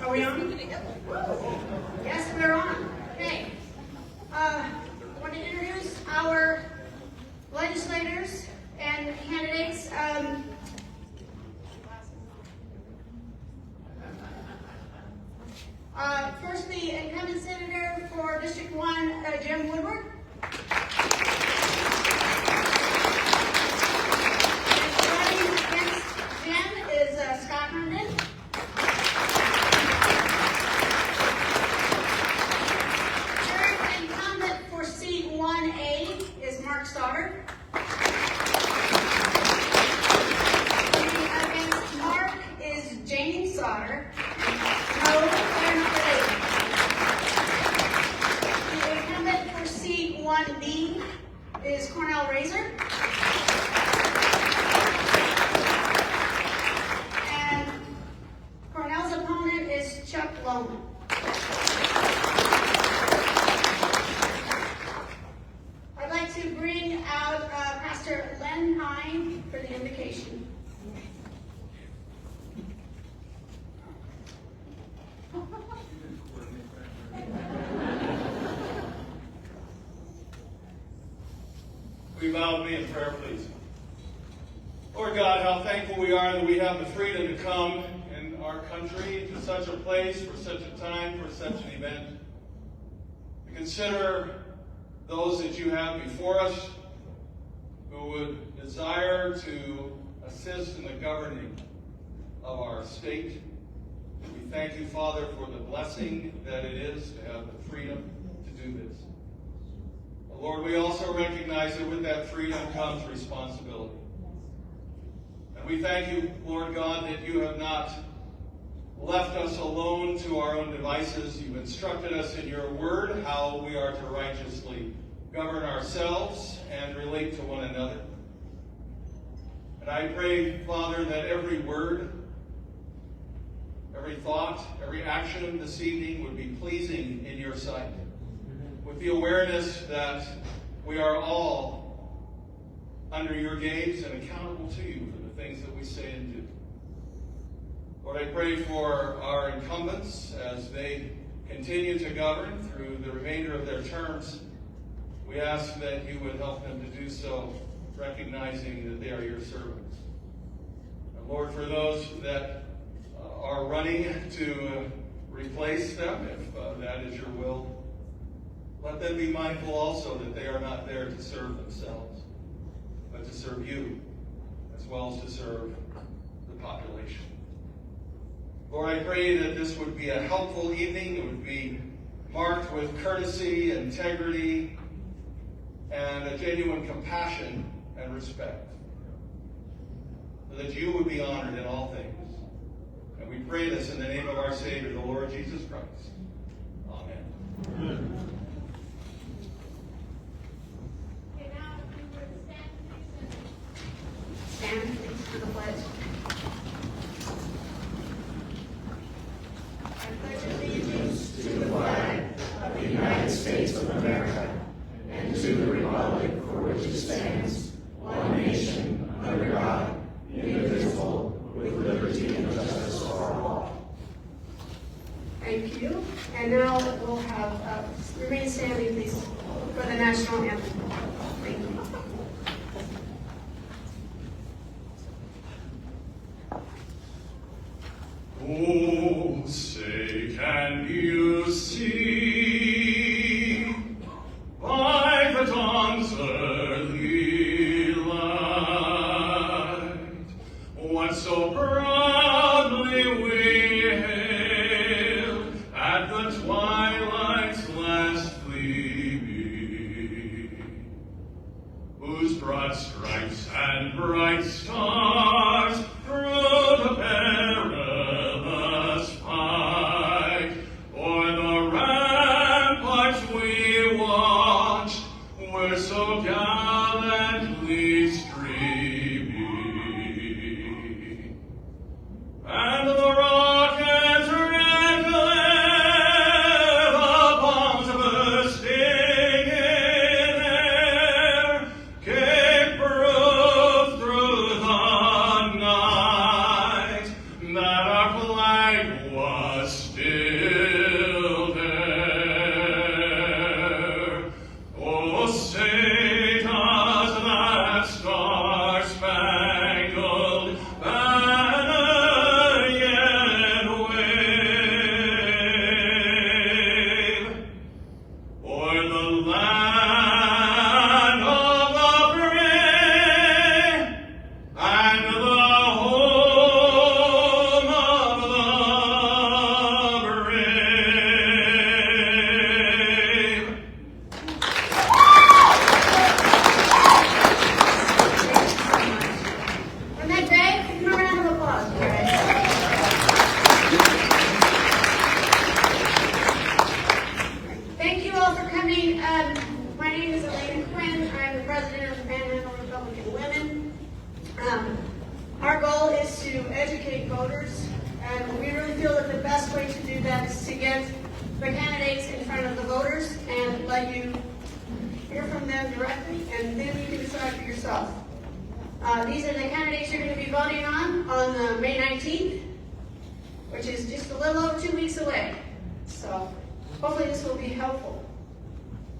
Are we on? Yes, we're on. Okay. I want to introduce our legislators and candidates. First, the incumbent senator for District 1, Jim Woodward. And running against Jim is Scott Herndon. Third incumbent for seat 1A is Mark Stoddard. Against Mark is James Stoddard. No, they're not related. The incumbent for seat 1B is Cornell Razor. And Cornell's opponent is Chuck Loman. I'd like to bring out Pastor Len Hine for the invocation. We bow with me in prayer, please. Lord God, how thankful we are that we have the freedom to come in our country to such a place, for such a time, for such an event. To consider those that you have before us who would desire to assist in the governing of our state. We thank you, Father, for the blessing that it is to have the freedom to do this. Lord, we also recognize that with that freedom comes responsibility. And we thank you, Lord God, that you have not left us alone to our own devices. You've instructed us in your word how we are to righteously govern ourselves and relate to one another. And I pray, Father, that every word, every thought, every action this evening would be pleasing in your sight, with the awareness that we are all under your gaze and accountable to you for the things that we say and do. Lord, I pray for our incumbents as they continue to govern through the remainder of their terms. We ask that you would help them to do so, recognizing that they are your servants. And Lord, for those that are running to replace them, if that is your will, let them be mindful also that they are not there to serve themselves, but to serve you, as well as to serve the population. Lord, I pray that this would be a helpful evening. It would be marked with courtesy, integrity, and a genuine compassion and respect, so that you would be honored in all things. And we pray this in the name of our Savior, the Lord Jesus Christ. Amen. Amen. Stand, please, for the pledge. I pledge allegiance to the flag of the United States of America and to the republic for which it stands, one nation, under God, indivisible, with liberty and justice for all. Thank you. And now we'll have, remain standing, please, for the national anthem. Thank you. Oh, say, can you see by the dawn's early light what so proudly we hailed at the twilight's last gleaming, whose broad stripes and bright stars through the perilous fight o'er the ramparts we watched were so gallantly streaming, and the rocket's red glare, the bombs bursting in air, gave proof through the night applause, you guys. Thank you all for coming. My name is Elena Quinn. I'm the president of the Panhandle Republican Women. Our goal is to educate voters, and we really feel that the best way to do that is to get the candidates in front of the voters and let you hear from them directly, and then you can decide for yourself. These are the candidates you're going to be voting on May 19th, which is just a little over 2 weeks away. So hopefully this will be helpful.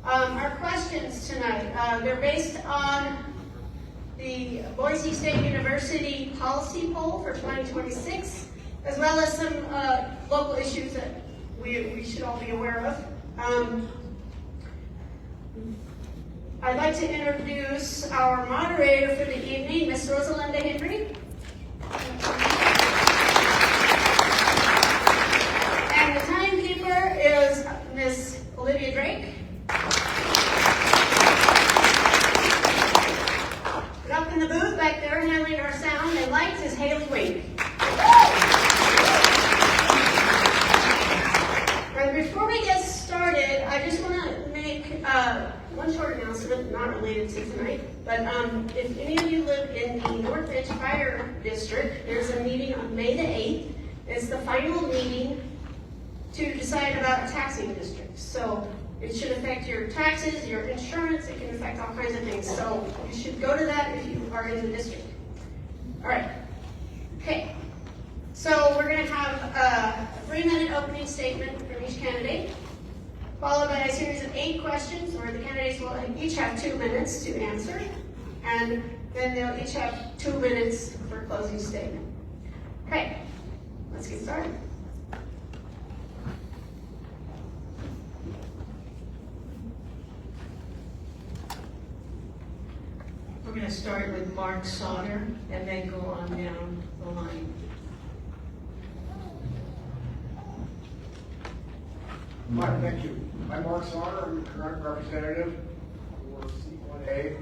Our questions tonight, they're based on the Boise State University policy poll for 2026, as well as some local issues that we should all be aware of. I'd like to introduce our moderator for the evening, Miss Rosalinda Henry. And the timekeeper is Miss Olivia Drake. And up in the booth back there handling our sound and lights is Haley Wink. And before we get started, I just want to make one short announcement, not related to tonight, but if any of you live in the North Edge Fire District, there's a meeting on May the 8th. It's the final meeting to decide about a taxing district. So it should affect your taxes, your insurance, it can affect all kinds of things. So you should go to that if you are in the district. All right. Okay. So we're going to have a 3-minute opening statement from each candidate, followed by a series of 8 questions where the candidates will each have 2 minutes to answer, and then they'll each have 2 minutes for a closing statement. Okay, let's get started. We're going to start with Mark Sauter and then go on down the line. Hi, thank you. I'm Mark Sauter. I'm the current representative for C1A.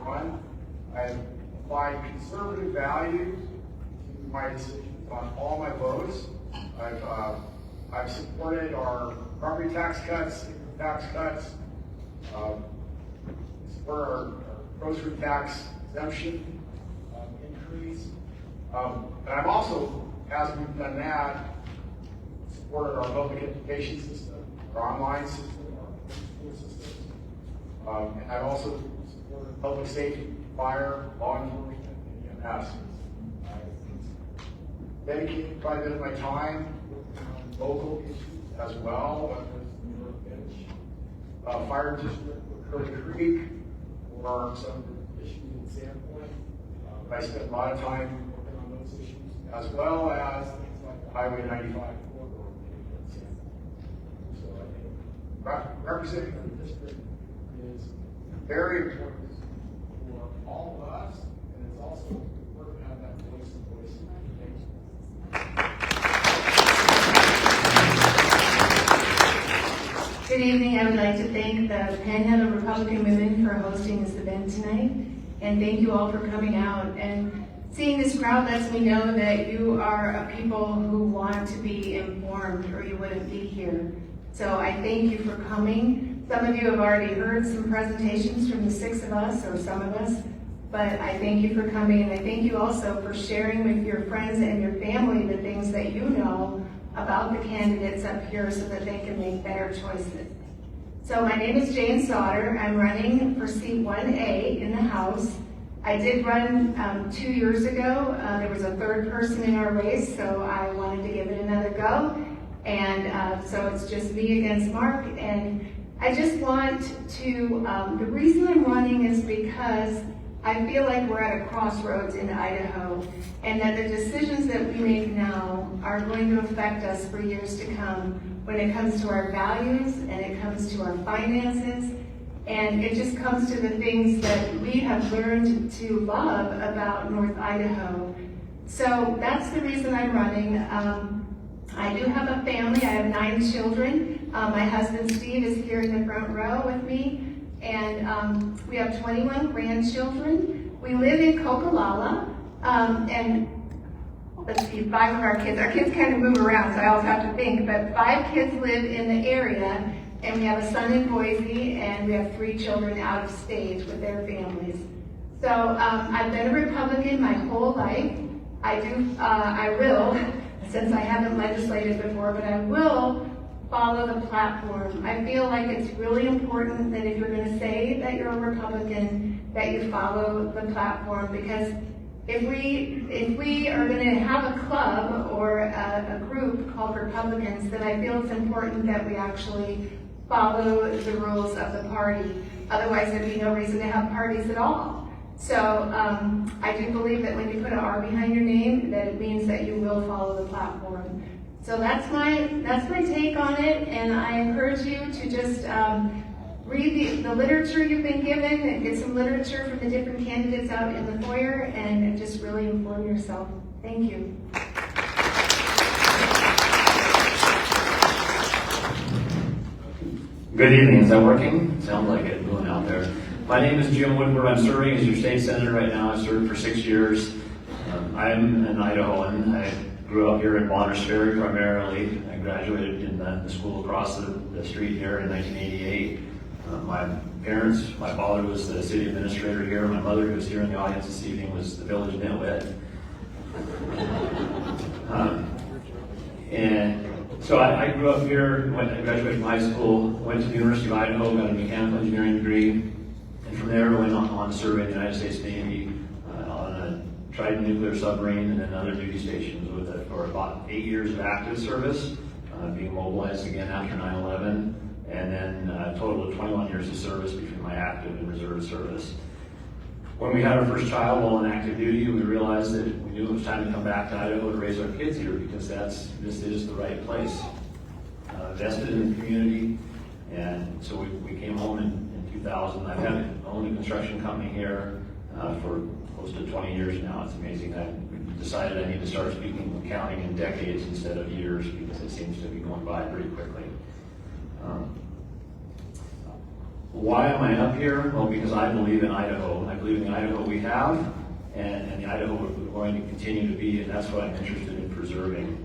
I've applied conservative values to my decisions on all my votes. I've supported our property tax cuts, income tax cuts, support our grocery tax exemption increase. And I've also, as we've done that, supported our public education system, our online system, our school systems. And I've also supported public safety, fire, law enforcement, and EMS. I've dedicated quite a bit of my time working on local issues as well, whether it's the North Edge Fire District or Curly Creek, or some of the issues in Sandpoint. I spent a lot of time working on those issues, as well as things like the Highway 95 corridor in Sandpoint. So I think representing the district is very important for all of us, and it's also important to have that voice and voice. Thank you. Good evening. I would like to thank the Panhandle Republican Women for hosting this event tonight. And thank you all for coming out. And seeing this crowd lets me know that you are a people who want to be informed, or you wouldn't be here. So I thank you for coming. Some of you have already heard some presentations from the 6 of us, or some of us. But I thank you for coming, and I thank you also for sharing with your friends and your family the things that you know about the candidates up here so that they can make better choices. So my name is Jane Sauter. I'm running for seat 1A in the House. I did run 2 years ago. There was a third person in our race, so I wanted to give it another go. And so it's just me against Mark. And I just want to, the reason I'm running is because I feel like we're at a crossroads in Idaho, and that the decisions that we make now are going to affect us for years to come when it comes to our values and it comes to our finances, and it just comes to the things that we have learned to love about North Idaho. So that's the reason I'm running. I do have a family. I have 9 children. My husband Steve is here in the front row with me. And we have 21 grandchildren. We live in Coquilala, and let's see, 5 of our kids kind of move around, so I also have to think, but 5 kids live in the area, and we have a son in Boise, and we have 3 children out of state with their families. So I've been a Republican my whole life. I will, since I haven't legislated before, but I will follow the platform. I feel like it's really important that if you're going to say that you're a Republican, that you follow the platform, because if we are going to have a club or a group called Republicans, then I feel it's important that we actually follow the rules of the party. Otherwise, there'd be no reason to have parties at all. So I do believe that when you put an R behind your name, that it means that you will follow the platform. So that's my take on it, and I encourage you to just read the literature you've been given, and get some literature from the different candidates out in the foyer, and just really inform yourself. Thank you. Good evening. Is that working? Sounds like it. Going out there. My name is Jim Woodward. I'm serving as your state senator right now. I served for 6 years. I'm an Idahoan. I grew up here in Bonners Ferry primarily. I graduated in the school across the street here in 1988. My parents, my father was the city administrator here. My mother, who's here in the audience this evening, was the village nitwit. And so I grew up here, I graduated from high school, went to the University of Idaho, got a mechanical engineering degree, and from there went on to serve in the United States Navy on a Trident nuclear submarine and then other duty stations with it for about 8 years of active service, being mobilized again after 9/11, and then a total of 21 years of service between my active and reserve service. When we had our first child while in active duty, we realized that we knew it was time to come back to Idaho to raise our kids here, because this is the right place. Vested in the community, and so we came home in 2000. I've owned a construction company here for close to 20 years now. It's amazing. I decided I need to start speaking and counting in decades instead of years, because it seems to be going by pretty quickly. Why am I up here? Well, because I believe in Idaho. I believe in the Idaho we have, and the Idaho we're going to continue to be, and that's what I'm interested in preserving.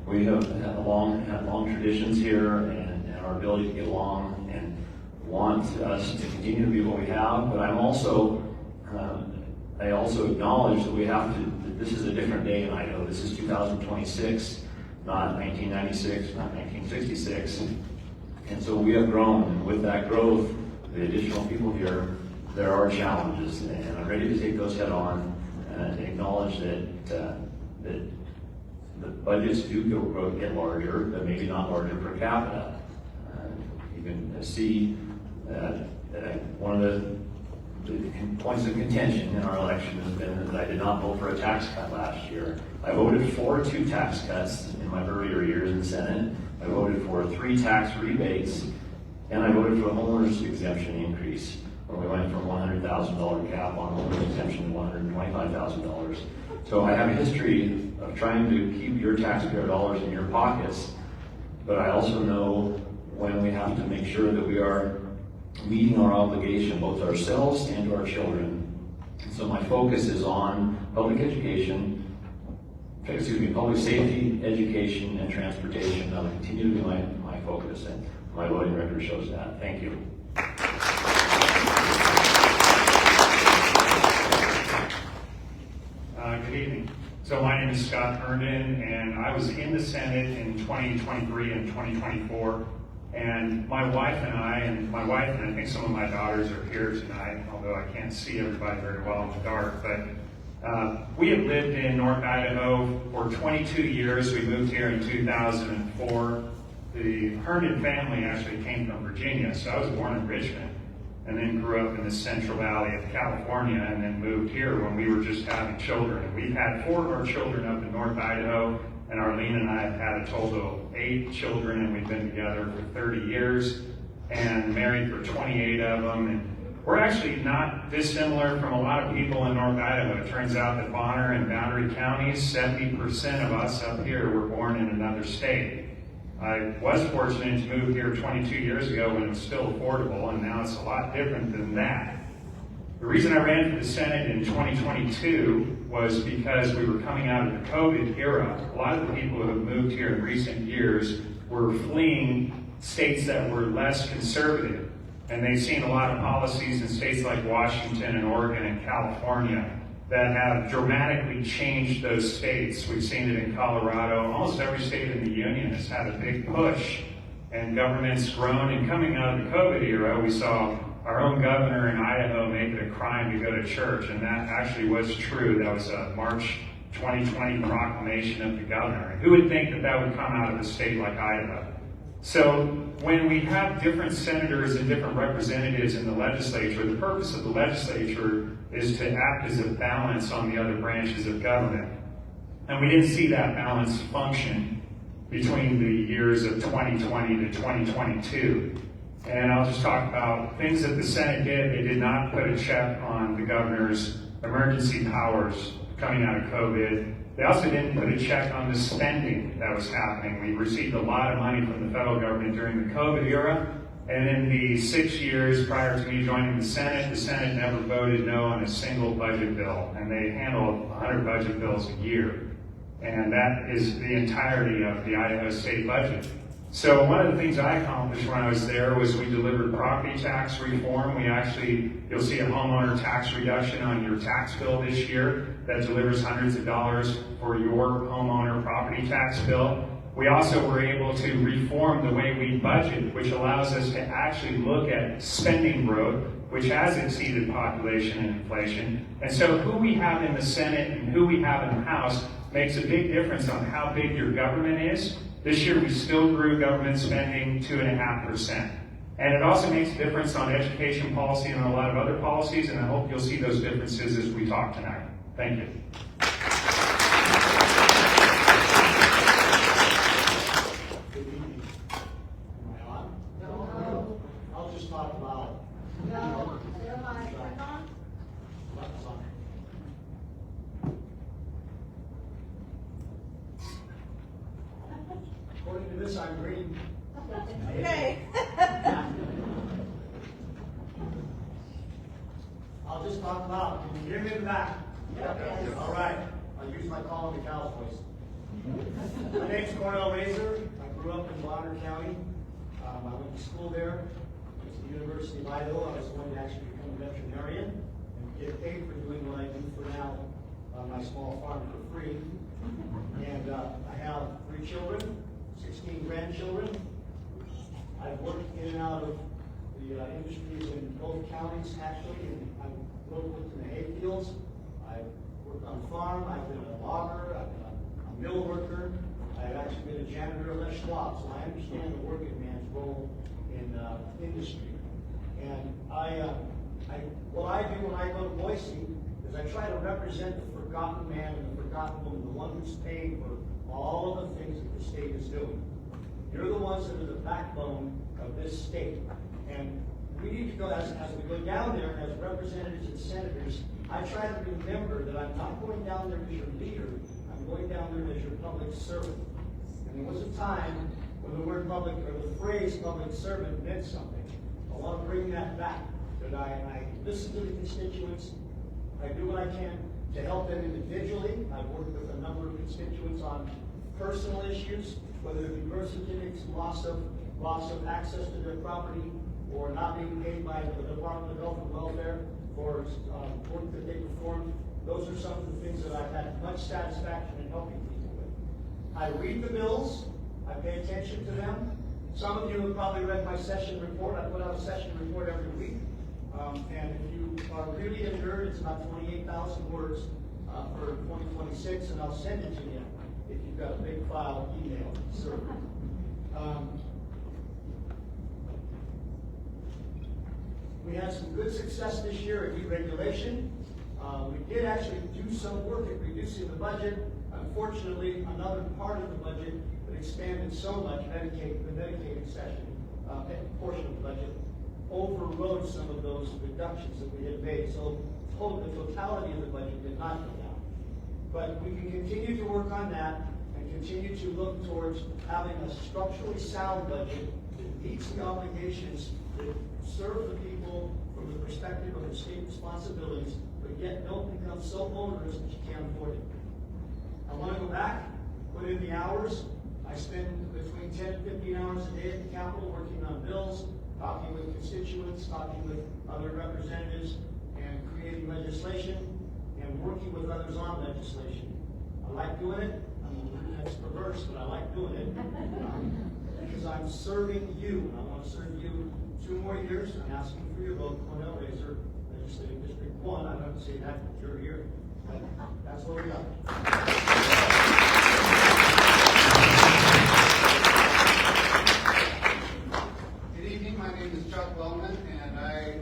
We have had long traditions here, and our ability to get along, and want us to continue to be what we have. But I also acknowledge that that this is a different day in Idaho. This is 2026, not 1996, not 1966. And so we have grown, and with that growth, the additional people here, there are challenges, and I'm ready to take those head on and acknowledge that the budgets do get larger, but maybe not larger per capita. You can see one of the points of contention in our election has been that I did not vote for a tax cut last year. I voted for 2 tax cuts in my earlier years in the Senate. I voted for 3 tax rebates, and I voted for a homeowners exemption increase, when we went from $100,000 cap on homeowners exemption to $125,000. So I have a history of trying to keep your taxpayer dollars in your pockets, but I also know when we have to make sure that we are meeting our obligation, both to ourselves and to our children. And so my focus is on public education, public safety, education, and transportation. That will continue to be my focus, and my voting record shows that. Thank you. Good evening. So my name is Scott Herndon, and I was in the Senate in 2023 and 2024. And my wife and I think some of my daughters are here tonight, although I can't see everybody very well in the dark, but we have lived in North Idaho for 22 years. We moved here in 2004. The Herndon family actually came from Virginia, so I was born in Richmond, and then grew up in the Central Valley of California, and then moved here when we were just having children. And we've had 4 of our children up in North Idaho, and Arlene and I have had a total of 8 children, and we've been together for 30 years, and married for 28 of them. And we're actually not dissimilar from a lot of people in North Idaho. It turns out that Bonner and Boundary counties, 70% of us up here were born in another state. I was fortunate to move here 22 years ago when it was still affordable, and now it's a lot different than that. The reason I ran for the Senate in 2022 was because we were coming out of the COVID era. A lot of the people who have moved here in recent years were fleeing states that were less conservative. And they've seen a lot of policies in states like Washington and Oregon and California that have dramatically changed those states. We've seen it in Colorado. Almost every state in the union has had a big push, and government's grown. And coming out of the COVID era, we saw our own governor in Idaho make it a crime to go to church, and that actually was true. That was a March 2020 proclamation of the governor. And who would think that that would come out of a state like Idaho? So when we have different senators and different representatives in the legislature, the purpose of the legislature is to act as a balance on the other branches of government. And we didn't see that balance function between the years of 2020 to 2022. And I'll just talk about things that the Senate did. They did not put a check on the governor's emergency powers coming out of COVID. They also didn't put a check on the spending that was happening. We received a lot of money from the federal government during the COVID era. And in the 6 years prior to me joining the Senate never voted no on a single budget bill. And they handled 100 budget bills a year. And that is the entirety of the Idaho state budget. So one of the things I accomplished when I was there was we delivered property tax reform. You'll see a homeowner tax reduction on your tax bill this year that delivers hundreds of dollars for your homeowner property tax bill. We also were able to reform the way we budget, which allows us to actually look at spending growth, which has exceeded population and inflation. And so who we have in the Senate and who we have in the House makes a big difference on how big your government is. This year, we still grew government spending 2.5%. And it also makes a difference on education policy and a lot of other policies, and I hope you'll see those differences as we talk tonight. Thank you. Good evening. Am I on? No. I'll just talk about. No. What's on? According to this, I'm green. Okay. I'll just talk about, can you hear me in the back? Yes. All right. I'll use my call on the cow's voice. My name's Cornell Razor. I grew up in Bonner County. I went to school there. Went to the University of Idaho. I was going to actually become a veterinarian and get paid for doing what I do for now on my small farm for free. And I have 3 children. 16 grandchildren. I've worked in and out of the industries in both counties, actually, and I've worked in the hay fields. I've worked on a farm. I've been a logger. I've been a mill worker. I've actually been a janitor at Les Schwab, so I understand the working man's role in industry. And what I do when I go to Boise is I try to represent the forgotten man and the forgotten woman, the one who's paying for all of the things that the state is doing. You're the ones that are the backbone of this state. And we need to go, as we go down there as representatives and senators, I try to remember that I'm not going down there as your leader, I'm going down there as your public servant. And there was a time when the word public, or the phrase public servant meant something. I want to bring that back, that I listen to the constituents, I do what I can to help them individually. I've worked with a number of constituents on personal issues, whether it be birth certificates, loss of access to their property, or not being paid by the Department of Health and Welfare for work that they performed. Those are some of the things that I've had much satisfaction in helping people with. I read the bills, I pay attention to them. Some of you have probably read my session report. I put out a session report every week. And if you are really a nerd, it's about 28,000 words for 2026, and I'll send it to you if you've got a big file email server. We had some good success this year at deregulation. We did actually do some work at reducing the budget. Unfortunately, another part of the budget that expanded so much, the Medicaid session, portion of the budget, overrode some of those reductions that we had made. So the totality of the budget did not go down. But we can continue to work on that and continue to look towards having a structurally sound budget that meets the obligations that serve the people from from the perspective of your state responsibilities, but yet don't become so onerous that you can't afford it. I want to go back, put in the hours. I spend between 10 and 15 hours a day at the Capitol working on bills, talking with constituents, talking with other representatives, and creating legislation, and working with others on legislation. I like doing it. That's perverse, but I like doing it because I'm serving you. I want to serve you 2 more years. I'm asking for your vote, Cornell Razor, Legislative District 1. I don't have to say that, but you're here. That's what we got. Good evening. My name is Chuck Wellman, and I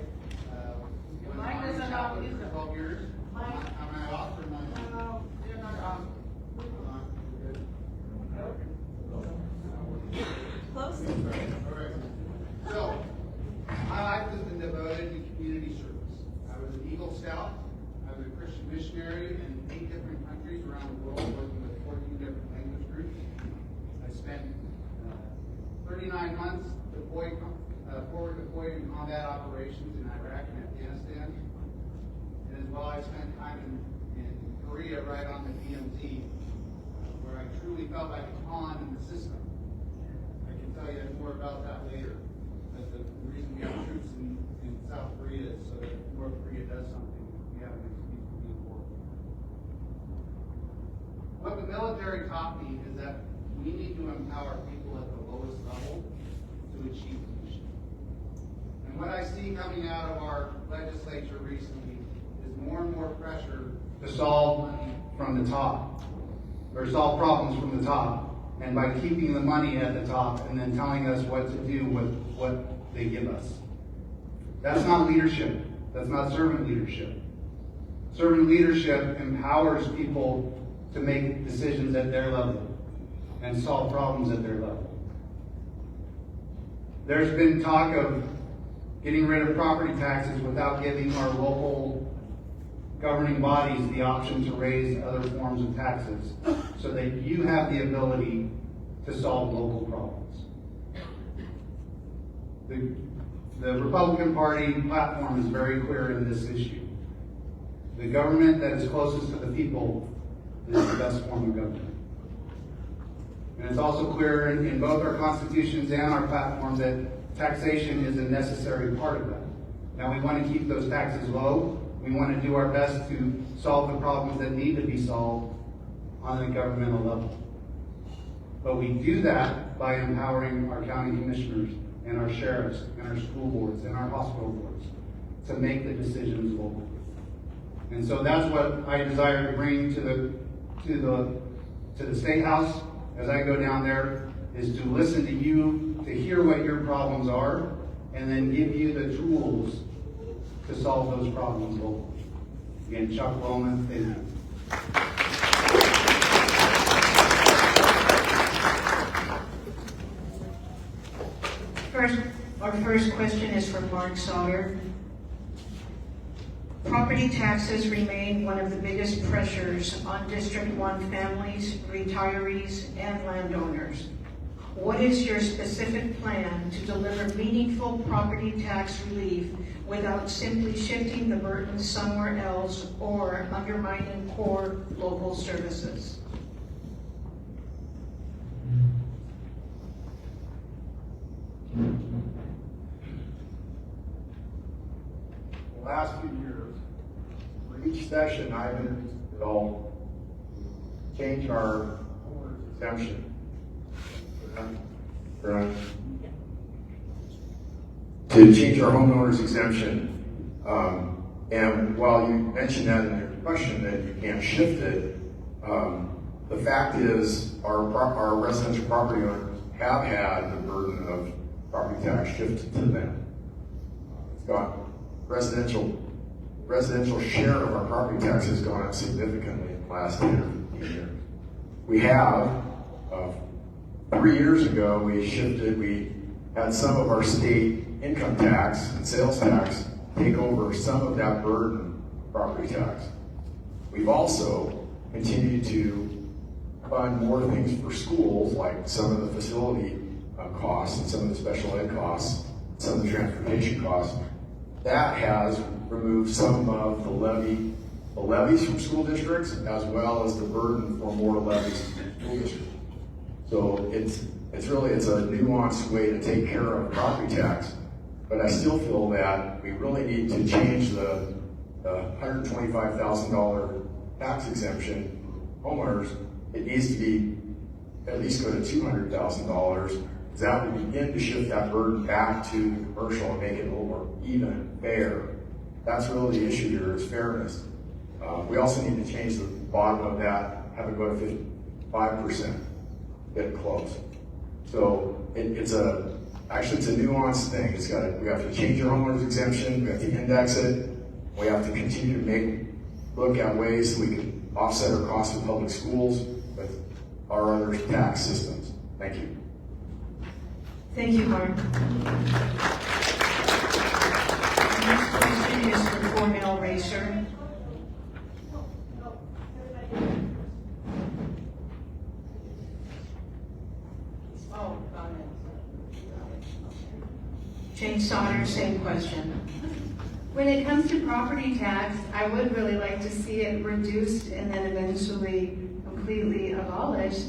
was on the chaplain for 12 years. Am I off or not? No, you're not off. Close. All right. So, my life has been devoted to community service. I was an Eagle Scout. I was a Christian missionary in 8 different countries around the world, working with 14 different language groups. I spent 39 months forward deployed in combat operations in Iraq and Afghanistan. And as well, I spent time in Korea right on the DMZ, where I truly felt like a pawn in the system. I can tell you more about that later. But the reason we have troops in South Korea is so that North Korea does something we have an excuse to be for. What the military taught me is that we need to empower people at the lowest level to achieve the mission. And what I see coming out of our legislature recently is more and more pressure to solve money from the top, or solve problems from the top, and by keeping the money at the top and then telling us what to do with what they give us. That's not leadership. That's not servant leadership. Servant leadership empowers people to make decisions at their level and solve problems at their level. There's been talk of getting rid of property taxes without giving our local governing bodies the option to raise other forms of taxes so that you have the ability to solve local problems. The Republican Party platform is very clear in this issue. The government that is closest to the people is the best form of government. And it's also clear in both our constitutions and our platform that taxation is a necessary part of that. Now, we want to keep those taxes low. We want to do our best to solve the problems that need to be solved on a governmental level. But we do that by empowering our county commissioners and our sheriffs and our school boards and our hospital boards to make the decisions locally. And so that's what I desire to bring to the State House as I go down there, is to listen to you, to hear what your problems are, and then give you the tools to solve those problems locally. Again, Chuck Wellman, thank you. Our first question is from Mark Sawyer. Property taxes remain one of the biggest pressures on District 1 families, retirees, and landowners. What is your specific plan to deliver meaningful property tax relief without simply shifting the burden somewhere else or undermining core local services? The last few years, for each session, I've introduced a bill to change our homeowner's exemption. To change our homeowner's exemption. And while you mentioned that in your question that you can't shift it, the fact is our residential property owners have had the burden of property tax shifted to them. It's gone. Residential share of our property tax has gone up significantly in the last 10 or 15 years. We have, 3 years ago, we had some of our state income tax and sales tax take over some of that burden of property tax. We've also continued to fund more things for schools, like some of the facility costs and some of the special ed costs, some of the transportation costs. that has removed some of the levies from school districts, as well as the burden for more levies from school districts. So it's a nuanced way to take care of property tax, but I still feel that we really need to change the $125,000 tax exemption for homeowners. It needs to be at least go to $200,000, because that would begin to shift that burden back to commercial and make it a little more even and fair. That's really the issue here, is fairness. We also need to change the bottom of that, have it go to 55%, get close. So it's a nuanced thing. We have to change our homeowners exemption, we have to index it, we have to continue to look at ways so we can offset our costs of public schools with our other tax systems. Thank you. Thank you, Mark. Next question is for Cornell Racer. Jane Sauter, same question. When it comes to property tax, I would really like to see it reduced and then eventually completely abolished.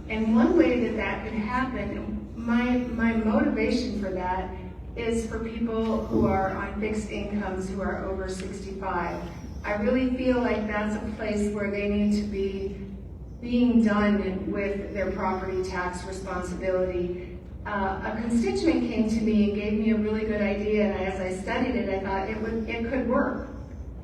And one way that could happen, my motivation for that is for people who are on fixed incomes who are over 65. I really feel like that's a place where they need to be being done with their property tax responsibility. A constituent came to me and gave me a really good idea, and as I studied it, I thought it could work.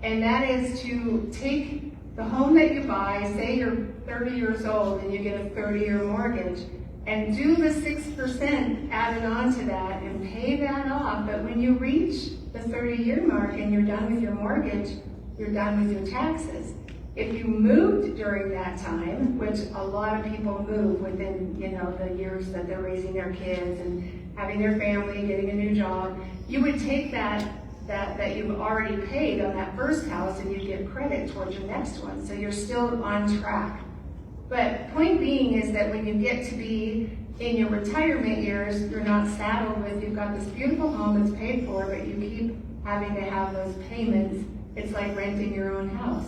And that is to take the home that you buy, say you're 30 years old and you get a 30-year mortgage, and do the 6% added on to that and pay that off. But when you reach the 30-year mark and you're done with your mortgage, you're done with your taxes. If you moved during that time, which a lot of people move within, the years that they're raising their kids and having their family, getting a new job, you would take that you've already paid on that first house and you'd get credit towards your next one. So you're still on track. But point being is that when you get to be in your retirement years, you're not saddled with, you've got this beautiful home that's paid for, but you keep having to have those payments. It's like renting your own house.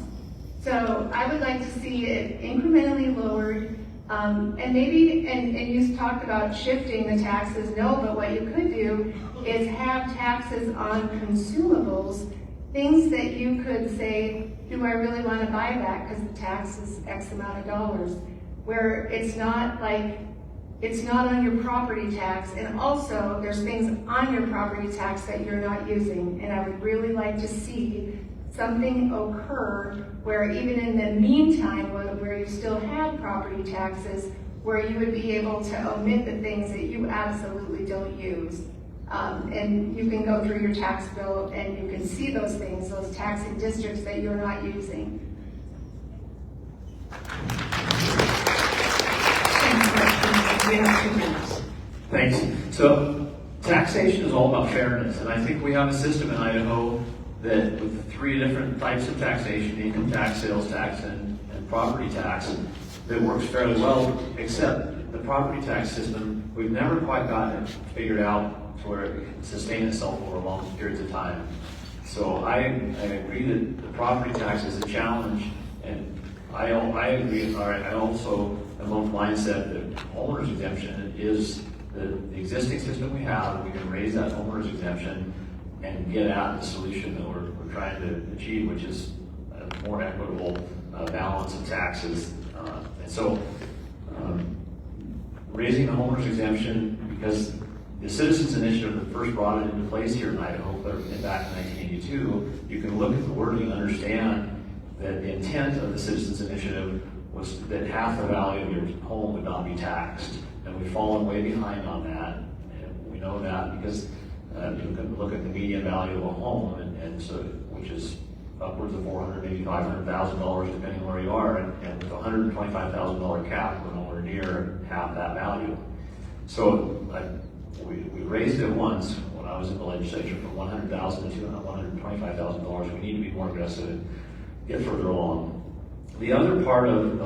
So I would like to see it incrementally lowered, and you talked about shifting the taxes. No, but what you could do is have taxes on consumables, things that you could say, do I really want to buy that because the tax is X amount of dollars, where it's not on your property tax, and also there's things on your property tax that you're not using. And I would really like to see something occur where even in the meantime, where you still have property taxes, where you would be able to omit the things that you absolutely don't use. And you can go through your tax bill and you can see those things, those taxing districts that you're not using. Thanks. So taxation is all about fairness, and I think we have a system in Idaho that with 3 different types of taxation, income tax, sales tax, and property tax, that works fairly well, except the property tax system, we've never quite gotten it figured out to where it can sustain itself over long periods of time. So I agree that the property tax is a challenge, and I agree, I also am of the mindset that homeowners exemption is the existing system we have. We can raise that homeowners exemption and get at the solution that we're trying to achieve, which is a more equitable balance of taxes. And so raising the homeowners exemption, because the Citizens Initiative that first brought it into place here in Idaho back in 1982, you can look at the wording and understand that the intent of the Citizens Initiative was that half the value of your home would not be taxed. And we've fallen way behind on that. And we know that because you can look at the median value of a home, and so which is upwards of $400,000, maybe $500,000, depending where you are, and with a $125,000 cap, we're nowhere near half that value. So we raised it once when I was in the legislature from $100,000 to $125,000. We need to be more aggressive and get further along. The other part of the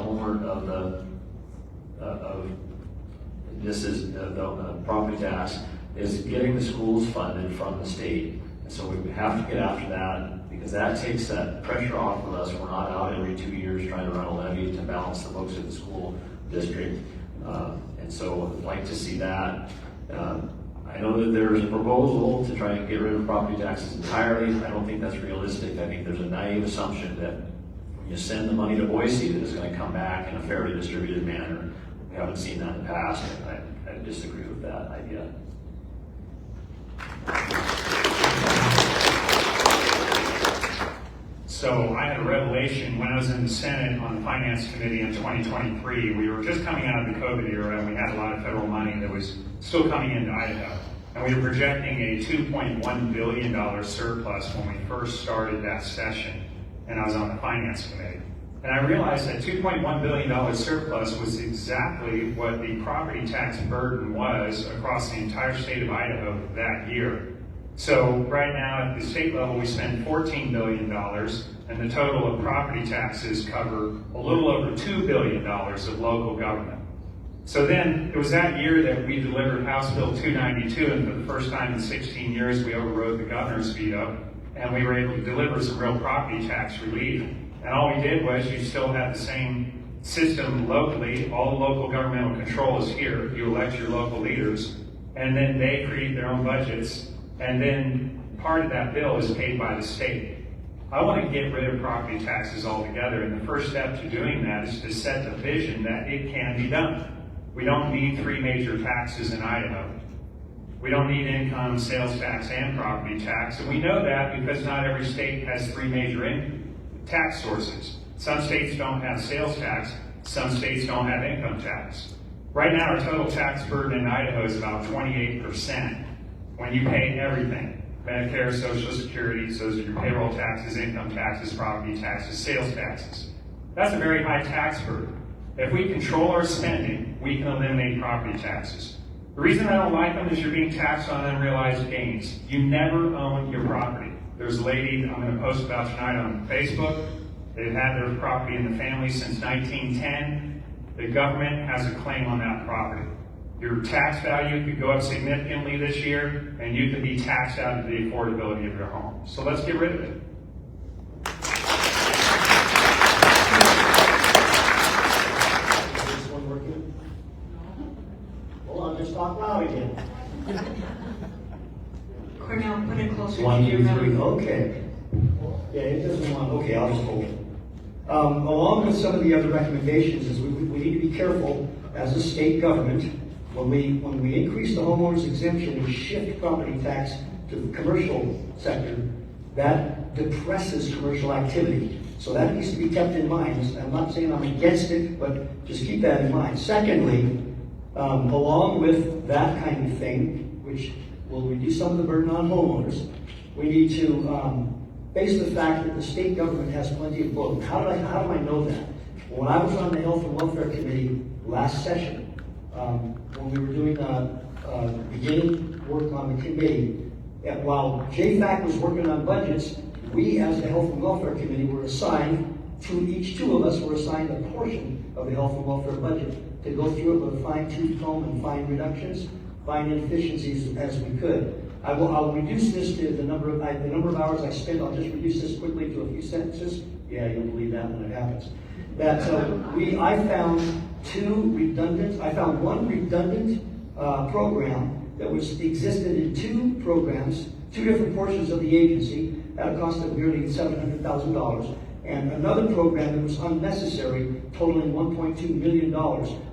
property tax is getting the schools funded from the state. So we have to get after that, because that takes that pressure off of us. We're not out every 2 years trying to run a levy to balance the books of the school district. And so I'd like to see that. I know that there's a proposal to try and get rid of property taxes entirely. I don't think that's realistic. I think there's a naive assumption that when you send the money to Boise, that it's going to come back in a fairly distributed manner. We haven't seen that in the past. I disagree with that idea. So I had a revelation when I was in the Senate on the Finance Committee in 2023. We were just coming out of the COVID era, and we had a lot of federal money that was still coming into Idaho. And we were projecting a $2.1 billion surplus when we first started that session, and I was on the Finance Committee. And I realized that $2.1 billion surplus was exactly what the property tax burden was across the entire state of Idaho that year. So right now at the state level, we spend $14 billion, and the total of property taxes cover a little over $2 billion of local government. So then it was that year that we delivered House Bill 292, and for the first time in 16 years, we overrode the governor's veto, and we were able to deliver some real property tax relief. And all we did was, you still have the same system locally. All local governmental control is here. You elect your local leaders, and then they create their own budgets. And then part of that bill is paid by the state. I want to get rid of property taxes altogether, and the first step to doing that is to set the vision that it can be done. We don't need 3 major taxes in Idaho. We don't need income, sales tax, and property tax, and we know that because not every state has 3 major tax sources. Some states don't have sales tax, some states don't have income tax. Right now, our total tax burden in Idaho is about 28%. When you pay everything, Medicare, Social Security, so those are your payroll taxes, income taxes, property taxes, sales taxes. That's a very high tax burden. If we control our spending, we can eliminate property taxes. The reason I don't like them is you're being taxed on unrealized gains. You never own your property. There's a lady I'm going to post about tonight on Facebook. They've had their property in the family since 1910. The government has a claim on that property. Your tax value could go up significantly this year, and you could be taxed out of the affordability of your home. So let's get rid of it. Is this one working? Hold on, just talk loud again. Cornell, put it closer to 1, your 2, mouth. 3, okay. Yeah, it doesn't want, okay, I'll just hold it. Along with some of the other recommendations is we need to be careful as a state government when we increase the homeowner's exemption and shift property tax to the commercial sector, that depresses commercial activity. So that needs to be kept in mind. I'm not saying I'm against it, but just keep that in mind. Secondly, along with that kind of thing, which will reduce some of the burden on homeowners, we need to face the fact that the state government has plenty of both. How do I know that? Well, when I was on the Health and Welfare Committee last session, when we were doing beginning work on the committee, while JFAC was working on budgets, we as the Health and Welfare Committee were assigned each two of us were assigned a portion of the Health and Welfare budget to go through it with a fine-tooth comb and find reductions, find inefficiencies as we could. I'll reduce this to the number of hours I spent. I'll just reduce this quickly to a few sentences. Yeah, you'll believe that when it happens. I found one redundant program that existed in 2 programs, 2 different portions of the agency at a cost of nearly $700,000, and another program that was unnecessary, totaling $1.2 million.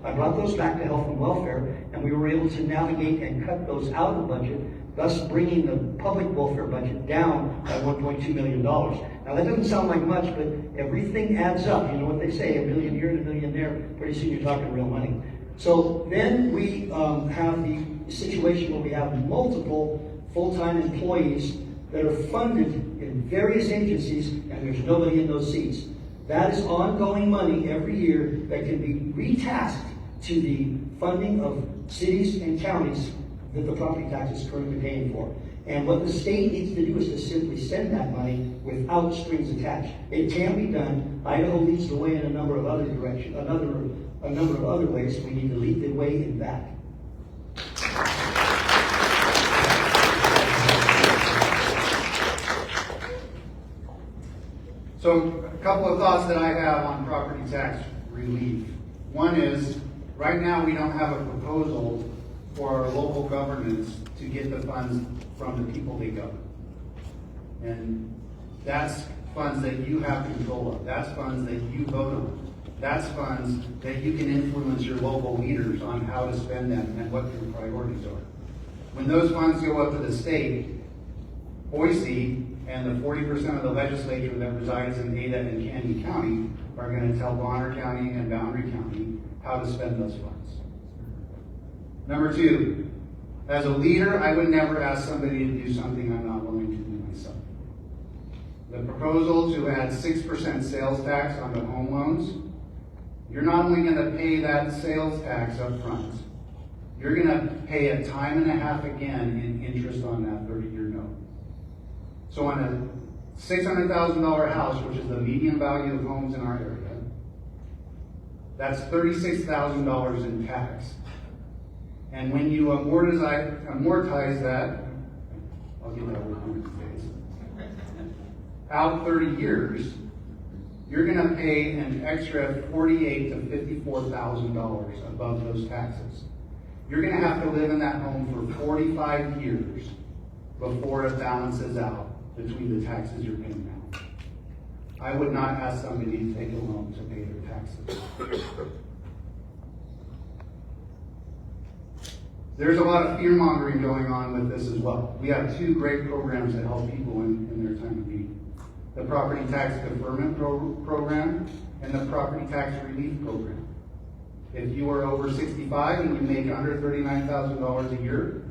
I brought those back to Health and Welfare, and we were able to navigate and cut those out of the budget, thus bringing the public welfare budget down by $1.2 million. Now that doesn't sound like much, but everything adds up. You know what they say, $1 million here and $1 million there. Pretty soon you're talking real money. So then we have the situation where we have multiple full-time employees that are funded in various agencies, and there's nobody in those seats. That is ongoing money every year that can be retasked to the funding of cities and counties that the property tax is currently paying for. And what the state needs to do is to simply send that money without strings attached. It can be done. Idaho leads the way in a number of other directions, a number of other ways. We need to lead the way in that. So a couple of thoughts that I have on property tax relief. One is, right now we don't have a proposal for our local governments to get the funds from the people they govern. And that's funds that you have control of. That's funds that you vote on. That's funds that you can influence your local leaders on how to spend them and what your priorities are. When those funds go up to the state, Boise and the 40% of the legislature that resides in Ada and Canyon County are going to tell Bonner County and Boundary County how to spend those funds. Number two, as a leader, I would never ask somebody to do something I'm not willing to do myself. The proposal to add 6% sales tax on the home loans, you're not only going to pay that sales tax up front, you're going to pay a time and a half again in interest on that 30-year note. So on a $600,000 house, which is the median value of homes in our area, that's $36,000 in tax. And when you amortize that, I'll get that word in days, out 30 years, you're going to pay an extra $48,000 to $54,000 above those taxes. You're going to have to live in that home for 45 years before it balances out between the taxes you're paying now. I would not ask somebody to take a loan to pay their taxes. There's a lot of fear-mongering going on with this as well. We have two great programs that help people in their time of need. The Property Tax Deferment Program and the Property Tax Relief Program. If you are over 65 and you make under $39,000 a year,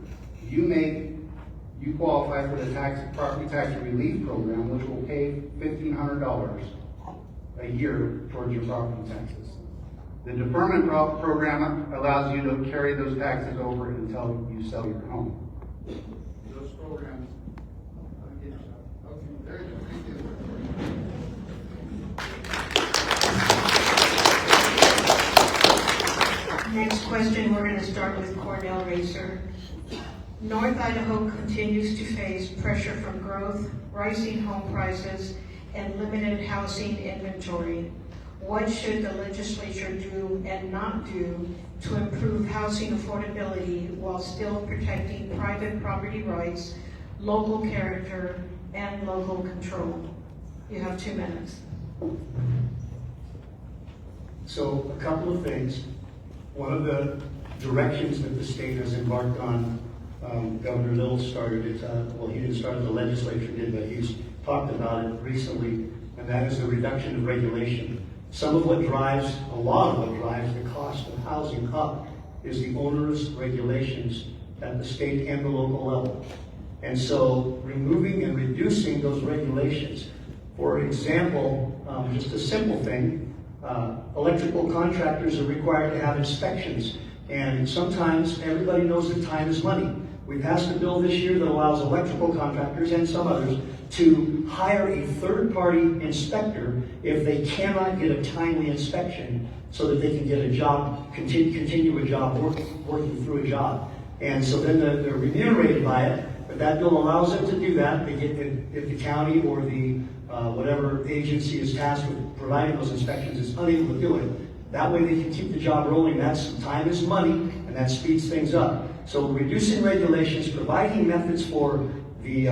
you qualify for the Property Tax Relief Program, which will pay $1,500 a year towards your property taxes. The Deferment Program allows you to carry those taxes over until you sell your home. Those programs. Okay, there you go. Next question, we're going to start with Cornell Racer. North Idaho continues to face pressure from growth, rising home prices, and limited housing inventory. What should the legislature do and not do to improve housing affordability while still protecting private property rights, local character, and local control? You have 2 minutes. So a couple of things. One of the directions that the state has embarked on, Governor Little started it, well, he didn't start it, the legislature did, but he's talked about it recently, and that is the reduction of regulation. A lot of what drives the cost of housing up is the onerous regulations at the state and the local level. And so removing and reducing those regulations, for example, just a simple thing, electrical contractors are required to have inspections, and sometimes everybody knows that time is money. We passed a bill this year that allows electrical contractors and some others to hire a third-party inspector if they cannot get a timely inspection so that they can get a job, continue a job, working through a job. And so then they're remunerated by it, but that bill allows them to do that. They get, if the county or the whatever agency is tasked with providing those inspections is unable to do it, that way they can keep the job rolling. Time is money, and that speeds things up. So reducing regulations, providing methods for the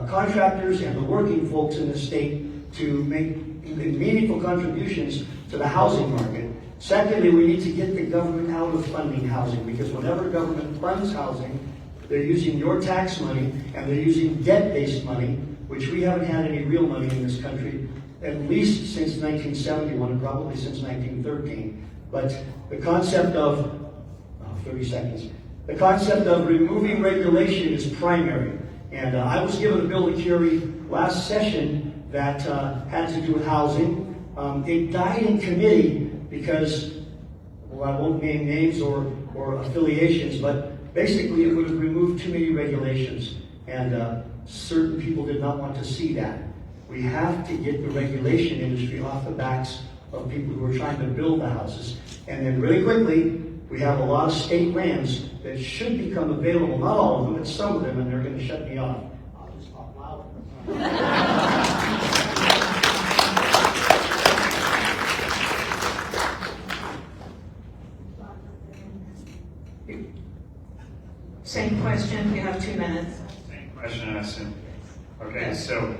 contractors and the working folks in the state to make meaningful contributions to the housing market. Secondly, we need to get the government out of funding housing, because whenever government funds housing, they're using your tax money and they're using debt-based money, which we haven't had any real money in this country, at least since 1971 and probably since 1913. But the concept of, 30 seconds, the concept of removing regulation is primary. And I was given a bill to carry last session that had to do with housing. It died in committee because, well, I won't name names or affiliations, but basically it would have removed too many regulations. And certain people did not want to see that. We have to get the regulation industry off the backs of people who are trying to build the houses. And then really quickly, we have a lot of state lands that should become available, not all of them, but some of them, and they're going to shut me off. I'll just talk louder. Same question, you have 2 minutes. Same question, I assume. Okay, so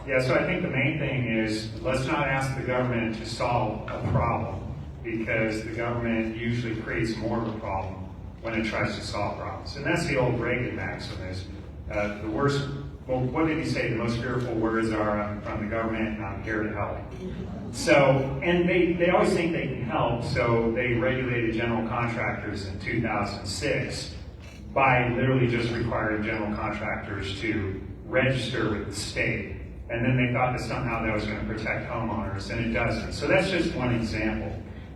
I think the main thing is, let's not ask the government to solve a problem, because the government usually creates more of a problem when it tries to solve problems. And that's the old Reagan maxim is, the worst, well, what did he say? The most fearful words are, I'm from the government and I'm here to help. So, and they always think they can help, so they regulated general contractors in 2006 by literally just requiring general contractors to register with the state. And then they thought that somehow that was going to protect homeowners, and it doesn't. So that's just one example.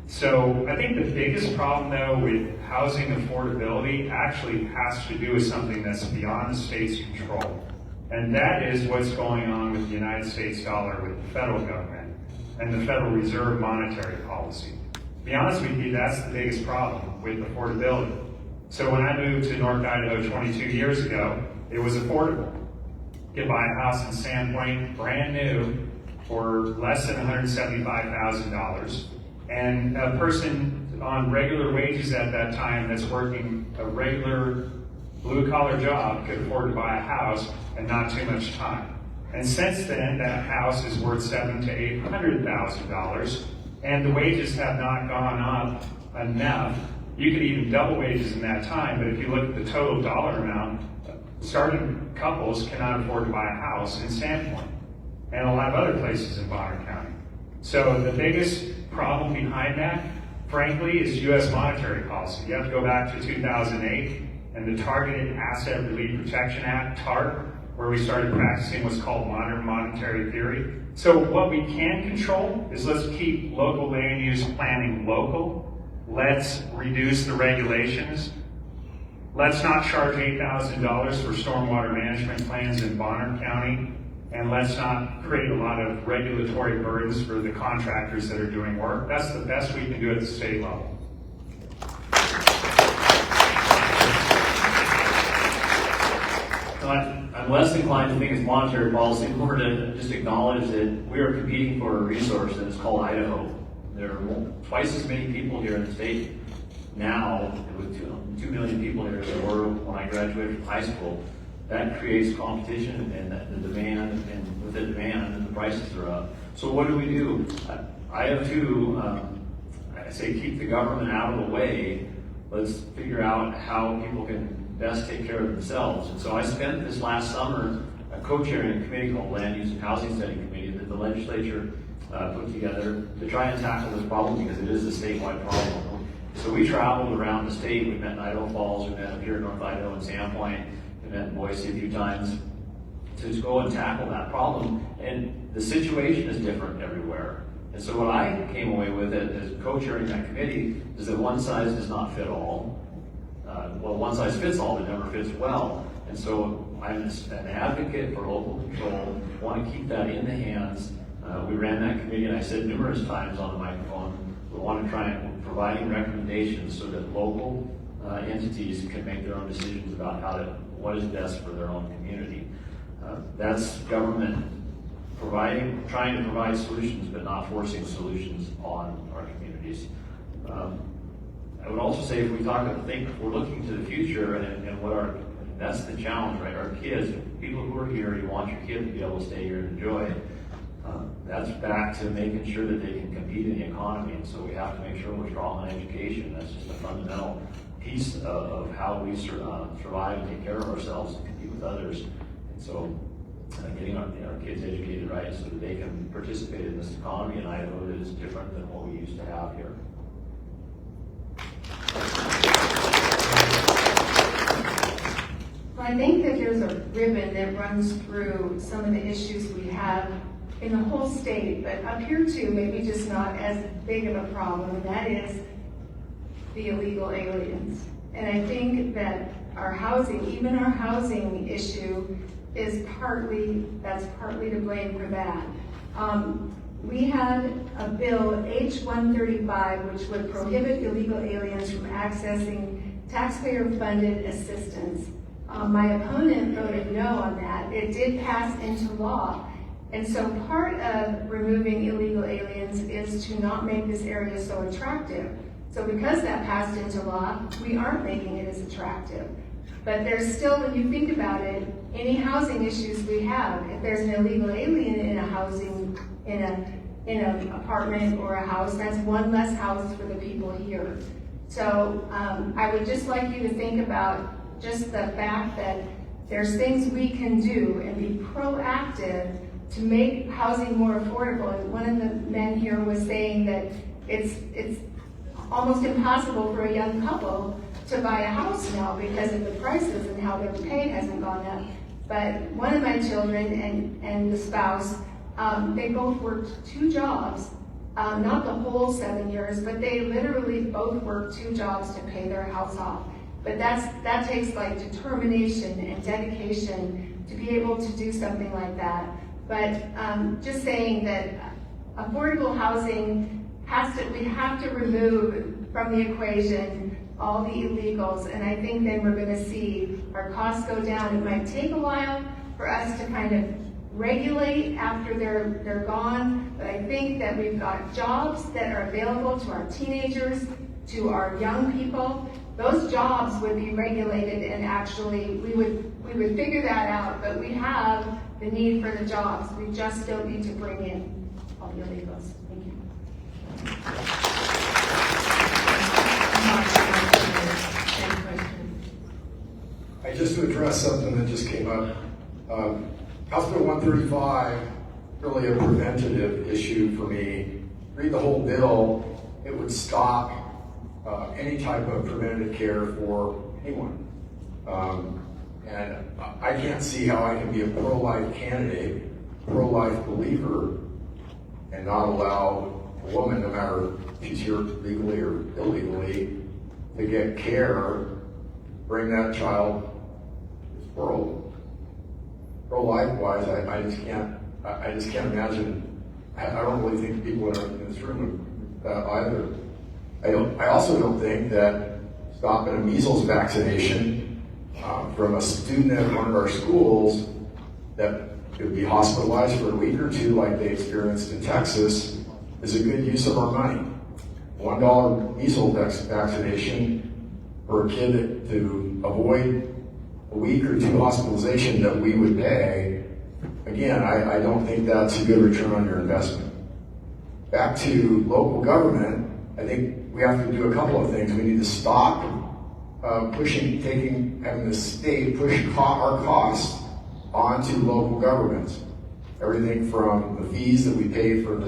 So I think the biggest problem, though, with housing affordability actually has to do with something that's beyond the state's control. And that is what's going on with the United States dollar, with the federal government, and the Federal Reserve monetary policy. To be honest with you, that's the biggest problem with affordability. So when I moved to North Idaho 22 years ago, it was affordable. You could buy a house in Sandpoint, brand new, for less than $175,000. And a person on regular wages at that time that's working a regular blue-collar job could afford to buy a house and not too much time. And since then, that house is worth $700,000 to $800,000, and the wages have not gone up enough. You could even double wages in that time, but if you look at the total dollar amount, starting couples cannot afford to buy a house in Sandpoint, and a lot of other places in Bonner County. So the biggest problem behind that, frankly, is U.S. monetary policy. You have to go back to 2008 and the Targeted Asset Relief Protection Act, TARP, where we started practicing what's called modern monetary theory. So what we can control is let's keep local land use planning local. Let's reduce the regulations. Let's not charge $8,000 for stormwater management plans in Bonner County. And let's not create a lot of regulatory burdens for the contractors that are doing work. That's the best we can do at the state level. I'm less inclined to think it's monetary policy, more to just acknowledge that we are competing for a resource that is called Idaho. There are twice as many people here in the state now, with 2 million people here, as there were when I graduated from high school. That creates competition and the demand, and with the demand, the prices are up. So what do? I have two, I say keep the government out of the way. Let's figure out how people can best take care of themselves. And so I spent this last summer co-chairing a committee called Land Use and Housing Study Committee that the legislature put together to try and tackle this problem, because it is a statewide problem. So we traveled around the state. We met in Idaho Falls, we met up here in North Idaho in Sandpoint, we met in Boise a few times to go and tackle that problem. And the situation is different everywhere. And so what I came away with as co-chairing that committee is that one size does not fit all. Well, one size fits all, but never fits well. And so I'm an advocate for local control, want to keep that in the hands. We ran that committee, and I said numerous times on the microphone, we want to try and providing recommendations so that local entities can make their own decisions about what is best for their own community. That's government trying to provide solutions, but not forcing solutions on our communities. I would also say, if we're looking to the future and that's the challenge, right? Our kids, people who are here, you want your kid to be able to stay here and enjoy it. That's back to making sure that they can compete in the economy, and so we have to make sure we're strong on education. That's just a fundamental piece of how we survive and take care of ourselves and compete with others. And so getting our kids educated right so that they can participate in this economy in Idaho that is different than what we used to have here. Well, I think that there's a ribbon that runs through some of the issues we have in the whole state, but up here too, maybe just not as big of a problem, and that is the illegal aliens. And I think that our housing issue is partly to blame for that. We had a bill, H-135, which would prohibit illegal aliens from accessing taxpayer-funded assistance. My opponent voted no on that. It did pass into law. And so part of removing illegal aliens is to not make this area so attractive. So because that passed into law, we aren't making it as attractive. But there's still, when you think about it, any housing issues we have, if there's an illegal alien in a housing, in an apartment or a house, that's one less house for the people here. So I would just like you to think about just the fact that there's things we can do and be proactive to make housing more affordable. And one of the men here was saying that it's almost impossible for a young couple to buy a house now because of the prices and how their pay hasn't gone up. But one of my children and the spouse, they both worked 2 jobs, not the whole 7 years, but they literally both worked 2 jobs to pay their house off. But that takes like determination and dedication to be able to do something like that. But just saying that affordable housing we have to remove from the equation all the illegals, and I think then we're gonna see our costs go down. It might take a while for us to kind of regulate after they're gone, but I think that we've got jobs that are available to our teenagers, to our young people. Those jobs would be regulated, and actually we would figure that out, but we have the need for the jobs. We just don't need to bring in all the illegals. Thank you. Just to address something that just came up, House Bill 135, really a preventative issue for me. Read the whole bill, it would stop any type of preventative care for anyone. And I can't see how I can be a pro-life candidate, pro-life believer, and not allow a woman, no matter if she's here legally or illegally, to get care, bring that child to this world. Pro-life wise, I just can't imagine. I don't really think people in this room that either. I also don't think that stopping a measles vaccination from a student at one of our schools that could be hospitalized for a week or 2 like they experienced in Texas is a good use of our money. $1 measles vaccination for a kid to avoid a week or 2 hospitalization that we would pay. Again, I don't think that's a good return on your investment. Back to local government, I think we have to do a couple of things. We need to stop having the state push our costs onto local governments. Everything from the fees that we pay for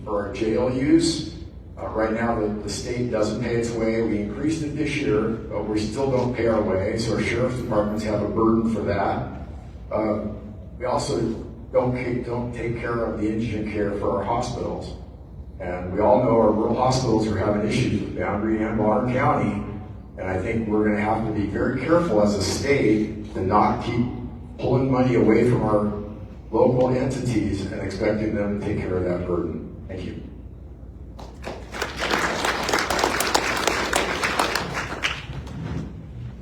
our jail use. Right now, the state doesn't pay its way. We increased it this year, but we still don't pay our way, so our sheriff's departments have a burden for that. We also don't take care of the indigent care for our hospitals. And we all know our rural hospitals are having issues with Boundary and Bonner County, and I think we're going to have to be very careful as a state to not keep pulling money away from our local entities and expecting them to take care of that burden. Thank you.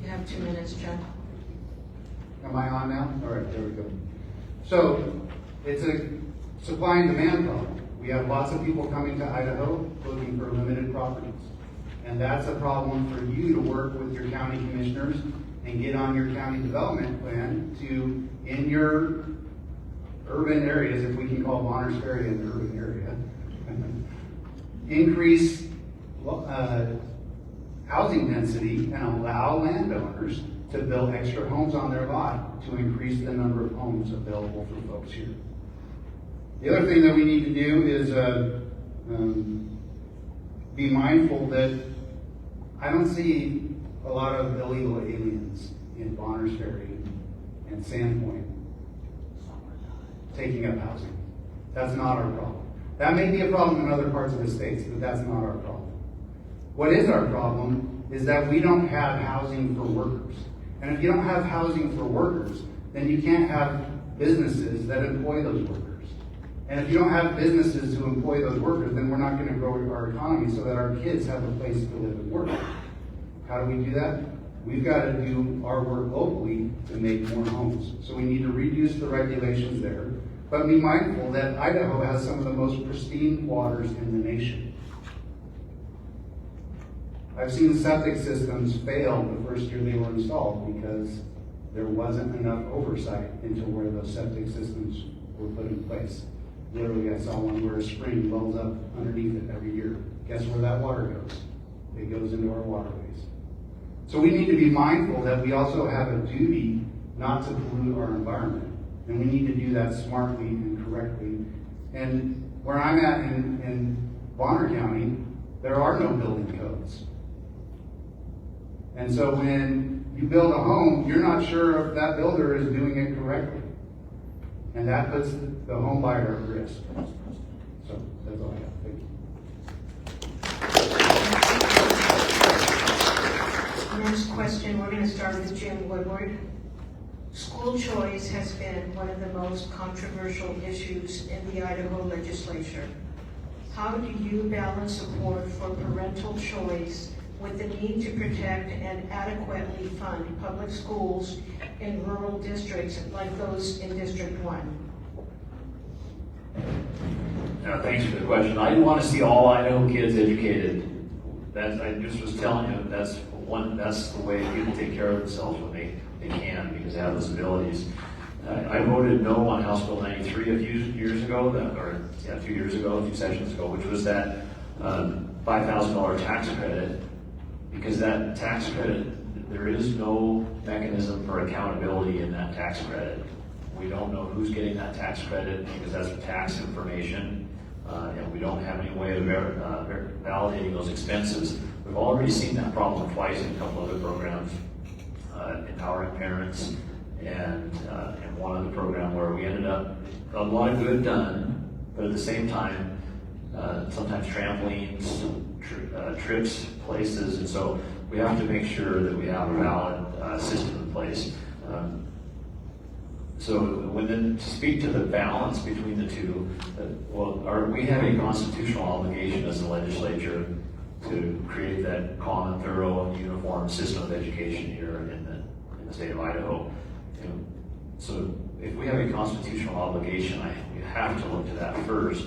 You have 2 minutes, John. Am I on now? All right, there we go. So it's a supply and demand problem. We have lots of people coming to Idaho looking for limited properties. And that's a problem for you to work with your county commissioners and get on your county development plan to, in your urban areas, if we can call Bonners Ferry an urban area, increase housing density and allow landowners to build extra homes on their lot to increase the number of homes available for folks here. The other thing that we need to do is be mindful that I don't see a lot of illegal aliens in Bonners Ferry and Sandpoint taking up housing. That's not our problem. That may be a problem in other parts of the states, but that's not our problem. What is our problem is that we don't have housing for workers. And if you don't have housing for workers, then you can't have businesses that employ those workers. And if you don't have businesses who employ those workers, then we're not going to grow our economy so that our kids have a place to live and work. How do we do that? We've got to do our work locally to make more homes. So we need to reduce the regulations there, but be mindful that Idaho has some of the most pristine waters in the nation. I've seen septic systems fail the first year they were installed because there wasn't enough oversight into where those septic systems were put in place. Literally, I saw one where a spring wells up underneath it every year. Guess where that water goes? It goes into our waterways. So we need to be mindful that we also have a duty not to pollute our environment. And we need to do that smartly and correctly. And where I'm at in Bonner County, there are no building codes. And so when you build a home, you're not sure if that builder is doing it correctly. And that puts the home buyer at risk. So that's all I got. Thank you. Next question, we're going to start with Jim Woodward. School choice has been one of the most controversial issues in the Idaho legislature. How do you balance support for parental choice with the need to protect and adequately fund public schools in rural districts like those in District 1? Thanks for the question. I want to see all Idaho kids educated. I just was telling you, that's the way people take care of themselves when they can, because they have those abilities. I voted no on House Bill 93 a few years ago, 2 years ago, a few sessions ago, which was that $5,000 tax credit, because that tax credit, there is no mechanism for accountability in that tax credit. We don't know who's getting that tax credit because that's tax information, and we don't have any way of validating those expenses. We've already seen that problem twice in a couple other programs, Empowering Parents, and one other program where we ended up a lot of good done, but at the same time, sometimes trampolines, trips, places, and so we have to make sure that we have a valid system in place. So to speak to the balance between the two, we have a constitutional obligation as a legislature to create that common, thorough, and uniform system of education here in the state of Idaho. So if we have a constitutional obligation, we have to look to that first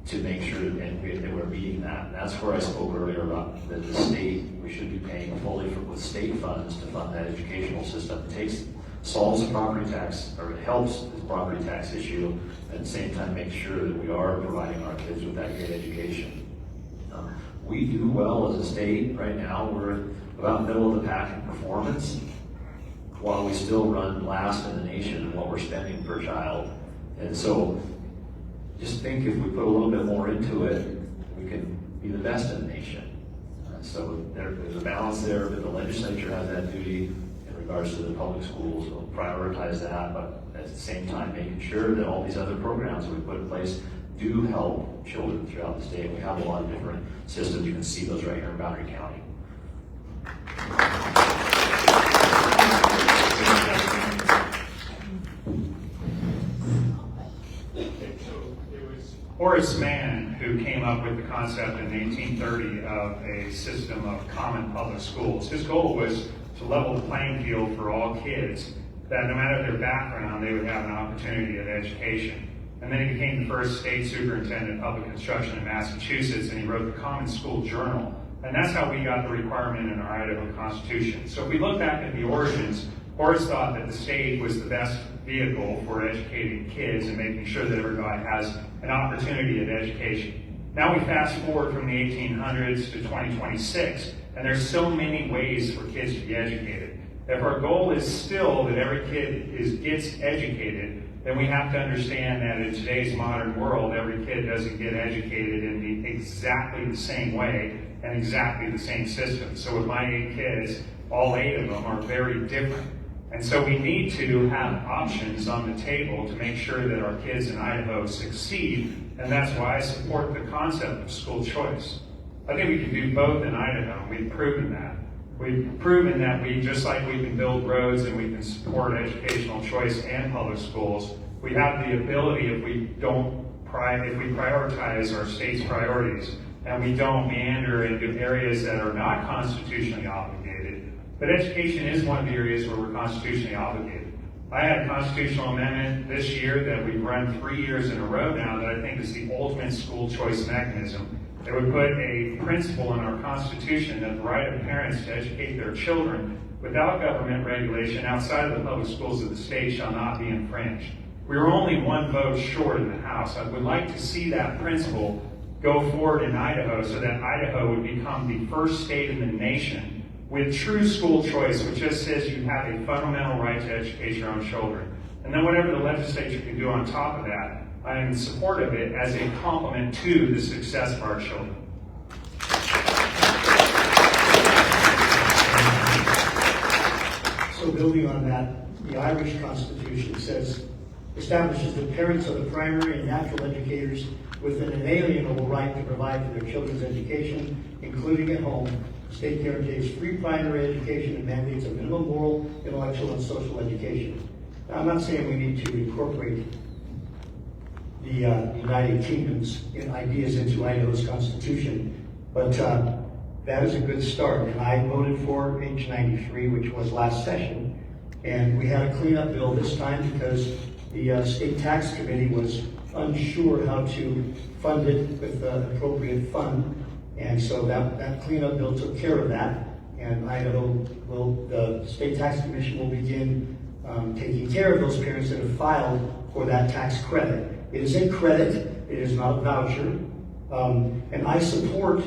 to make sure that we're meeting that. And that's where I spoke earlier about that the state, we should be paying fully with state funds to fund that educational system. It solves the property tax, or it helps the property tax issue, at the same time make sure that we are providing our kids with that great education. We do well as a state right now. We're about middle of the pack in performance, while we still run last in the nation in what we're spending per child. And so just think if we put a little bit more into it, we can be the best in the nation. So there's a balance there, but the legislature has that duty in regards to the public schools. We'll prioritize that, but at the same time making sure that all these other programs that we put in place do help children throughout the state. We have a lot of different systems. You can see those right here in Boundary County. Horace Mann, who came up with the concept in 1830 of a system of common public schools. His goal was to level the playing field for all kids, that no matter their background, they would have an opportunity at education. And then he became the first state superintendent of public instruction in Massachusetts, and he wrote the Common School Journal. And that's how we got the requirement in our Idaho Constitution. So if we look back at the origins, Horace thought that the state was the best vehicle for educating kids and making sure that everybody has an opportunity at education. Now we fast forward from the 1800s to 2026, and there's so many ways for kids to be educated. If our goal is still that every kid gets educated, then we have to understand that in today's modern world, every kid doesn't get educated in exactly the same way and exactly the same system. So with my 8 kids, all 8 of them are very different. And so we need to have options on the table to make sure that our kids in Idaho succeed, and that's why I support the concept of school choice. I think we can do both in Idaho. We've proven that. We've proven that just like we can build roads and we can support educational choice and public schools, we have the ability, if we prioritize our state's priorities and we don't meander into areas that are not constitutionally obligated. But education is one of the areas where we're constitutionally obligated. I had a constitutional amendment this year that we've run 3 years in a row now that I think is the ultimate school choice mechanism. They would put a principle in our Constitution that the right of parents to educate their children without government regulation outside of the public schools of the state shall not be infringed. We were only one vote short in the House. I would like to see that principle go forward in Idaho so that Idaho would become the first state in the nation with true school choice, which just says you have a fundamental right to educate your own children. And then whatever the legislature can do on top of that, I am in support of it as a complement to the success of our children. So building on that, the Irish Constitution establishes that parents are the primary and natural educators with an inalienable right to provide for their children's education, including at home. The state guarantees free primary education and mandates a minimum moral, intellectual, and social education. Now, I'm not saying we need to incorporate the United Kingdom's ideas into Idaho's Constitution, but that is a good start. And I voted for H 93, which was last session, and we had a cleanup bill this time because the State Tax Committee was unsure how to fund it with an appropriate fund, and so that cleanup bill took care of that. And the State Tax Commission will begin taking care of those parents that have filed for that tax credit. It is a credit, it is not a voucher, and I support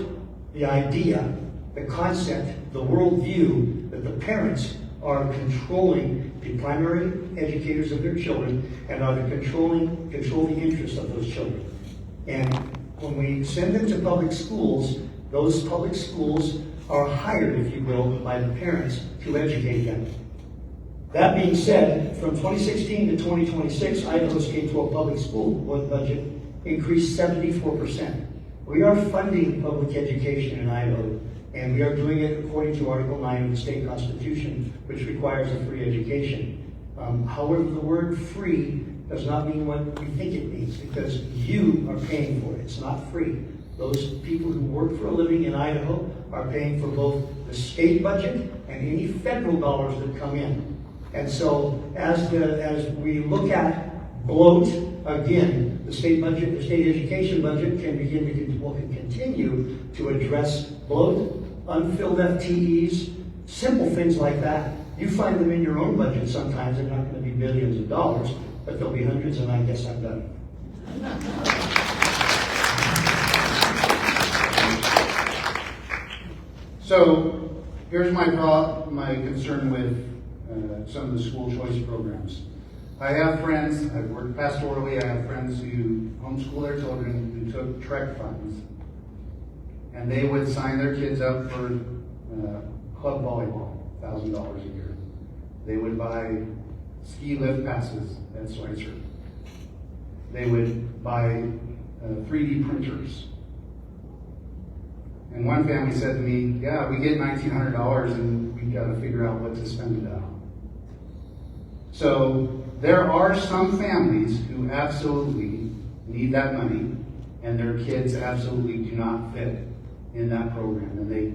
the idea, the concept, the worldview that the parents are controlling the primary educators of their children and are control the interests of those children. And when we send them to public schools, those public schools are hired, if you will, by the parents to educate them. That being said, from 2016 to 2026, Idaho's K-12 public school budget increased 74%. We are funding public education in Idaho, and we are doing it according to Article 9 of the state constitution, which requires a free education. However, the word free does not mean what we think it means, because you are paying for it. It's not free. Those people who work for a living in Idaho are paying for both the state budget and any federal dollars that come in. And so as we look at bloat, again, the state budget, the state education budget can continue to address bloat, unfilled FTEs, simple things like that. You find them in your own budget sometimes. They're not going to be billions of dollars, but they'll be hundreds, and I guess I'm done. So here's my concern with some of the school choice programs. I have friends, I've worked pastorally, I have friends who homeschool their children who took TREC funds, and they would sign their kids up for club volleyball, $1,000 a year. They would buy ski lift passes at Schweitzer. They would buy 3D printers. And one family said to me, yeah, we get $1,900 and we've got to figure out what to spend it on. So there are some families who absolutely need that money, and their kids absolutely do not fit in that program, and they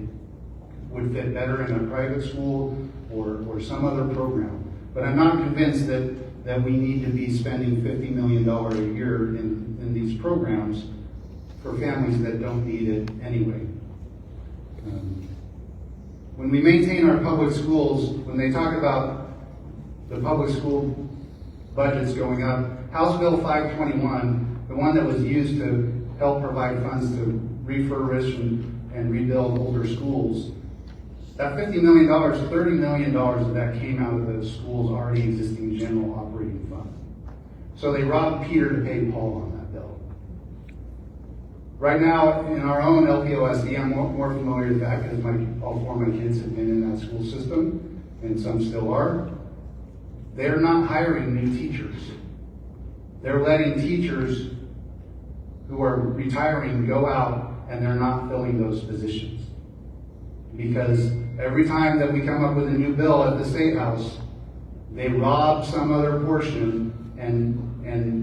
would fit better in a private school or some other program. But I'm not convinced that we need to be spending $50 million a year in these programs for families that don't need it anyway. When we maintain our public schools, when they talk about the public school budgets going up, House Bill 521, the one that was used to help provide funds to refurbish and rebuild older schools, that $50 million, $30 million of that came out of the school's already existing general operating fund. So they robbed Peter to pay Paul on that bill. Right now, in our own LPOSD, I'm more familiar with that because all four of my kids have been in that school system, and some still are. They're not hiring new teachers. They're letting teachers who are retiring go out, and they're not filling those positions. Because every time that we come up with a new bill at the State House, they rob some other portion, and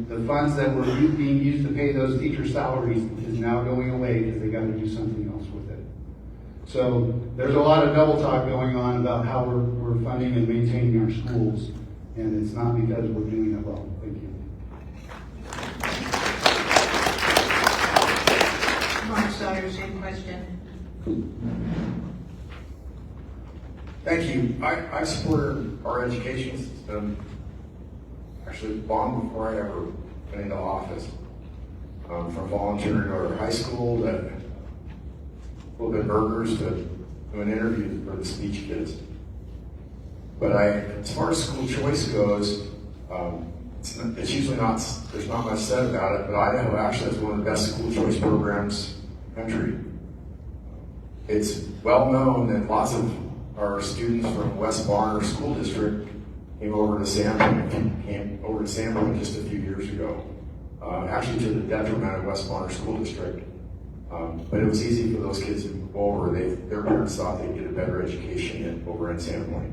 the funds that were being used to pay those teacher salaries is now going away because they got to do something else with it. So there's a lot of double talk going on about how we're funding and maintaining our schools, and it's not because we're doing it well. Thank you. Mark Stoddard, same question. Thank you. I supported our education system actually long before I ever went into office. From volunteering to our high school to a little bit burgers to doing interviews for the speech kids. But as far as school choice goes, it's usually not, there's not much said about it, but Idaho actually has one of the best school choice programs in the country. It's well known that lots of our students from West Barner School District came over to Sandpoint just a few years ago, actually to the detriment of West Barner School District. But it was easy for those kids to go over. Their parents thought they'd get a better education over in Sandpoint.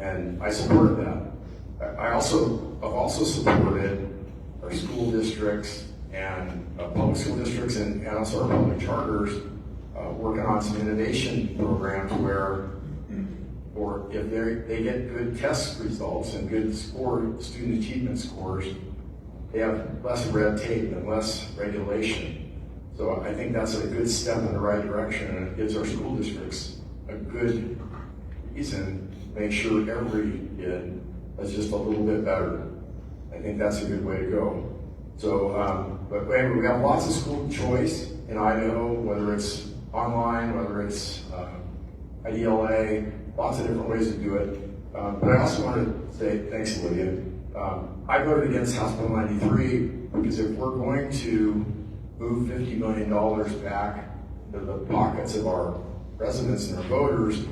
And I supported that. I've also supported our school districts and public school districts and also our public charters working on some innovation programs where, or if they get good test results and good student achievement scores, they have less red tape and less regulation. So I think that's a good step in the right direction, and it gives our school districts a good reason to make sure every kid is just a little bit better. I think that's a good way to go. So, but anyway, we have lots of school choice in Idaho, whether it's online, whether it's IDLA, lots of different ways to do it. But I also want to say, thanks, Olivia. I voted against House Bill 93 because if we're going to move $50 million back to the pockets of our residents and our voters,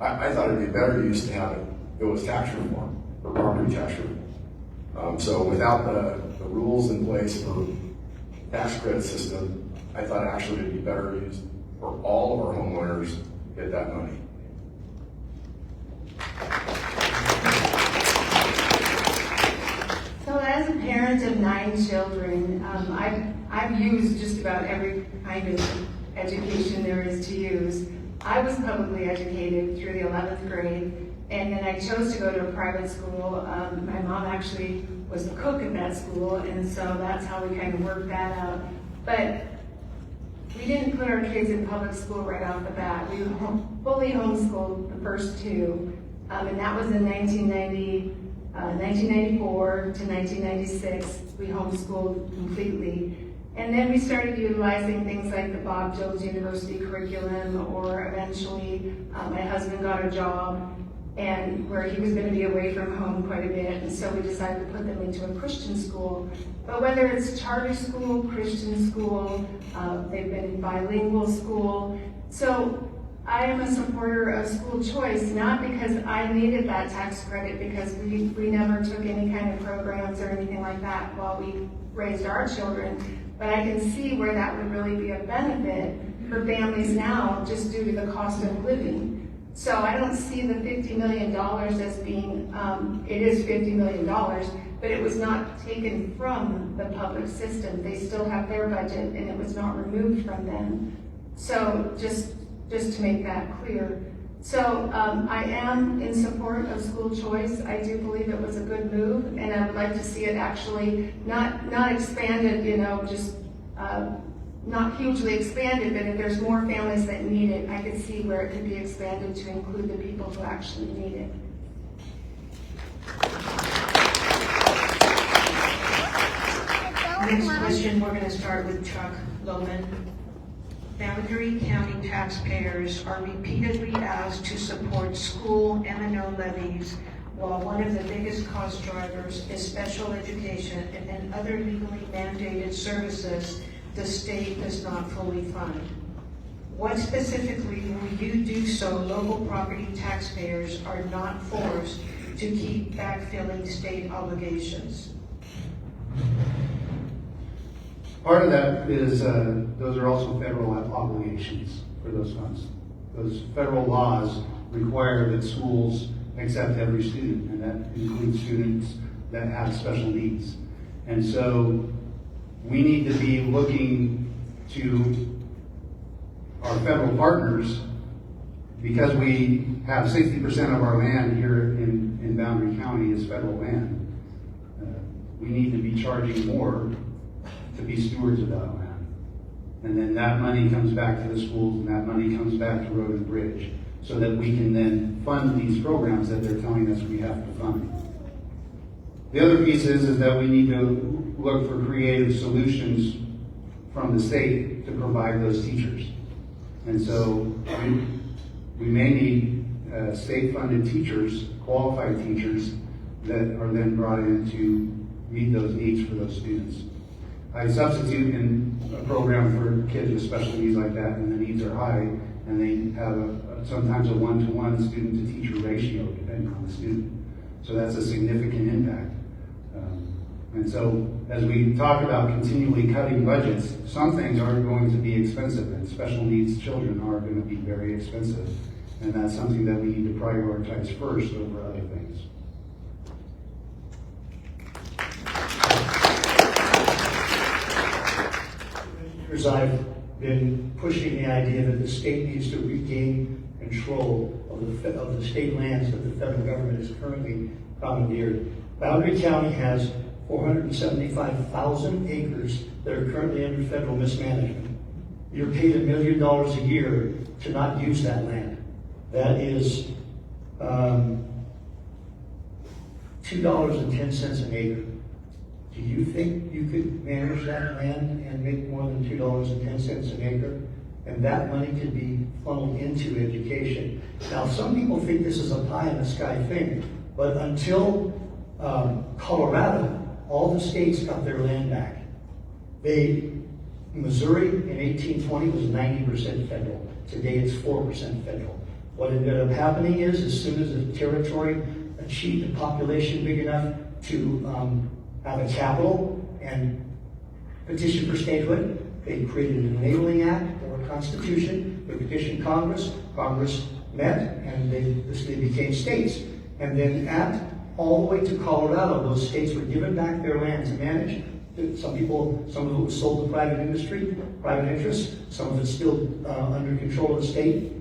I thought it'd be better use to have it go as tax reform, or property tax reform. So without the rules in place for tax credit system, I thought actually it'd be better used for all of our homeowners to get that money. So as a parent of 9 children, I've used just about every kind of education there is to use. I was publicly educated through the 11th grade, and then I chose to go to a private school. My mom actually was the cook at that school, and so that's how we kind of worked that out. But we didn't put our kids in public school right off the bat. We fully homeschooled the first 2, and that was in 1994 to 1996. We homeschooled completely. And then we started utilizing things like the Bob Jones University curriculum, or eventually my husband got a job and where he was going to be away from home quite a bit, and so we decided to put them into a Christian school. But whether it's charter school, Christian school, they've been in bilingual school. So I am a supporter of school choice, not because I needed that tax credit, because we never took any kind of programs or anything like that while we raised our children. But I can see where that would really be a benefit for families now, just due to the cost of living. So I don't see the $50 million as being, it is $50 million, but it was not taken from the public system. They still have their budget, and it was not removed from them. So just to make that clear. So I am in support of school choice. I do believe it was a good move, and I would like to see it actually not expanded, just not hugely expanded, but if there's more families that need it, I could see where it could be expanded to include the people who actually need it. Next question, we're going to start with Chuck Loman. Boundary County taxpayers are repeatedly asked to support school M&O levies, while one of the biggest cost drivers is special education and other legally mandated services the state does not fully fund. What specifically will you do so local property taxpayers are not forced to keep backfilling state obligations? Part of that is, those are also federal obligations for those funds. Those federal laws require that schools accept every student, and that includes students that have special needs. And so we need to be looking to our federal partners, because we have 60% of our land here in Boundary County is federal land. We need to be charging more to be stewards of that land. And then that money comes back to the schools, and that money comes back to Road and Bridge, so that we can then fund these programs that they're telling us we have to fund. The other piece is that we need to look for creative solutions from the state to provide those teachers. And so we may need state-funded teachers, qualified teachers, that are then brought in to meet those needs for those students. I substitute in a program for kids with special needs like that, and the needs are high, and they have sometimes a one-to-one student-to-teacher ratio depending on the student. So that's a significant impact. And so as we talk about continually cutting budgets, some things are going to be expensive, and special needs children are going to be very expensive. And that's something that we need to prioritize first over other things. Years I've been pushing the idea that the state needs to regain control of the state lands that the federal government is currently commandeered. Boundary County has 475,000 acres that are currently under federal mismanagement. You're paid $1 million a year to not use that land. That is $2.10 an acre. Do you think you could manage that land and make more than $2.10 an acre? And that money could be funneled into education. Now, some people think this is a pie-in-the-sky thing, but until Colorado, all the states got their land back. Missouri in 1820 was 90% federal. Today it's 4% federal. What ended up happening is, as soon as the territory achieved a population big enough to have a capital and petition for statehood, they created an enabling act or a constitution. They petitioned Congress. Congress met, and they became states. And then all the way to Colorado, those states were given back their land to manage. Some of it was sold to private industry, private interests. Some of it's still under control of the state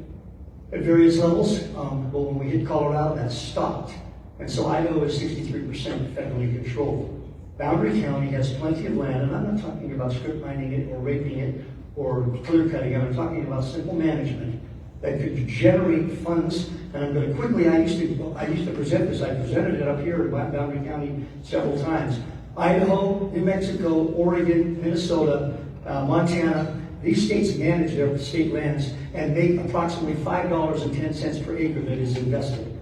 at various levels. But when we hit Colorado, that stopped. And so Idaho is 63% federally controlled. Boundary County has plenty of land, and I'm not talking about strip mining it or raping it or clear cutting it. I'm talking about simple management that could generate funds. And I'm going to quickly, I used to present this. I presented it up here in Boundary County several times. Idaho, New Mexico, Oregon, Minnesota, Montana, these states manage their state lands and make approximately $5.10 per acre that is invested.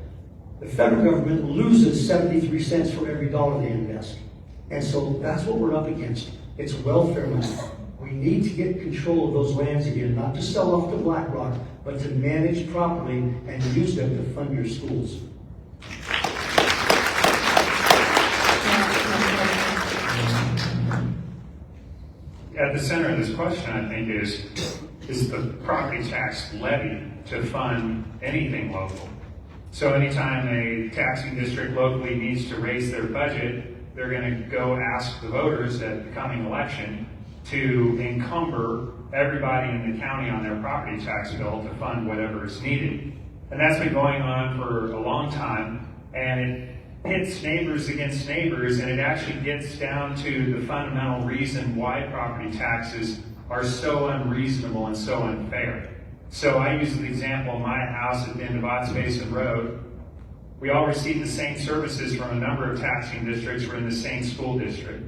The federal government loses 73 cents for every dollar they invest. And so that's what we're up against. It's welfare money. We need to get control of those lands again, not to sell off to BlackRock, but to manage properly and use them to fund your schools. At the center of this question, I think, is the property tax levy to fund anything local. So anytime a taxing district locally needs to raise their budget, they're going to go ask the voters at the coming election to encumber everybody in the county on their property tax bill to fund whatever is needed. And that's been going on for a long time, and it pits neighbors against neighbors, and it actually gets down to the fundamental reason why property taxes are so unreasonable and so unfair. So I use the example of my house at the end of Otts Basin Road. We all receive the same services from a number of taxing districts. We're in the same school district.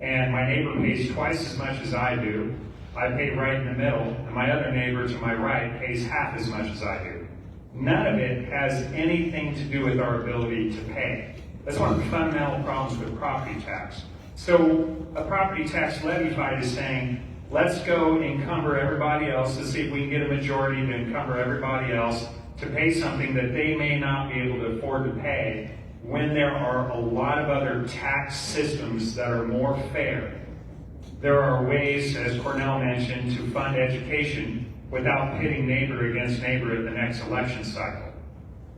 And my neighbor pays twice as much as I do. I pay right in the middle, and my other neighbor to my right pays half as much as I do. None of it has anything to do with our ability to pay. That's one of the fundamental problems with property tax. So a property tax levy fight is saying, let's go encumber everybody else to see if we can get a majority to encumber everybody else to pay something that they may not be able to afford to pay, when there are a lot of other tax systems that are more fair. There are ways, as Cornell mentioned, to fund education without pitting neighbor against neighbor at the next election cycle.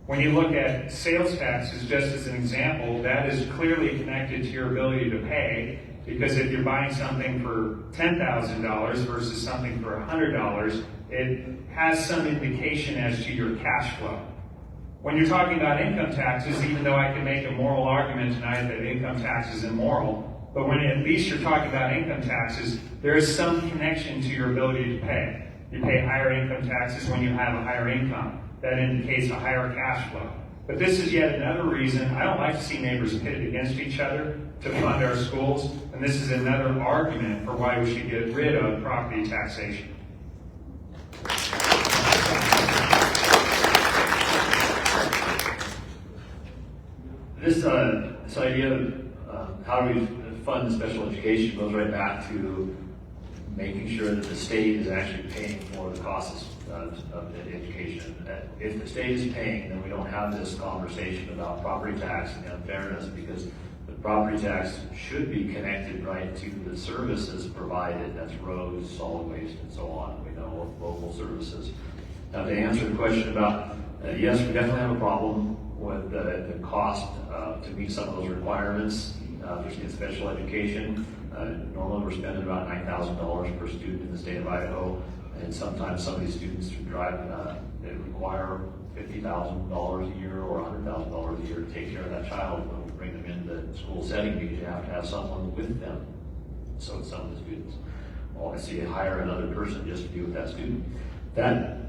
When you look at sales taxes, just as an example, that is clearly connected to your ability to pay, because if you're buying something for $10,000 versus something for $100, it has some indication as to your cash flow. When you're talking about income taxes, even though I can make a moral argument tonight that income tax is immoral, But when at least you're talking about income taxes, there is some connection to your ability to pay. You pay higher income taxes when you have a higher income. That indicates a higher cash flow. But this is yet another reason I don't like to see neighbors pitted against each other to fund our schools, and this is another argument for why we should get rid of property taxation. This idea of how do we fund special education goes right back to making sure that the state is actually paying for the costs of the education. If the state is paying, then we don't have this conversation about property tax and unfairness, because the property tax should be connected right to the services provided. That's roads, solid waste, and so on. We know local services. Now, to answer the question about, yes, we definitely have a problem with the cost to meet some of those requirements, especially in special education. Normally we're spending about $9,000 per student in the state of Idaho, and sometimes some of these students who drive, they require $50,000 a year or $100,000 a year to take care of that child when we bring them into the school setting, because you have to have someone with them. So some of the students, obviously, hire another person just to be with that student. That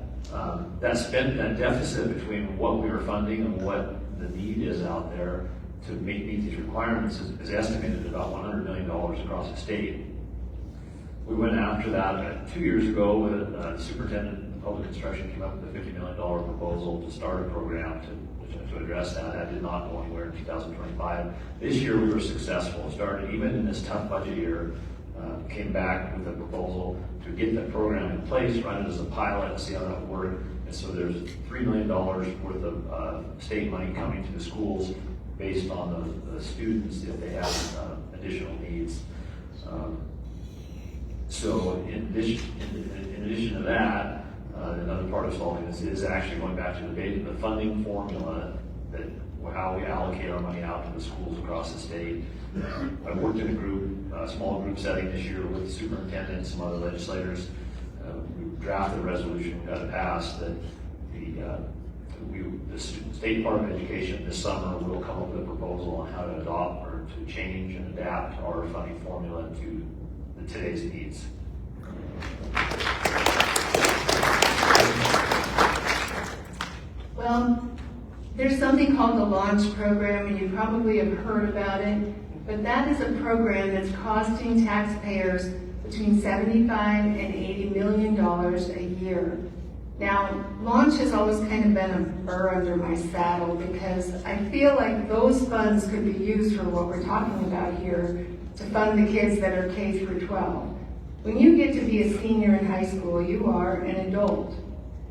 deficit between what we are funding and what the need is out there to meet these requirements is estimated at about $100 million across the state. We went after that 2 years ago with the superintendent of public instruction came up with a $50 million proposal to start a program to address that. That did not go anywhere in 2025. This year we were successful. Started even in this tough budget year, came back with a proposal to get that program in place, run it as a pilot, and see how that would work. And so there's $3 million worth of state money coming to the schools based on the students if they have additional needs. So in addition to that, another part of solving this is actually going back to the funding formula, that how we allocate our money out to the schools across the state. I worked in a small group setting this year with the superintendent and some other legislators. We drafted a resolution, got it passed, that the State Department of Education this summer will come up with a proposal on how to adopt or to change and adapt our funding formula to today's needs. Well, there's something called the Launch Program, and you probably have heard about it, but that is a program that's costing taxpayers between $75 and $80 million a year. Now, Launch has always kind of been a burr under my saddle, because I feel like those funds could be used for what we're talking about here, to fund the kids that are K through 12. When you get to be a senior in high school, you are an adult.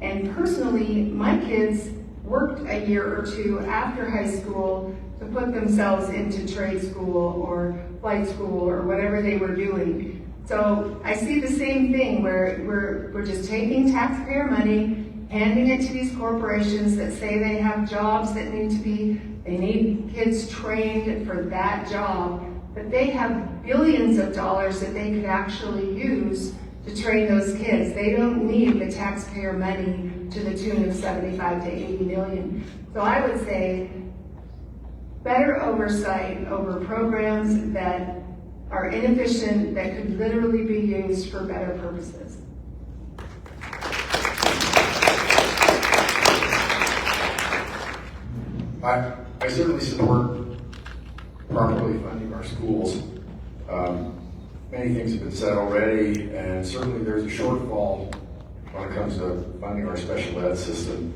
And personally, my kids worked a year or two after high school to put themselves into trade school or flight school or whatever they were doing. So I see the same thing where we're just taking taxpayer money, handing it to these corporations that say they have jobs that they need kids trained for that job, but they have billions of dollars that they could actually use to train those kids. They don't need the taxpayer money to the tune of 75 to 80 million. So I would say better oversight over programs that are inefficient, that could literally be used for better purposes. I certainly support properly funding our schools. Many things have been said already, and certainly there's a shortfall when it comes to funding our special ed system.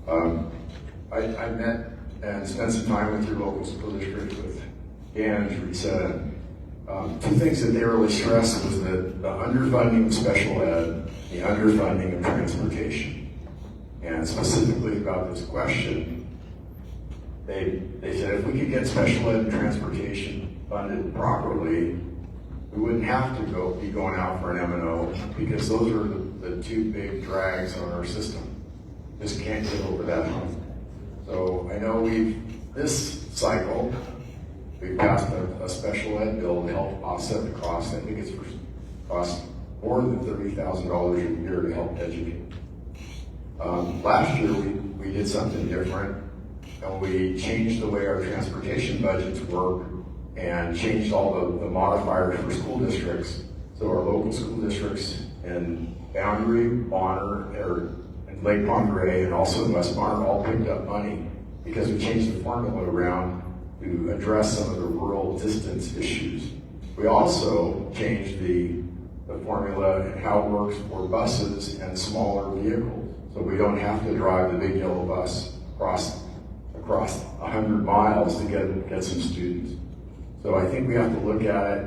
I met and spent some time with your local school district, with Dan and Teresa. Two things that they really stressed was that the underfunding of special ed, the underfunding of transportation. And specifically about this question, they said if we could get special ed and transportation funded properly, we wouldn't have to be going out for an M&O, because those are the two big drags on our system. Just can't get over that hump. So I know this cycle, we passed a special ed bill to help offset the cost. I think it's cost more than $30,000 a year to help educate. Last year we did something different, and we changed the way our transportation budgets work, and changed all the modifiers for school districts. So our local school districts in Boundary, Bonner, and Lake Monterey, and also in West Bonner all picked up money because we changed the formula around to address some of the rural distance issues. We also changed the formula and how it works for buses and smaller vehicles. So we don't have to drive the big yellow bus across 100 miles to get some students. So I think we have to look at it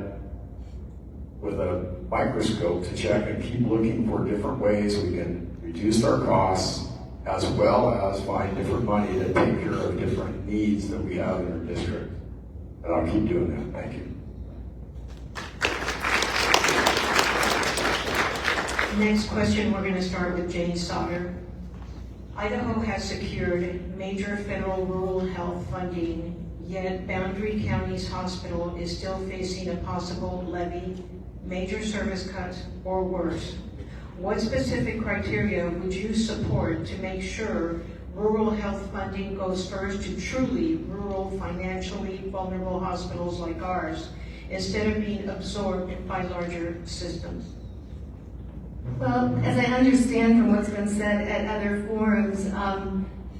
with a microscope to check and keep looking for different ways we can reduce our costs as well as find different money to take care of different needs that we have in our district. And I'll keep doing that. Thank you. Next question, we're going to start with Jane Sauter. Idaho has secured major federal rural health funding, yet Boundary County's hospital is still facing a possible levy, major service cut, or worse. What specific criteria would you support to make sure rural health funding goes first to truly rural, financially vulnerable hospitals like ours, instead of being absorbed by larger systems? Well, as I understand from what's been said at other forums,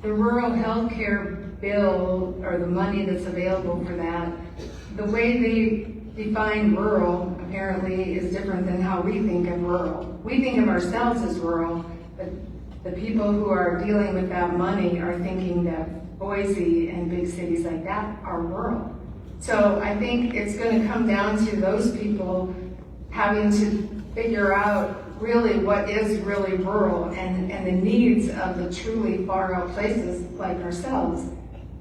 the rural health care bill, or the money that's available for that, the way they define rural apparently is different than how we think of rural. We think of ourselves as rural, but the people who are dealing with that money are thinking that Boise and big cities like that are rural. So I think it's going to come down to those people having to figure out really what is really rural and the needs of the truly far out places like ourselves.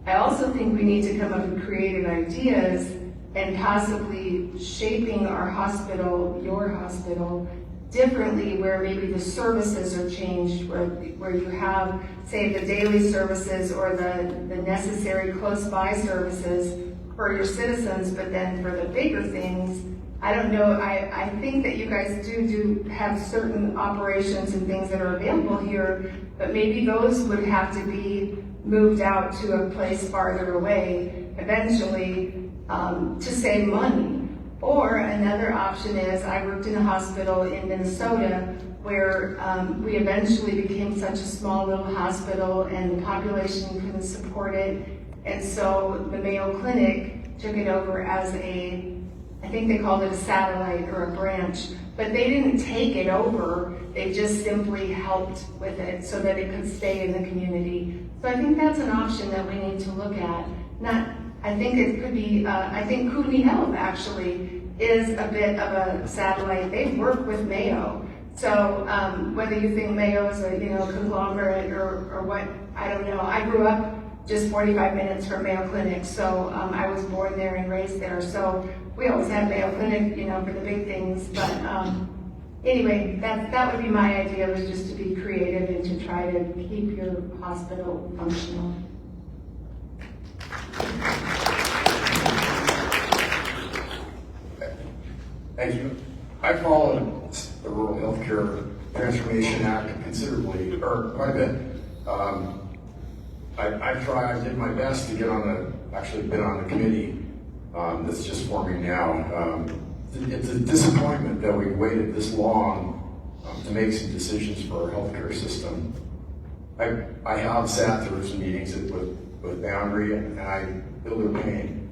I also think we need to come up with creative ideas and possibly shaping our hospital, your hospital, differently, where maybe the services are changed, where you have, say, the daily services or the necessary close by services for your citizens, but then for the bigger things, I don't know, I think that you guys do have certain operations and things that are available here, but maybe those would have to be moved out to a place farther away eventually to save money. Or another option is, I worked in a hospital in Minnesota where we eventually became such a small little hospital and the population couldn't support it. And so the Mayo Clinic took it over as I think they called it a satellite or a branch, but they didn't take it over. They just simply helped with it so that it could stay in the community. So I think that's an option that we need to look at. I think it could be, I think Kootenai Health actually is a bit of a satellite. They work with Mayo. So whether you think Mayo is a conglomerate or what, I don't know. I grew up just 45 minutes from Mayo Clinic, so I was born there and raised there. So we always had Mayo Clinic, for the big things. But anyway, that would be my idea, was just to be creative and to try to keep your hospital functional. Thank you. I followed the Rural Healthcare Transformation Act considerably, or quite a bit. I did my best to get actually been on the committee that's just forming now. It's a disappointment that we've waited this long to make some decisions for our healthcare system. I have sat through some meetings with Boundary, and I feel their pain.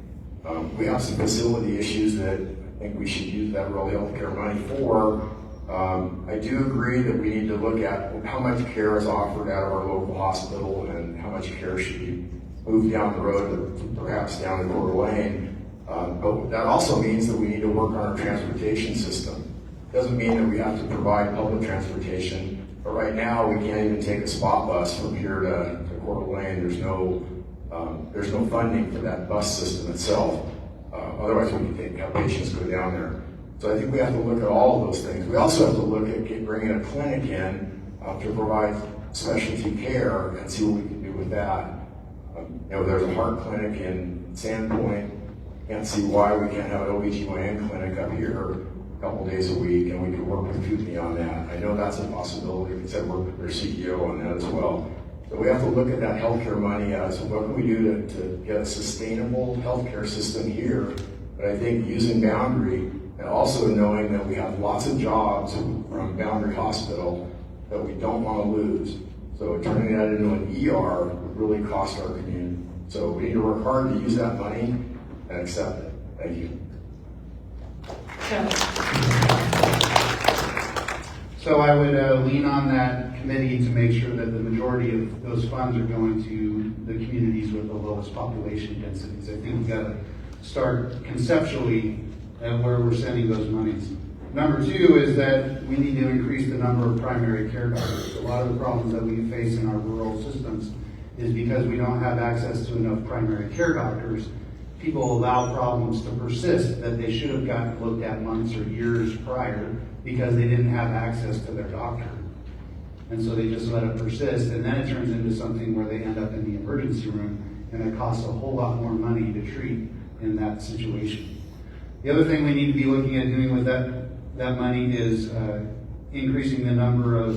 We have some facility issues that I think we should use that rural healthcare money for. I do agree that we need to look at how much care is offered out of our local hospital and how much care should be moved down the road, perhaps down to Coeur d'Alene. But that also means that we need to work on our transportation system. Doesn't mean that we have to provide public transportation, but right now we can't even take a spot bus from here to Coeur d'Alene. There's no funding for that bus system itself. Otherwise, we can have patients go down there. So I think we have to look at all of those things. We also have to look at bringing a clinic in to provide specialty care and see what we can do with that. There's a heart clinic in Sandpoint. Can't see why we can't have an OBGYN clinic up here a couple days a week, and we could work with Kootenai on that. I know that's a possibility. We said work with their CEO on that as well. So we have to look at that healthcare money as what can we do to get a sustainable healthcare system here But I think using Boundary and also knowing that we have lots of jobs from Boundary Hospital that we don't want to lose. So turning that into an ER would really cost our community. So we need to work hard to use that money and accept it. Thank you. So I would lean on that committee to make sure that the majority of those funds are going to the communities with the lowest population densities. I think we've got to start conceptually at where we're sending those monies. Number two is that we need to increase the number of primary care doctors. A lot of the problems that we face in our rural systems is because we don't have access to enough primary care doctors. People allow problems to persist that they should have gotten looked at months or years prior because they didn't have access to their doctor. And so they just let it persist, and then it turns into something where they end up in the emergency room, and it costs a whole lot more money to treat in that situation. The other thing we need to be looking at doing with that money is increasing the number of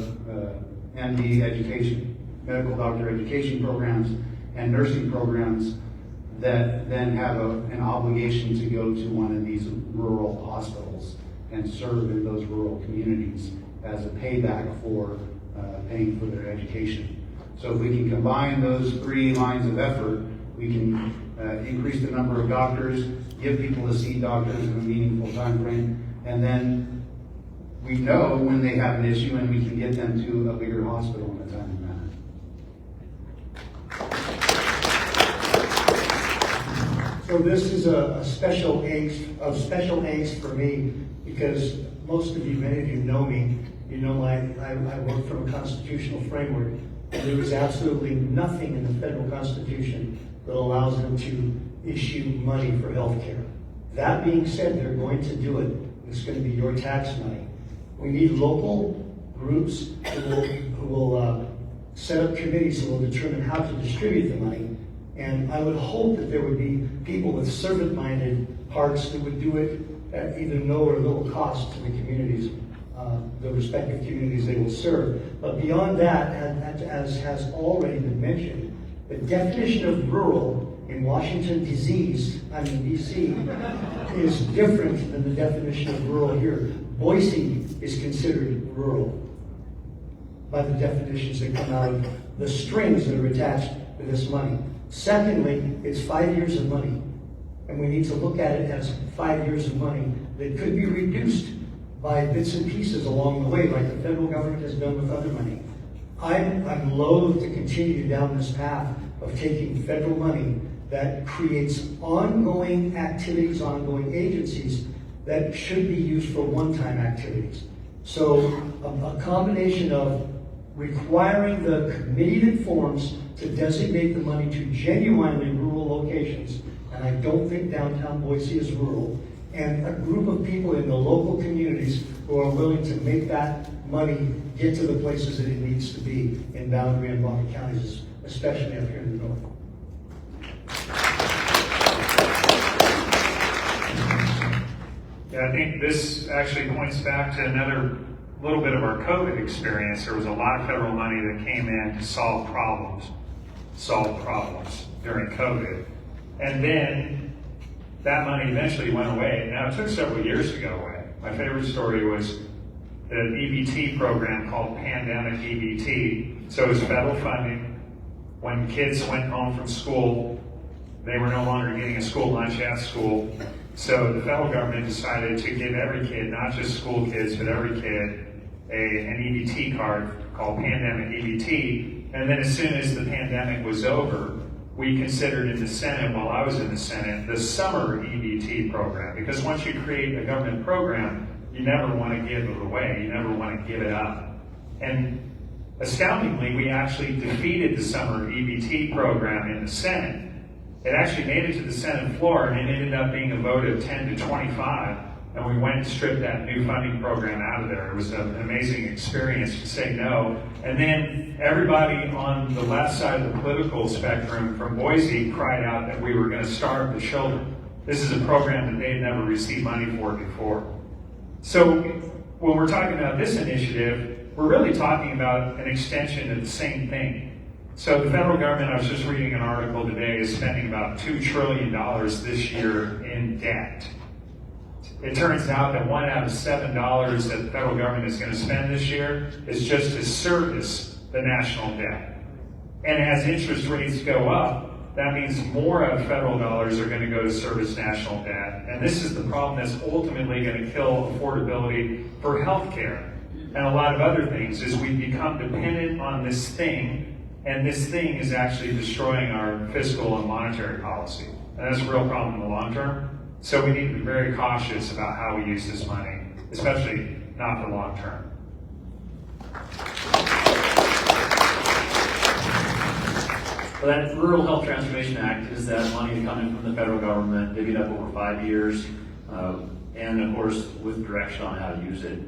MD education, medical doctor education programs, and nursing programs that then have an obligation to go to one of these rural hospitals and serve in those rural communities as a payback for paying for their education. So if we can combine those three lines of effort, we can increase the number of doctors, give people to see doctors in a meaningful time frame, and then we know when they have an issue and we can get them to a bigger hospital in a timely manner. So this is a special angst for me, because most of you, many of you know me. You know I work from a constitutional framework, and there is absolutely nothing in the federal constitution that allows them to issue money for health care. That being said, they're going to do it. It's going to be your tax money. We need local groups who will set up committees that will determine how to distribute the money. And I would hope that there would be people with servant-minded hearts that would do it at either no or little cost to the communities, the respective communities they will serve. But beyond that, as has already been mentioned, the definition of rural in Washington, D.C. is different than the definition of rural here. Boise is considered rural by the definitions that come out of the strings that are attached to this money. Secondly, it's 5 years of money, and we need to look at it as 5 years of money that could be reduced by bits and pieces along the way, like the federal government has done with other money. I'm loath to continue down this path of taking federal money that creates ongoing activities, ongoing agencies that should be used for one-time activities. So a combination of requiring the committee that forms to designate the money to genuinely rural locations, and I don't think downtown Boise is rural, and a group of people in the local communities who are willing to make that money get to the places that it needs to be in Boundary and Rocky counties, especially up here in the north. Yeah, I think this actually points back to another little bit of our COVID experience. There was a lot of federal money that came in to solve problems during COVID. And then that money eventually went away. Now, it took several years to go away. My favorite story was the EBT program called Pandemic EBT. So it was federal funding. When kids went home from school, they were no longer getting a school lunch at school. So the federal government decided to give every kid, not just school kids, but every kid, an EBT card called Pandemic EBT. And then as soon as the pandemic was over, we considered in the Senate, while I was in the Senate, the summer EBT program. Because once you create a government program, you never want to give it away. You never want to give it up. And astoundingly, we actually defeated the summer EBT program in the Senate. It actually made it to the Senate floor, and it ended up being a vote of 10 to 25, and we went and stripped that new funding program out of there. It was an amazing experience to say no. And then everybody on the left side of the political spectrum from Boise cried out that we were going to starve the children. This is a program that they had never received money for before. So when we're talking about this initiative, we're really talking about an extension of the same thing. So the federal government, I was just reading an article today, is spending about $2 trillion this year in debt. It turns out that 1 out of $7 that the federal government is going to spend this year is just to service the national debt. And as interest rates go up, that means more of federal dollars are going to go to service national debt. And this is the problem that's ultimately going to kill affordability for health care and a lot of other things, is we become dependent on this thing, and this thing is actually destroying our fiscal and monetary policy. And that's a real problem in the long term. So we need to be very cautious about how we use this money, especially not for long term. Well, that Rural Health Transformation Act is that money coming from the federal government, divvied up over 5 years, and of course with direction on how to use it.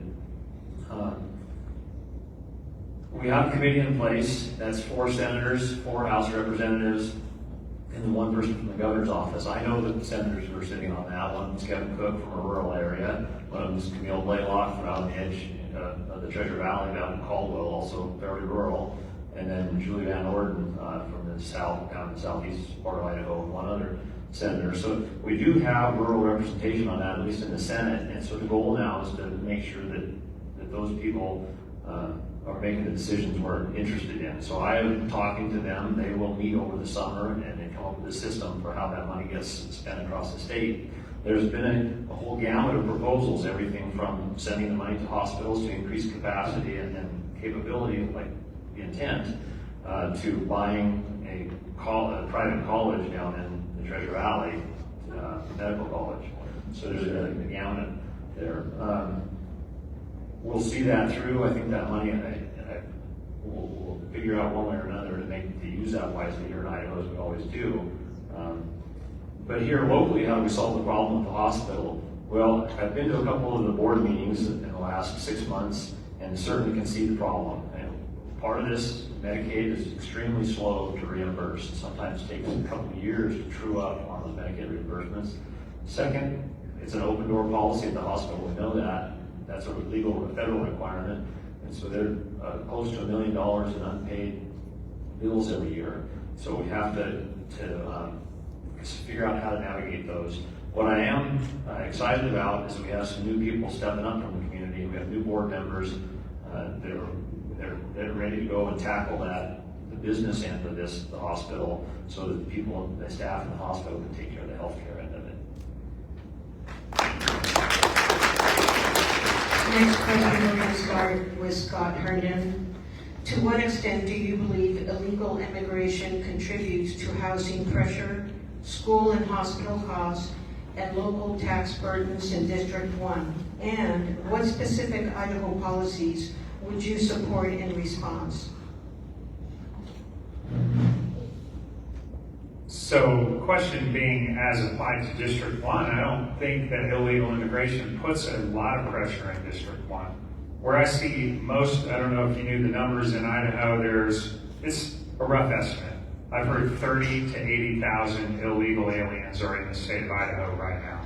We have a committee in place. That's 4 senators, 4 House representatives, and 1 person from the governor's office. I know that the senators who are sitting on that. One is Kevin Cook from a rural area. One of them is Camille Blaylock from out on the edge of the Treasure Valley down in Caldwell, also very rural. And then Julie Van Orden from the south, down in the southeast part of Idaho, and 1 other senator. So we do have rural representation on that, at least in the Senate. And so the goal now is to make sure that those people are making the decisions we're interested in. So I am talking to them. They will meet over the summer and then come up with a system for how that money gets spent across the state. There's been a whole gamut of proposals, everything from sending the money to hospitals to increase capacity and capability, like the intent, to buying a private college down in the Treasure Valley, medical college. So there's a gamut there. We'll see that through. I think that money, we'll figure out one way or another to use that wisely here in Idaho, as we always do. But here locally, how do we solve the problem with the hospital? Well, I've been to a couple of the board meetings in the last 6 months, and certainly can see the problem. And part of this, Medicaid is extremely slow to reimburse. It sometimes takes a couple of years to true up on those Medicaid reimbursements. Second, it's an open door policy at the hospital. We know that. That's a legal federal requirement. And so they're close to $1 million in unpaid bills every year. So we have to figure out how to navigate those. What I am excited about is we have some new people stepping up from the community. We have new board members that are ready to go and tackle the business end of this, the hospital, so that the staff in the hospital can take care of the healthcare end of it. Next question, we're going to start with Scott Herndon. To what extent do you believe illegal immigration contributes to housing pressure, school and hospital costs, and local tax burdens in District 1? And what specific Idaho policies would you support in response? So the question being, as applied to District 1, I don't think that illegal immigration puts a lot of pressure in District 1. Where I see most, I don't know if you knew the numbers in Idaho, it's a rough estimate. I've heard 30 to 80,000 illegal aliens are in the state of Idaho right now.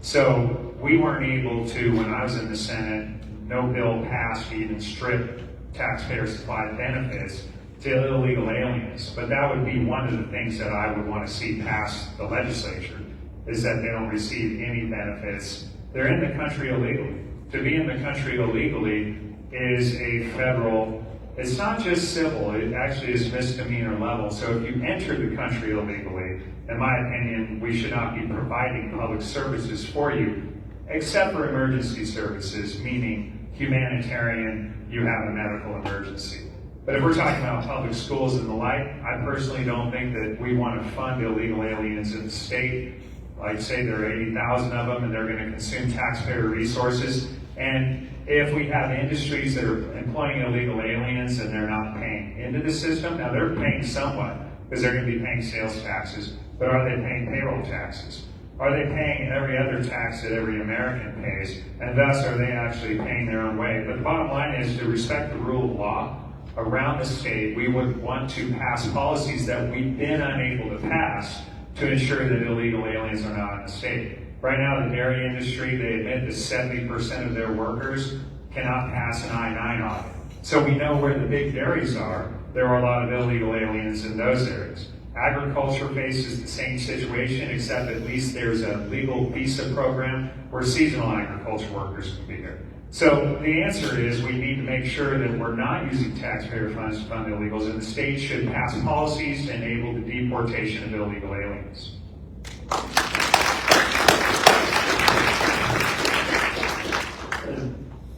So we weren't able to, when I was in the Senate, no bill passed to even strip taxpayer-supplied benefits to illegal aliens. But that would be one of the things that I would want to see pass the legislature, is that they don't receive any benefits. They're in the country illegally. To be in the country illegally is a federal, it's not just civil, it actually is misdemeanor level. So if you enter the country illegally, in my opinion, we should not be providing public services for you, except for emergency services, meaning humanitarian, you have a medical emergency. But if we're talking about public schools and the like, I personally don't think that we want to fund illegal aliens in the state. Like say there are 80,000 of them and they're going to consume taxpayer resources. And if we have industries that are employing illegal aliens and they're not paying into the system, now they're paying somewhat because they're going to be paying sales taxes, but are they paying payroll taxes? Are they paying every other tax that every American pays? And thus, are they actually paying their own way? But the bottom line is to respect the rule of law around the state. We would want to pass policies that we've been unable to pass to ensure that illegal aliens are not in the state. Right now, the dairy industry, they admit that 70% of their workers cannot pass an I-9 audit. So we know where the big dairies are, there are a lot of illegal aliens in those areas. Agriculture faces the same situation, except at least there's a legal visa program where seasonal agriculture workers can be here. So the answer is we need to make sure that we're not using taxpayer funds to fund illegals, and the state should pass policies to enable the deportation of illegal aliens.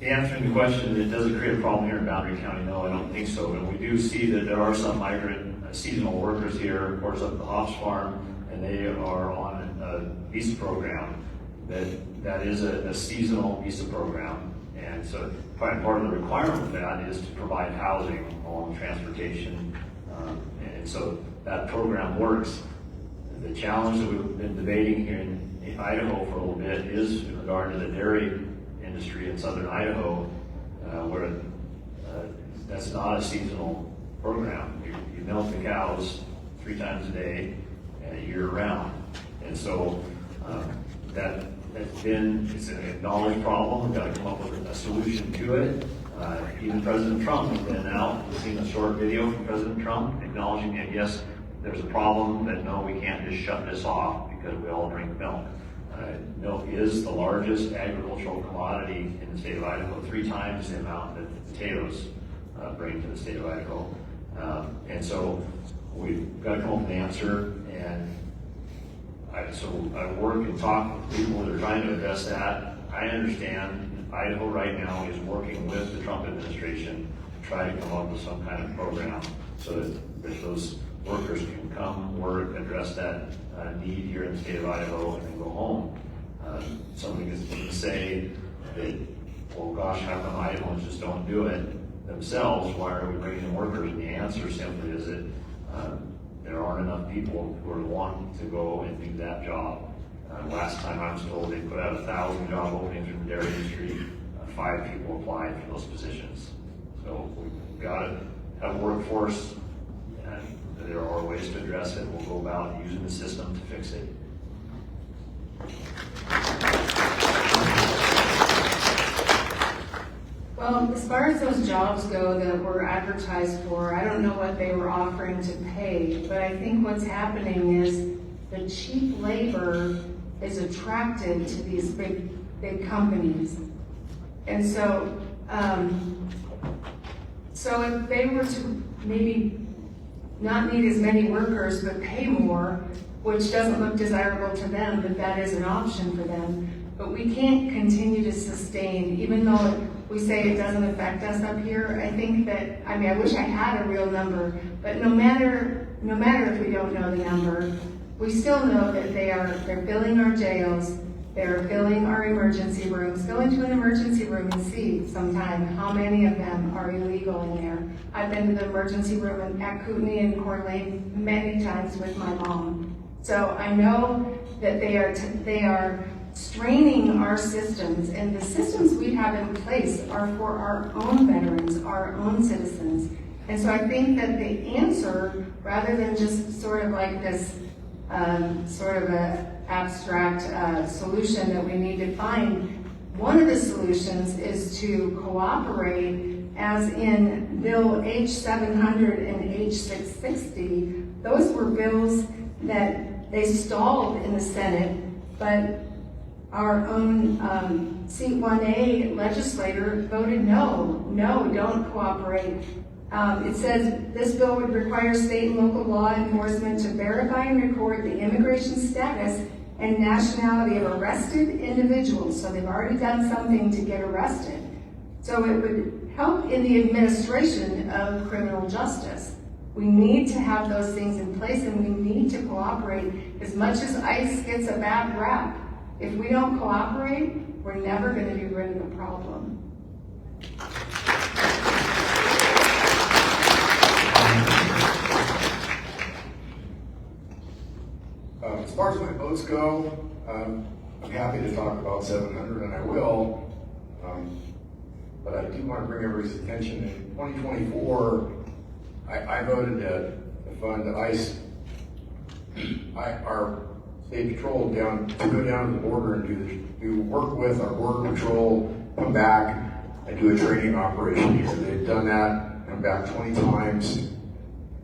Answering the question, it doesn't create a problem here in Boundary County. No, I don't think so. And we do see that there are some migrant seasonal workers here, of course, up at the Hops Farm, and they are on a visa program that is a seasonal visa program. And so part of the requirement of that is to provide housing along transportation. And so that program works. The challenge that we've been debating here in Idaho for a little bit is in regard to the dairy industry in southern Idaho, where that's not a seasonal program. You milk the cows 3 times a day and year round. And so it's an acknowledged problem. We've got to come up with a solution to it. Even President Trump has been out. We've seen a short video from President Trump acknowledging that yes, there's a problem, but no, we can't just shut this off because we all drink milk. Milk is the largest agricultural commodity in the state of Idaho, 3 times the amount that potatoes bring to the state of Idaho. And so we've got to come up with an answer, and I work and talk with people that are trying to address that. I understand Idaho right now is working with the Trump administration to try to come up with some kind of program so that those workers can come work, address that need here in the state of Idaho, and then go home. Somebody can say that, well, gosh, how come Idahoans just don't do it themselves? Why are we bringing in workers? And the answer simply is that there aren't enough people who are wanting to go and do that job. Last time I was told they put out 1,000 job openings in the dairy industry. 5 people applied for those positions. So we've got to have a workforce, and there are ways to address it. We'll go about using the system to fix it. Well, as far as those jobs go that were advertised for, I don't know what they were offering to pay, but I think what's happening is the cheap labor is attracted to these big companies. And so, so if they were to maybe not need as many workers but pay more, which doesn't look desirable to them, but that is an option for them. But we can't continue to sustain, even though we say it doesn't affect us up here. I think that, I mean, I wish I had a real number, but no matter if we don't know the number, we still know that they're filling our jails, they're filling our emergency rooms. Go into an emergency room and see sometime how many of them are illegal in there. I've been to the emergency room at Kootenai and Coeur d'Alene many times with my mom. So I know that they are straining our systems, and the systems we have in place are for our own veterans, our own citizens. And so I think that the answer, rather than just sort of like this sort of a abstract solution that we need to find, one of the solutions is to cooperate, as in Bill H-700 and H-660. Those were bills that they stalled in the Senate, but our own seat 1A legislator voted no, don't cooperate. It says this bill would require state and local law enforcement to verify and record the immigration status and nationality of arrested individuals. So they've already done something to get arrested. So it would help in the administration of criminal justice. We need to have those things in place, and we need to cooperate. As much as ICE gets a bad rap, if we don't cooperate, we're never going to be rid of the problem. As far as my votes go, I'm happy to talk about 700, and I will. But I do want to bring everybody's attention. In 2024, I voted to fund ICE, our state patrol, to go down to the border and do work with our border patrol, come back and do a training operation here. They've done that, come back 20 times.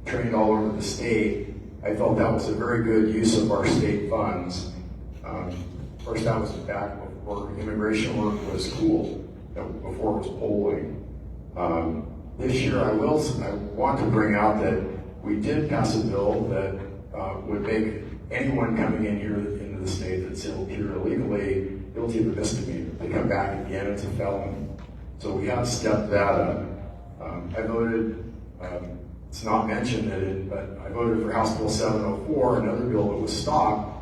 trained all over the state. I felt that was a very good use of our state funds. Of course, that was back before immigration work was cool, before it was polling. This year, I want to bring out that we did pass a bill that would make anyone coming in here into the state that's here illegally guilty of a misdemeanor. They come back again, it's a felony. So we have stepped that up. I voted, it's not mentioned in it, but I voted for House Bill 704, another bill that was stopped,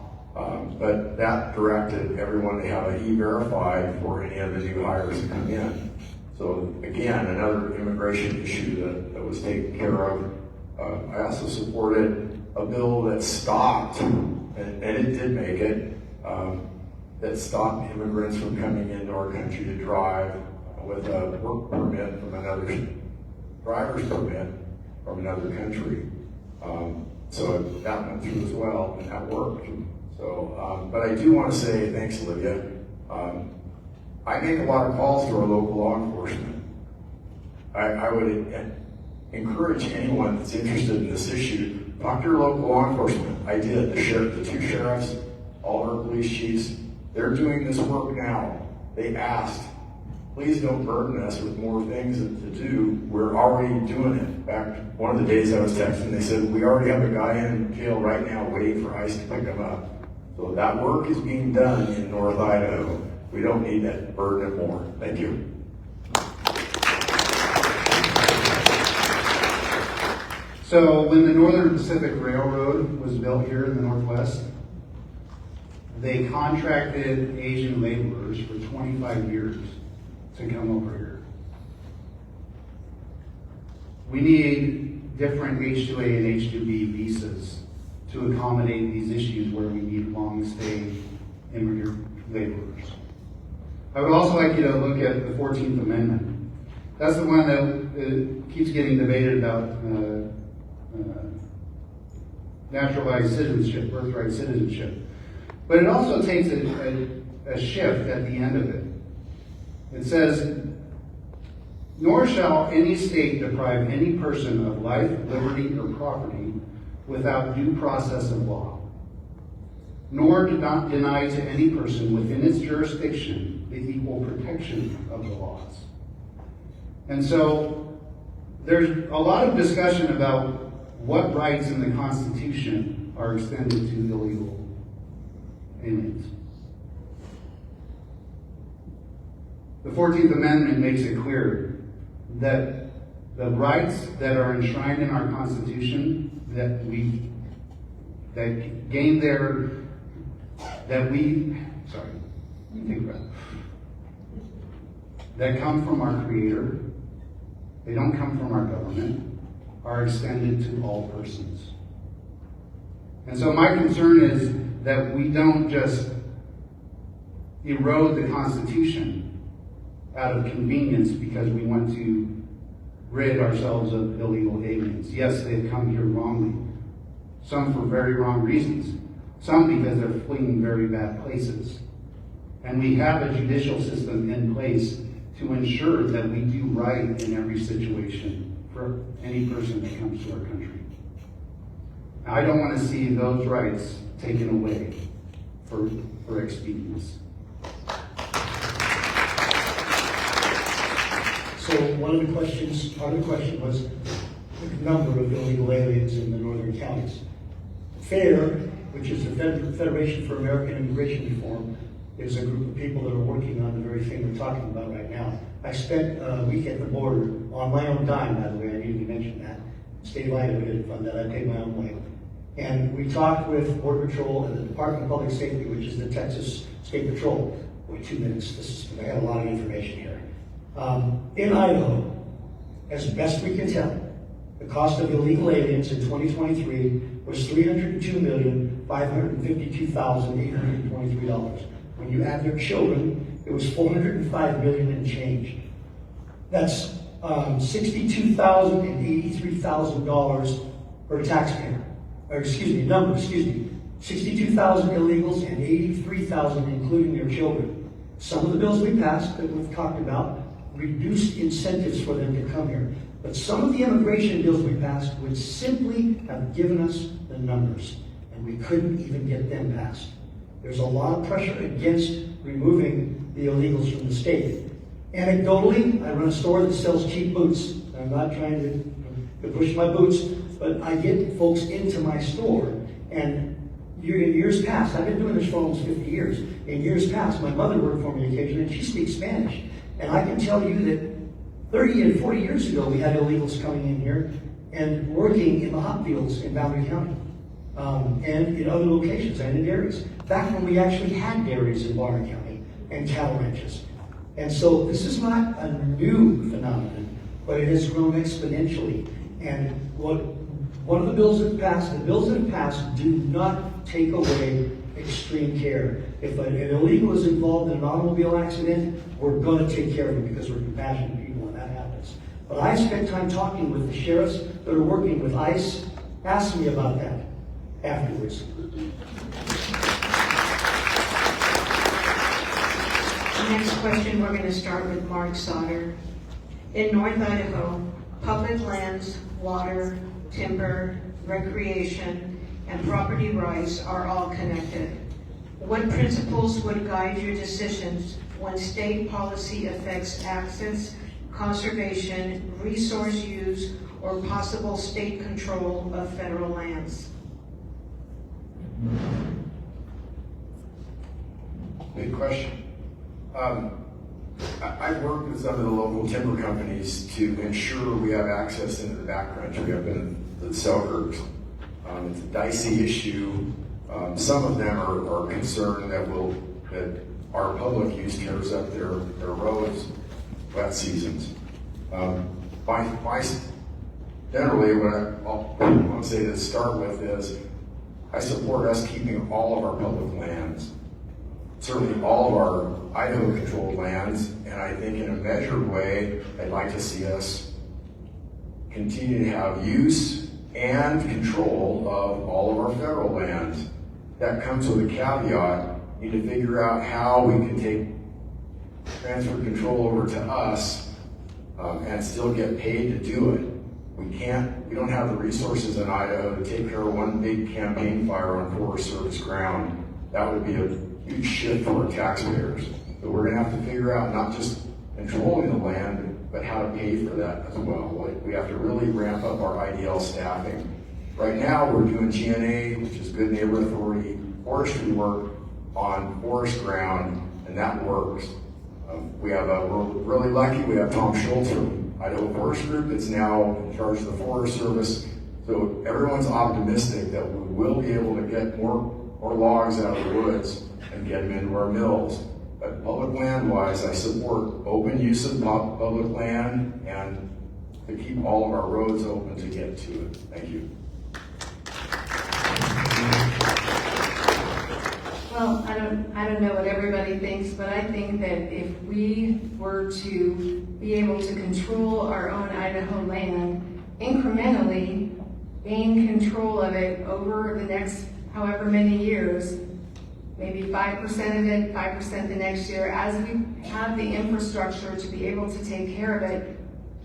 but that directed everyone to have an E-Verify for any of the new hires that come in. So again, another immigration issue that was taken care of. I also supported a bill that stopped, and it did make it, that stopped immigrants from coming into our country to drive with a work permit from another, driver's permit from another country. So that went through as well, and that worked. So, but I do want to say, thanks, Olivia. I make a lot of calls to our local law enforcement. I would encourage anyone that's interested in this issue, talk to your local law enforcement. I did. The two sheriffs, all our police chiefs, they're doing this work now. They asked, please don't burden us with more things to do. We're already doing it. In fact, one of the days I was texting, they said, we already have a guy in jail right now waiting for ICE to pick him up. So that work is being done in North Idaho. We don't need that burden it more. Thank you. So when the Northern Pacific Railroad was built here in the Northwest, they contracted Asian laborers for 25 years to come over here. We need different H-2A and H-2B visas to accommodate these issues where we need long-stay immigrant laborers. I would also like you to look at the 14th Amendment. That's the one that keeps getting debated about naturalized citizenship, birthright citizenship. But it also takes a shift at the end of it. It says, nor shall any state deprive any person of life, liberty, or property without due process of law, nor do not deny to any person within its jurisdiction the equal protection of the laws. And so there's a lot of discussion about what rights in the Constitution are extended to illegal aliens. The 14th Amendment makes it clear that the rights that are enshrined in our Constitution that come from our Creator, they don't come from our government, are extended to all persons. And so my concern is that we don't just erode the Constitution out of convenience because we want to rid ourselves of illegal aliens. Yes, they've come here wrongly. Some for very wrong reasons. Some because they're fleeing very bad places. And we have a judicial system in place to ensure that we do right in every situation for any person that comes to our country. I don't want to see those rights taken away for expedience. So one of the questions, part of the question was the number of illegal aliens in the northern counties. FAIR, which is the Federation for American Immigration Reform, is a group of people that are working on the very thing we're talking about right now. I spent a week at the border on my own dime, by the way, I needed to mention that. State of Idaho didn't fund that, I paid my own way. And we talked with Border Patrol and the Department of Public Safety, which is the Texas State Patrol. Wait 2 minutes, I have a lot of information here. In Idaho, as best we can tell, the cost of illegal aliens in 2023 was $302,552,823. When you add their children, it was $405 million and change. That's $62,083,000 per taxpayer. Or excuse me, 62,000 illegals and 83,000 including their children. Some of the bills we passed that we've talked about reduced incentives for them to come here. But some of the immigration bills we passed would simply have given us the numbers, and we couldn't even get them passed. There's a lot of pressure against removing the illegals from the state. Anecdotally, I run a store that sells cheap boots. I'm not trying to push my boots, but I get folks into my store. And in years past, I've been doing this for almost 50 years. In years past, my mother worked for me occasionally, and she speaks Spanish. And I can tell you that 30 and 40 years ago, we had illegals coming in here and working in the hop fields in Boundary County, and in other locations and in dairies. Back when we actually had dairies in Boundary County and cattle ranches. And so this is not a new phenomenon, but it has grown exponentially. And one of the bills that have passed do not take away extreme care. If an illegal is involved in an automobile accident, we're going to take care of them because we're compassionate people when that happens. But I spent time talking with the sheriffs that are working with ICE. Ask me about that afterwards. Next question, we're going to start with Mark Sauter. In North Idaho, public lands, water, timber, recreation, and property rights are all connected. What principles would guide your decisions when state policy affects access, conservation, resource use, or possible state control of federal lands? Good question. I've worked with some of the local timber companies to ensure we have access into the backcountry up in the Selkirks. It's a dicey issue. Some of them are concerned that our public use tears up their roads wet seasons. Generally, what I want to say to start with is I support us keeping all of our public lands, certainly all of our Idaho-controlled lands, and I think in a measured way, I'd like to see us continue to have use and control of all of our federal lands. That comes with a caveat. You need to figure out how we can transfer control over to us and still get paid to do it. We don't have the resources in Idaho to take care of one big campaign fire on Forest Service ground. That would be a huge shift for our taxpayers. So we're gonna have to figure out not just controlling the land, but how to pay for that as well. We have to really ramp up our IDL staffing. Right now, we're doing GNA, which is Good Neighbor Authority, forestry work on forest ground, and that works. We're really lucky. We have Tom Schultz from Idaho Forest Group that's now in charge of the Forest Service. So everyone's optimistic that we will be able to get more logs out of the woods and get them into our mills. But public land wise, I support open use of public land and to keep all of our roads open to get to it. Thank you. Well, I don't know what everybody thinks, but I think that if we were to be able to control our own Idaho land, incrementally gain control of it over the next however many years, maybe 5% of it, 5% the next year, as we have the infrastructure to be able to take care of it,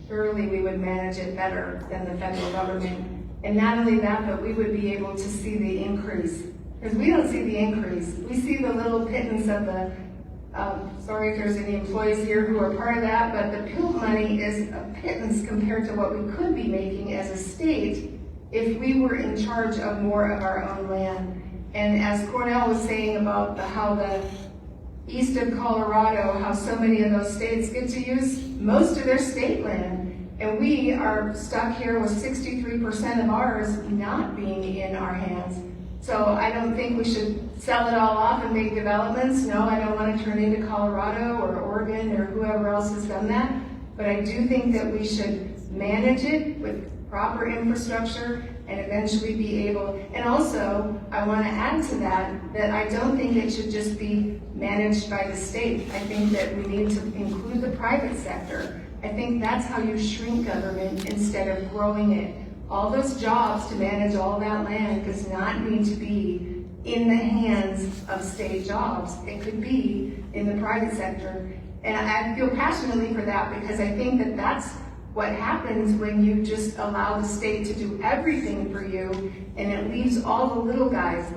surely we would manage it better than the federal government. And not only that, but we would be able to see the increase. Because we don't see the increase. We see the little pittance of the, sorry if there's any employees here who are part of that, but the PILT money is a pittance compared to what we could be making as a state if we were in charge of more of our own land. And as Cornell was saying about how the east of Colorado, how so many of those states get to use most of their state land. And we are stuck here with 63% of ours not being in our hands. So I don't think we should sell it all off and make developments. No, I don't want to turn into Colorado or Oregon or whoever else has done that. But I do think that we should manage it with proper infrastructure and eventually be able, and also I want to add to that I don't think it should just be managed by the state. I think that we need to include the private sector. I think that's how you shrink government instead of growing it. All those jobs to manage all that land does not need to be in the hands of state jobs. It could be in the private sector. And I feel passionately for that because I think that that's what happens when you just allow the state to do everything for you, and it leaves all the little guys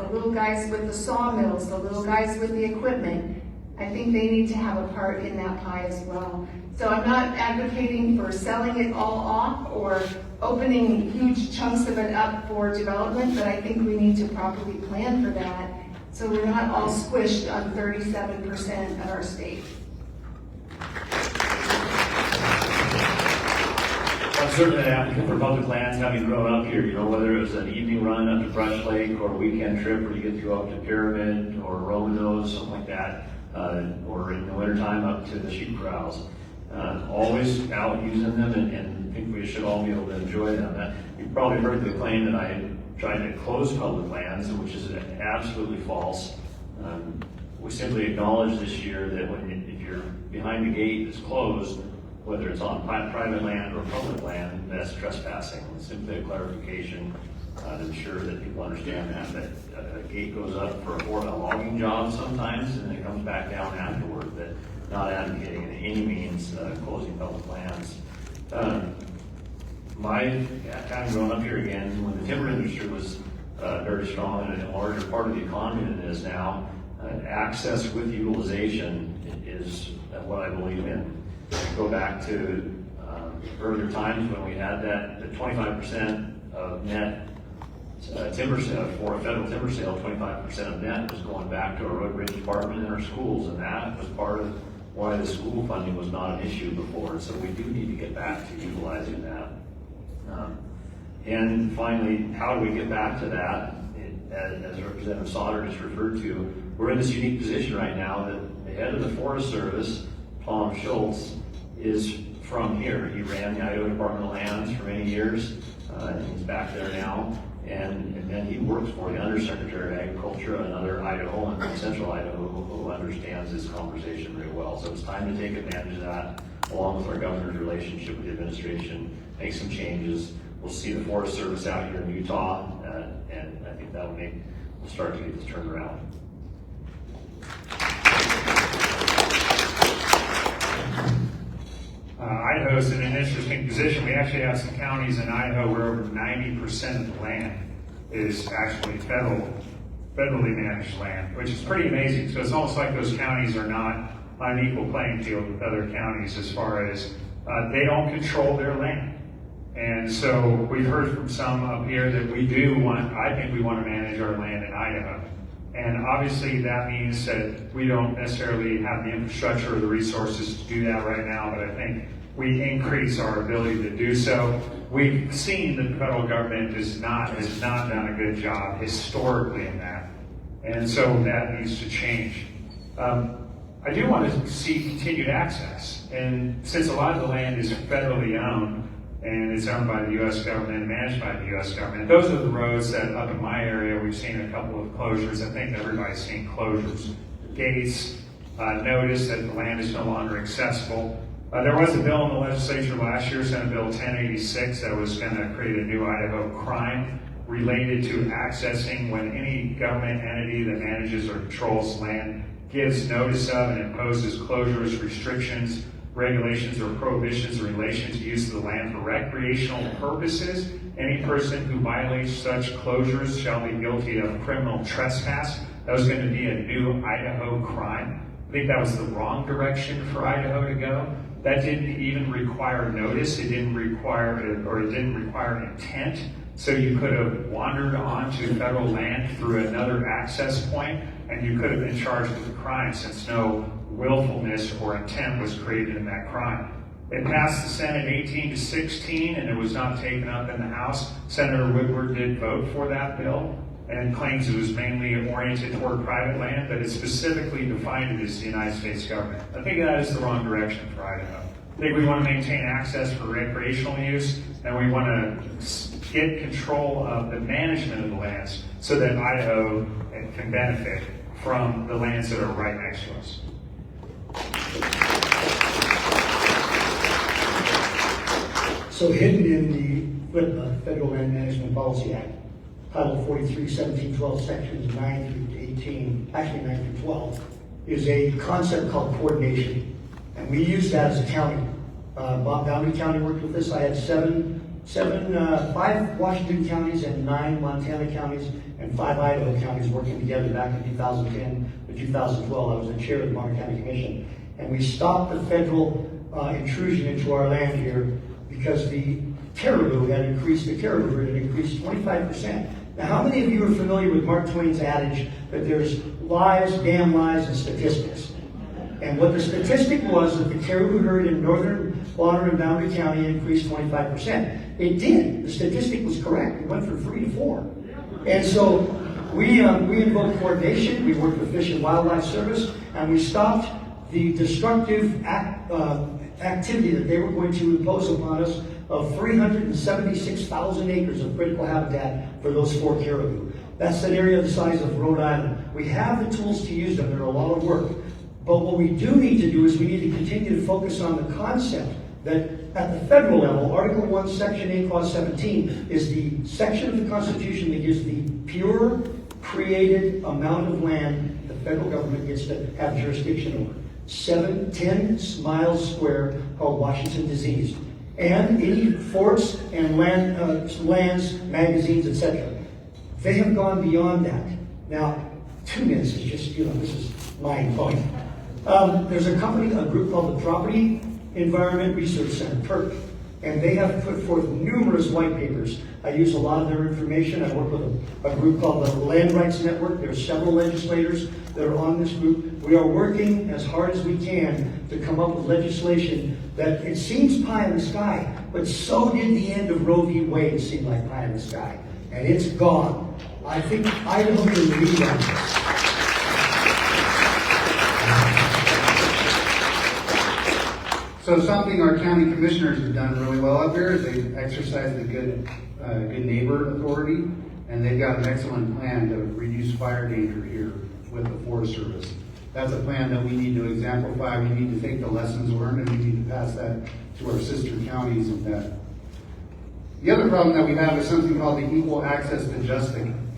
with the sawmills, the little guys with the equipment. I think they need to have a part in that pie as well. So I'm not advocating for selling it all off or opening huge chunks of it up for development, but I think we need to properly plan for that so we're not all squished on 37% of our state. I'm certainly an advocate for public lands, having grown up here, whether it was an evening run up to Brush Lake or a weekend trip where you get to go up to Pyramid or Roanoke, something like that, or in the wintertime up to the sheep corrals. Always out using them and think we should all be able to enjoy them. You've probably heard the claim that I tried to close public lands, which is absolutely false. We simply acknowledge this year that if you're behind the gate that's closed, whether it's on private land or public land, that's trespassing. It's simply a clarification to ensure that people understand that a gate goes up for a logging job sometimes, and it comes back down afterward. That not advocating in any means closing public lands. My time growing up here again, when the timber industry was very strong and a larger part of the economy than it is now, access with utilization is what I believe in. Go back to earlier times when we had the 25% of net timber sale for a federal timber sale, 25% of net was going back to our road bridge department and our schools, and that was part of why the school funding was not an issue before. So we do need to get back to utilizing that. And finally, how do we get back to that? As Representative Sauter just referred to, we're in this unique position right now that the head of the Forest Service, Tom Schultz, is from here. He ran the Idaho Department of Lands for many years, and he's back there now. And then he works for the Undersecretary of Agriculture, another Idahoan from Central Idaho who understands this conversation very well. So it's time to take advantage of that, along with our governor's relationship with the administration, make some changes. We'll see the Forest Service out here in Utah, and I think that we'll start to get this turned around. Idaho is in an interesting position. We actually have some counties in Idaho where over 90% of the land is actually federally managed land, which is pretty amazing. So it's almost like those counties are not on an equal playing field with other counties as far as they don't control their land. And so we've heard from some up here that I think we want to manage our land in Idaho. And obviously that means that we don't necessarily have the infrastructure or the resources to do that right now, but I think we increase our ability to do so. We've seen that the federal government has not done a good job historically in that. And so that needs to change. I do want to see continued access. And since a lot of the land is federally owned, and it's owned by the U.S. government and managed by the U.S. government. Those are the roads that up in my area we've seen a couple of closures. I think everybody's seen closures. Gates, notice that the land is no longer accessible. There was a bill in the legislature last year, Senate Bill 1086, that was going to create a new Idaho crime related to accessing when any government entity that manages or controls land gives notice of and imposes closures, restrictions, regulations, or prohibitions in relation to use of the land for recreational purposes. Any person who violates such closures shall be guilty of criminal trespass. That was going to be a new Idaho crime. I think that was the wrong direction for Idaho to go. That didn't even require notice. It didn't require intent. So you could have wandered onto federal land through another access point, and you could have been charged with a crime since no willfulness or intent was created in that crime. It passed the Senate 18-16, and it was not taken up in the House. Senator Woodward did vote for that bill and claims it was mainly oriented toward private land, but it specifically defined it as the United States government. I think that is the wrong direction for Idaho. I think we want to maintain access for recreational use, and we want to get control of the management of the lands so that Idaho can benefit from the lands that are right next to us. So hidden in the FLIPA, Federal Land Management Policy Act, Title 43, 1712, Sections 9 through 18, actually 9 through 12, is a concept called coordination. And we use that as a county. Boundary County worked with us. I had 5 Washington counties and 9 Montana counties and 5 Idaho counties working together back in 2010 to 2012. I was the chair of the Bonner County Commission. And we stopped the federal intrusion into our land here because the caribou herd had increased 25%. Now, how many of you are familiar with Mark Twain's adage that there's lies, damn lies, and statistics? And what the statistic was that the caribou herd in northern Bonner and Boundary County increased 25%. It did. The statistic was correct. It went from 3 to 4. And so we invoked coordination. We worked with Fish and Wildlife Service, and we stopped the destructive activity that they were going to impose upon us of 376,000 acres of critical habitat for those 4 caribou. That's an area the size of Rhode Island. We have the tools to use them. They're a lot of work. But what we do need to do is we need to continue to focus on the concept that at the federal level, Article 1, Section 8, Clause 17 is the section of the Constitution that gives the pure created amount of land the federal government gets to have jurisdiction over. 10 miles square called Washington disease. And any forts and lands, magazines, etc. They have gone beyond that. Now, 2 minutes is just, this is mind-blowing. There's a group called the Property Environment Research Center, PERC, and they have put forth numerous white papers. I use a lot of their information. I work with a group called the Land Rights Network. There are several legislators that are on this group. We are working as hard as we can to come up with legislation that it seems pie in the sky, but so did the end of Roe v. Wade seem like pie in the sky. And it's gone. I think Idaho can lead on this. So something our county commissioners have done really well up here is they've exercised the good neighbor authority, and they've got an excellent plan to reduce fire danger here with the Forest Service. That's a plan that we need to exemplify. We need to take the lessons learned, and we need to pass that to our sister counties and that. The other problem that we have is something called the Equal Access to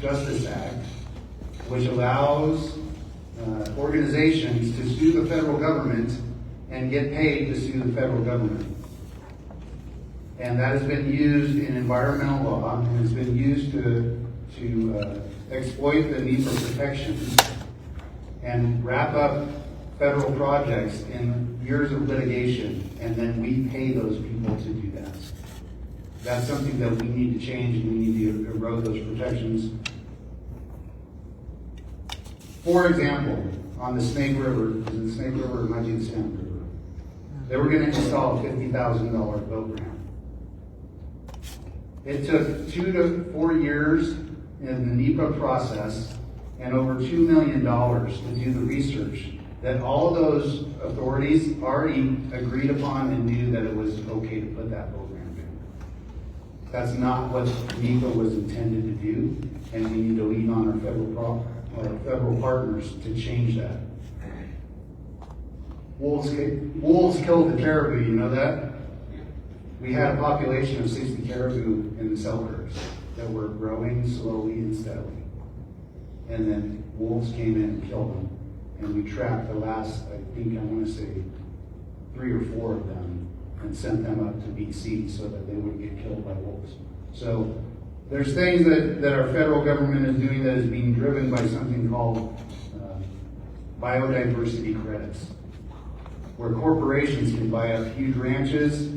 Justice Act, which allows organizations to sue the federal government and get paid to sue the federal government. And that has been used in environmental law and has been used to exploit the need for protections and wrap up federal projects in years of litigation, and then we pay those people to do that. That's something that we need to change, and we need to erode those protections. For example, on the Snake River, is it the Snake River or might be the Snake River? They were going to install a $50,000 boat ramp. It took 2 to 4 years in the NEPA process and over $2 million to do the research that all of those authorities already agreed upon and knew that it was okay to put that boat ramp in. That's not what NEPA was intended to do, and we need to lean on our federal partners to change that. Wolves killed the caribou, you know that? We had a population of 60 caribou in the Selkirks that were growing slowly and steadily. And then wolves came in and killed them. And we trapped the last, I want to say, 3 or 4 of them and sent them up to BC so that they wouldn't get killed by wolves. So there's things that our federal government is doing that is being driven by something called biodiversity credits, where corporations can buy up huge ranches,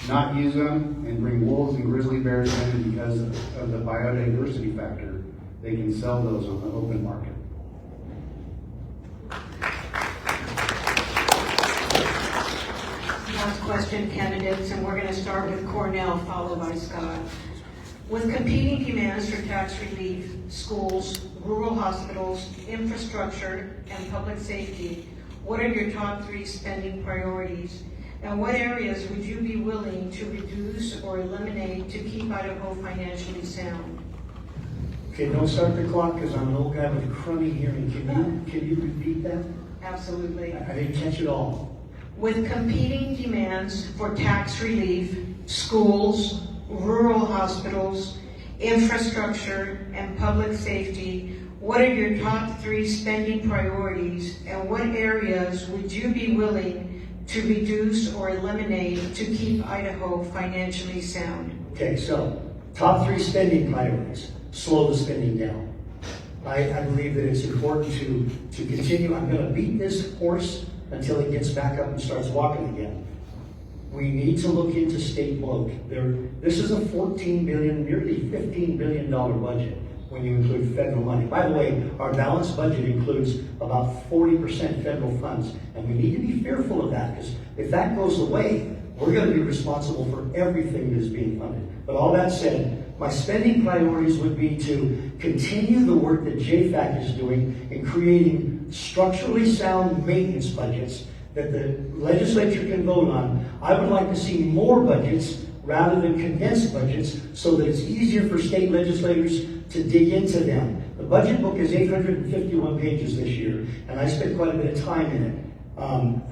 not use them, and bring wolves and grizzly bears in, and because of the biodiversity factor, they can sell those on the open market. Last question, candidates, and we're going to start with Cornell, followed by Scott. With competing demands for tax relief, schools, rural hospitals, infrastructure, and public safety, what are your top 3 spending priorities? And what areas would you be willing to reduce or eliminate to keep Idaho financially sound? Okay, don't start the clock because I'm an old guy with a crummy hearing. Can you repeat that? Absolutely. I didn't catch it all. With competing demands for tax relief, schools, rural hospitals, infrastructure, and public safety, what are your top 3 spending priorities, and what areas would you be willing to reduce or eliminate to keep Idaho financially sound? Okay, so top 3 spending priorities. Slow the spending down. I believe that it's important to continue. I'm going to beat this horse until he gets back up and starts walking again. We need to look into state bloat. This is a $14 billion, nearly $15 billion budget when you include federal money. By the way, our balanced budget includes about 40% federal funds, and we need to be fearful of that, because if that goes away, we're going to be responsible for everything that is being funded. But all that said, my spending priorities would be to continue the work that JFAC is doing in creating structurally sound maintenance budgets that the legislature can vote on. I would like to see more budgets rather than condensed budgets so that it's easier for state legislators to dig into them. The budget book is 851 pages this year, and I spent quite a bit of time in it.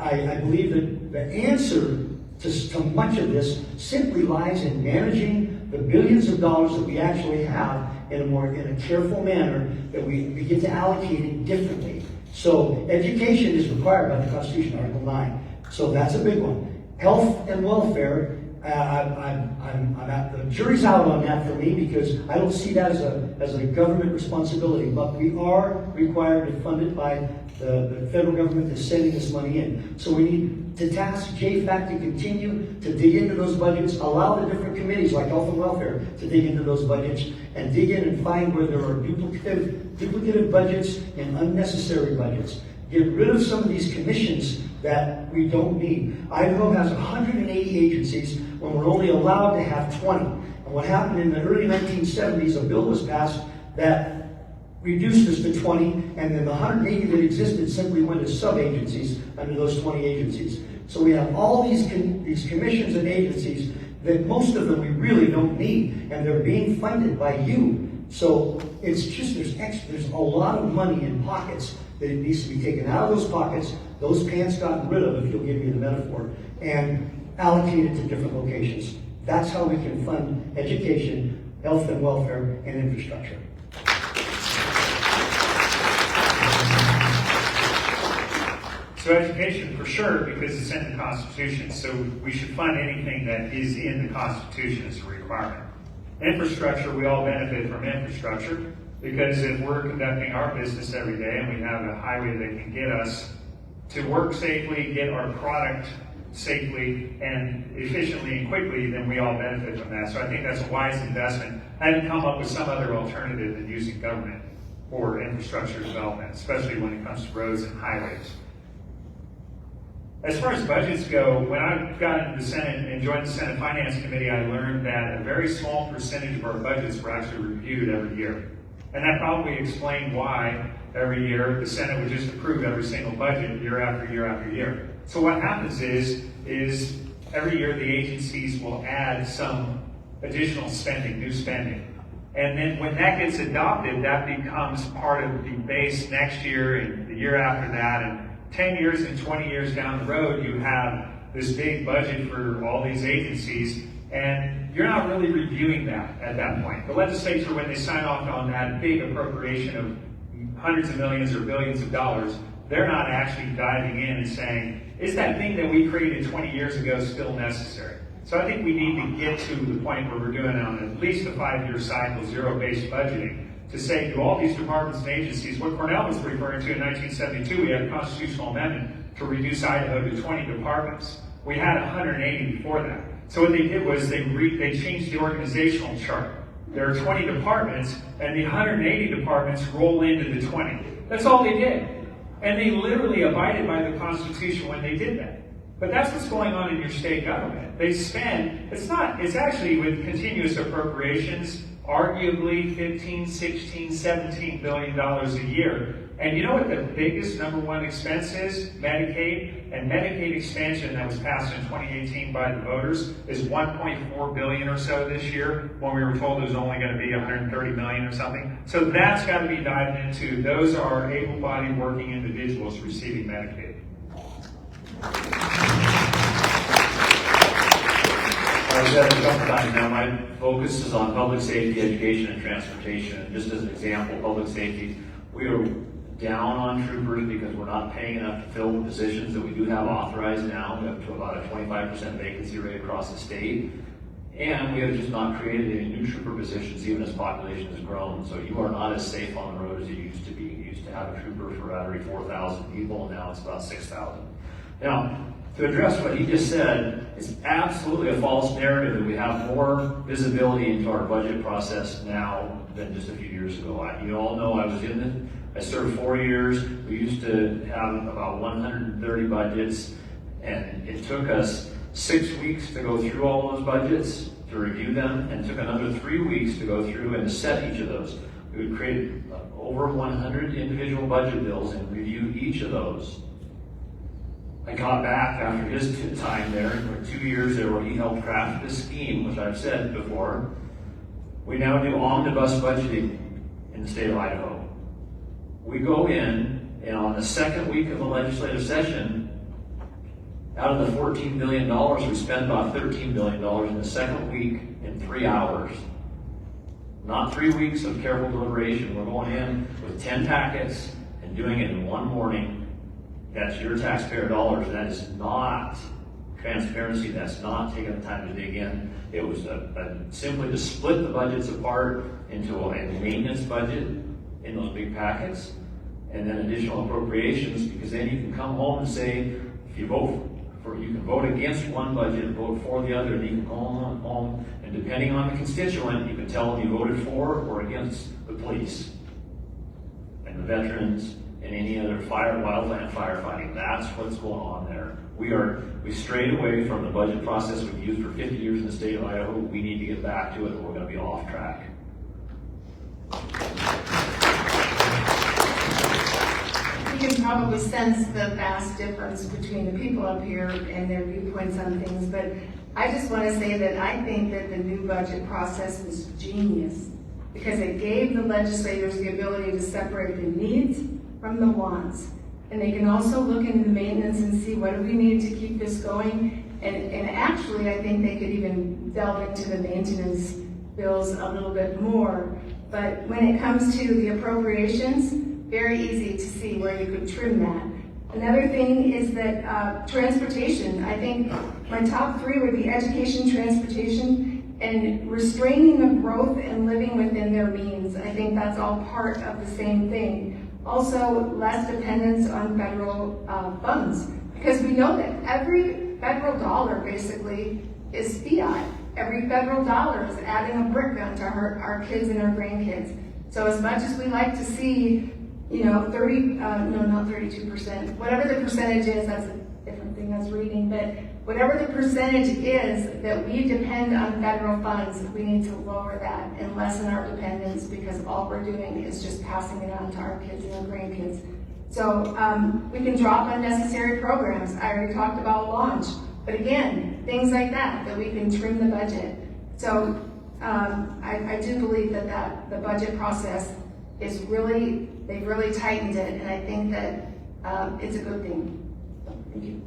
I believe that the answer to much of this simply lies in managing the billions of dollars that we actually have in a careful manner, that we begin to allocate it differently. So education is required by the Constitution, Article 9. So that's a big one. Health and welfare, the jury's out on that for me, because I don't see that as a government responsibility, but we are required to fund it by the federal government that's sending this money in. So we need to task JFAC to continue to dig into those budgets, allow the different committees like health and welfare to dig into those budgets, and dig in and find where there are duplicative budgets and unnecessary budgets. Get rid of some of these commissions that we don't need. Idaho has 180 agencies when we're only allowed to have 20. And what happened in the early 1970s, a bill was passed that reduced us to 20, and then the 180 that existed simply went as sub-agencies under those 20 agencies. So we have all these commissions and agencies that most of them we really don't need, and they're being funded by you. So it's just, there's a lot of money in pockets that it needs to be taken out of those pockets, those pants gotten rid of, if you'll give me the metaphor, and allocated to different locations. That's how we can fund education, health and welfare, and infrastructure. So education, for sure, because it's in the Constitution, so we should fund anything that is in the Constitution as a requirement. Infrastructure, we all benefit from infrastructure, because if we're conducting our business every day and we have a highway that can get us to work safely, get our product safely and efficiently and quickly, then we all benefit from that. So I think that's a wise investment. I haven't come up with some other alternative than using government for infrastructure development, especially when it comes to roads and highways. As far as budgets go, when I got into the Senate and joined the Senate Finance Committee, I learned that a very small percentage of our budgets were actually reviewed every year. And that probably explained why every year the Senate would just approve every single budget year after year after year. So what happens is every year the agencies will add some additional spending, new spending. And then when that gets adopted, that becomes part of the base next year and the year after that. And 10 years and 20 years down the road, you have this big budget for all these agencies, and you're not really reviewing that at that point. The legislature, when they sign off on that big appropriation of hundreds of millions or billions of dollars, they're not actually diving in and saying, is that thing that we created 20 years ago still necessary? So I think we need to get to the point where we're doing on at least a 5-year cycle, zero-based budgeting, to say to all these departments and agencies, what Cornell was referring to in 1972, we had a constitutional amendment to reduce Idaho to 20 departments. We had 180 before that. So what they did was they changed the organizational chart. There are 20 departments, and the 180 departments roll into the 20. That's all they did. And they literally abided by the Constitution when they did that. But that's what's going on in your state government. They spend, it's actually with continuous appropriations, arguably $15, $16, $17 billion a year. And you know what the biggest #1 expense is? Medicaid. And Medicaid expansion that was passed in 2018 by the voters is $1.4 billion or so this year, when we were told it was only going to be $130 million or something. So that's got to be dived into. Those are able-bodied working individuals receiving Medicaid. I've got a couple times now. My focus is on public safety, education, and transportation. And just as an example, public safety, we are down on troopers because we're not paying enough to fill the positions that we do have authorized now. We have to about a 25% vacancy rate across the state. And we have just not created any new trooper positions even as population has grown. So you are not as safe on the road as you used to be. You used to have a trooper for every 4,000 people, and now it's about 6,000. Now, to address what he just said, it's absolutely a false narrative that we have more visibility into our budget process now than just a few years ago. You all know I served 4 years. We used to have about 130 budgets, and it took us 6 weeks to go through all those budgets, to review them, and took another 3 weeks to go through and to set each of those. We would create over 100 individual budget bills and review each of those. I got back after his time there, for 2 years there, where he helped craft this scheme, which I've said before. We now do omnibus budgeting in the state of Idaho. We go in, and on the second week of the legislative session, out of the $14 billion, we spent about $13 billion in the second week in 3 hours. Not 3 weeks of careful deliberation. We're going in with 10 packets and doing it in one morning. That's your taxpayer dollars. That is not transparency. That's not taking the time to dig in. It was simply to split the budgets apart into a maintenance budget in those big packets, and then additional appropriations, because then you can come home and say, if you vote for, you can vote against one budget and vote for the other, and you can go home, and depending on the constituent, you can tell them you voted for or against the police and the veterans and any other wildland firefighting. That's what's going on there. We strayed away from the budget process we've used for 50 years in the state of Idaho. We need to get back to it, or we're going to be off track. You can probably sense the vast difference between the people up here and their viewpoints on things, but I just want to say that I think that the new budget process was genius, because it gave the legislators the ability to separate the needs from the wants. And they can also look into the maintenance and see what do we need to keep this going. And actually, I think they could even delve into the maintenance bills a little bit more. But when it comes to the appropriations, very easy to see where you could trim that. Another thing is that transportation. I think my top 3 would be education, transportation, and restraining the growth and living within their means. I think that's all part of the same thing. Also, less dependence on federal funds, because we know that every federal dollar basically is fiat. Every federal dollar is adding a brick onto our kids and our grandkids. So as much as we like to see, 32%, whatever the percentage is, that's a different thing I was reading, but whatever the percentage is that we depend on federal funds, we need to lower that and lessen our dependence, because all we're doing is just passing it on to our kids and our grandkids. So we can drop unnecessary programs. I already talked about launch, but again, things like that we can trim the budget. So I do believe that the budget process is they've really tightened it, and I think that it's a good thing. So, thank you.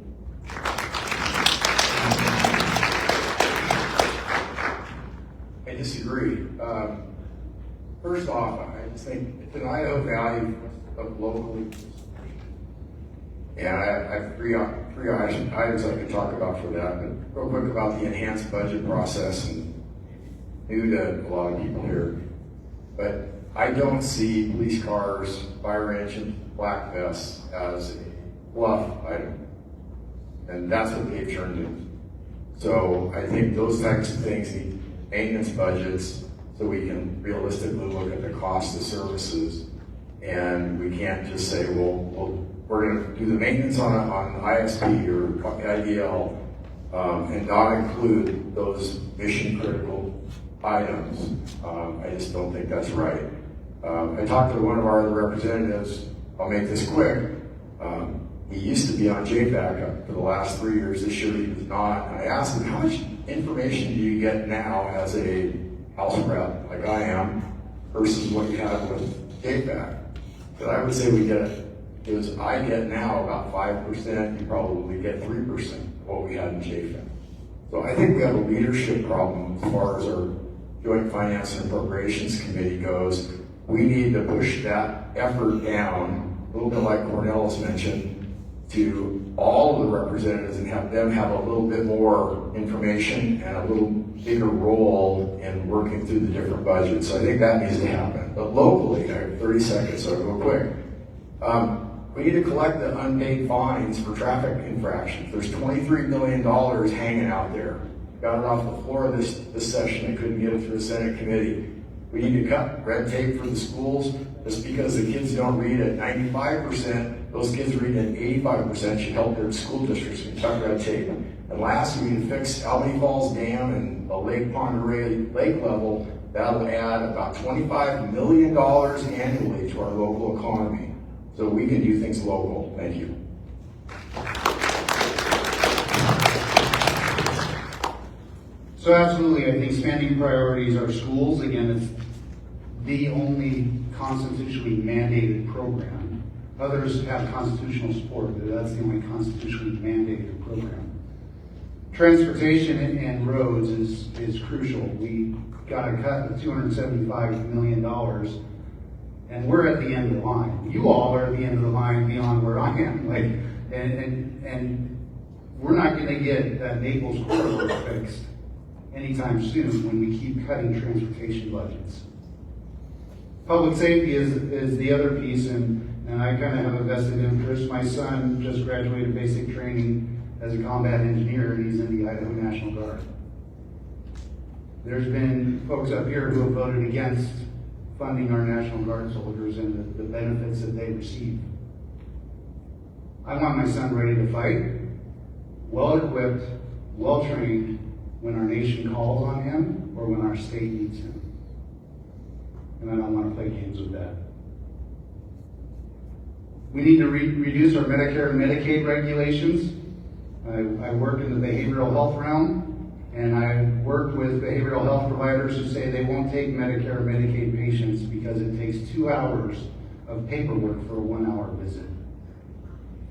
I disagree. First off, I just think it's an Idaho value of locally. And I have three items I could talk about for that, but real quick about the enhanced budget process, and new to a lot of people here. But I don't see police cars, fire engines, black vests as a bluff item. And that's what they've turned into. So I think those types of things need maintenance budgets so we can realistically look at the cost of services. And we can't just say, well we're going to do the maintenance on ISP or IDL and not include those mission critical items. I just don't think that's right. I talked to one of our other representatives. I'll make this quick. He used to be on JFAC for the last 3 years. This year he was not. I asked him, how much information do you get now as a House rep, like I am, versus what you had with JFAC? Because I would say we get it. Because I get now about 5%, you probably get 3% of what we had in JFAC. So I think we have a leadership problem as far as our Joint Finance and Appropriations Committee goes. We need to push that effort down. little bit like Cornell has mentioned, to all of the representatives and have them have a little bit more information and a little bigger role in working through the different budgets. So I think that needs to happen. But locally, I have 30 seconds, so I'll go quick. We need to collect the unpaid fines for traffic infractions. There's $23 million hanging out there. Got it off the floor of this session. I couldn't get it through the Senate committee. We need to cut red tape for the schools. Just because the kids don't read at 95%, those kids read at 85% should help their school districts cut red tape. And last, we need to fix Albany Falls Dam and the Lake Ponderay lake level. That'll add about $25 million annually to our local economy. So we can do things local. Thank you. So absolutely, I think spending priorities are schools. Again, it's the only constitutionally mandated program. Others have constitutional support, but that's the only constitutionally mandated program. Transportation and roads is crucial. We got a cut of $275 million, and we're at the end of the line. You all are at the end of the line beyond where I am. And we're not going to get that Naples corridor fixed anytime soon when we keep cutting transportation budgets. Public safety is the other piece, and I kind of have a vested interest. My son just graduated basic training as a combat engineer, and he's in the Idaho National Guard. There's been folks up here who have voted against funding our National Guard soldiers and the benefits that they receive. I want my son ready to fight, well-equipped, well-trained, when our nation calls on him or when our state needs him. And I don't want to play games with that. We need to reduce our Medicare and Medicaid regulations. I work in the behavioral health realm, and I work with behavioral health providers who say they won't take Medicare or Medicaid patients because it takes 2 hours of paperwork for a 1-hour visit.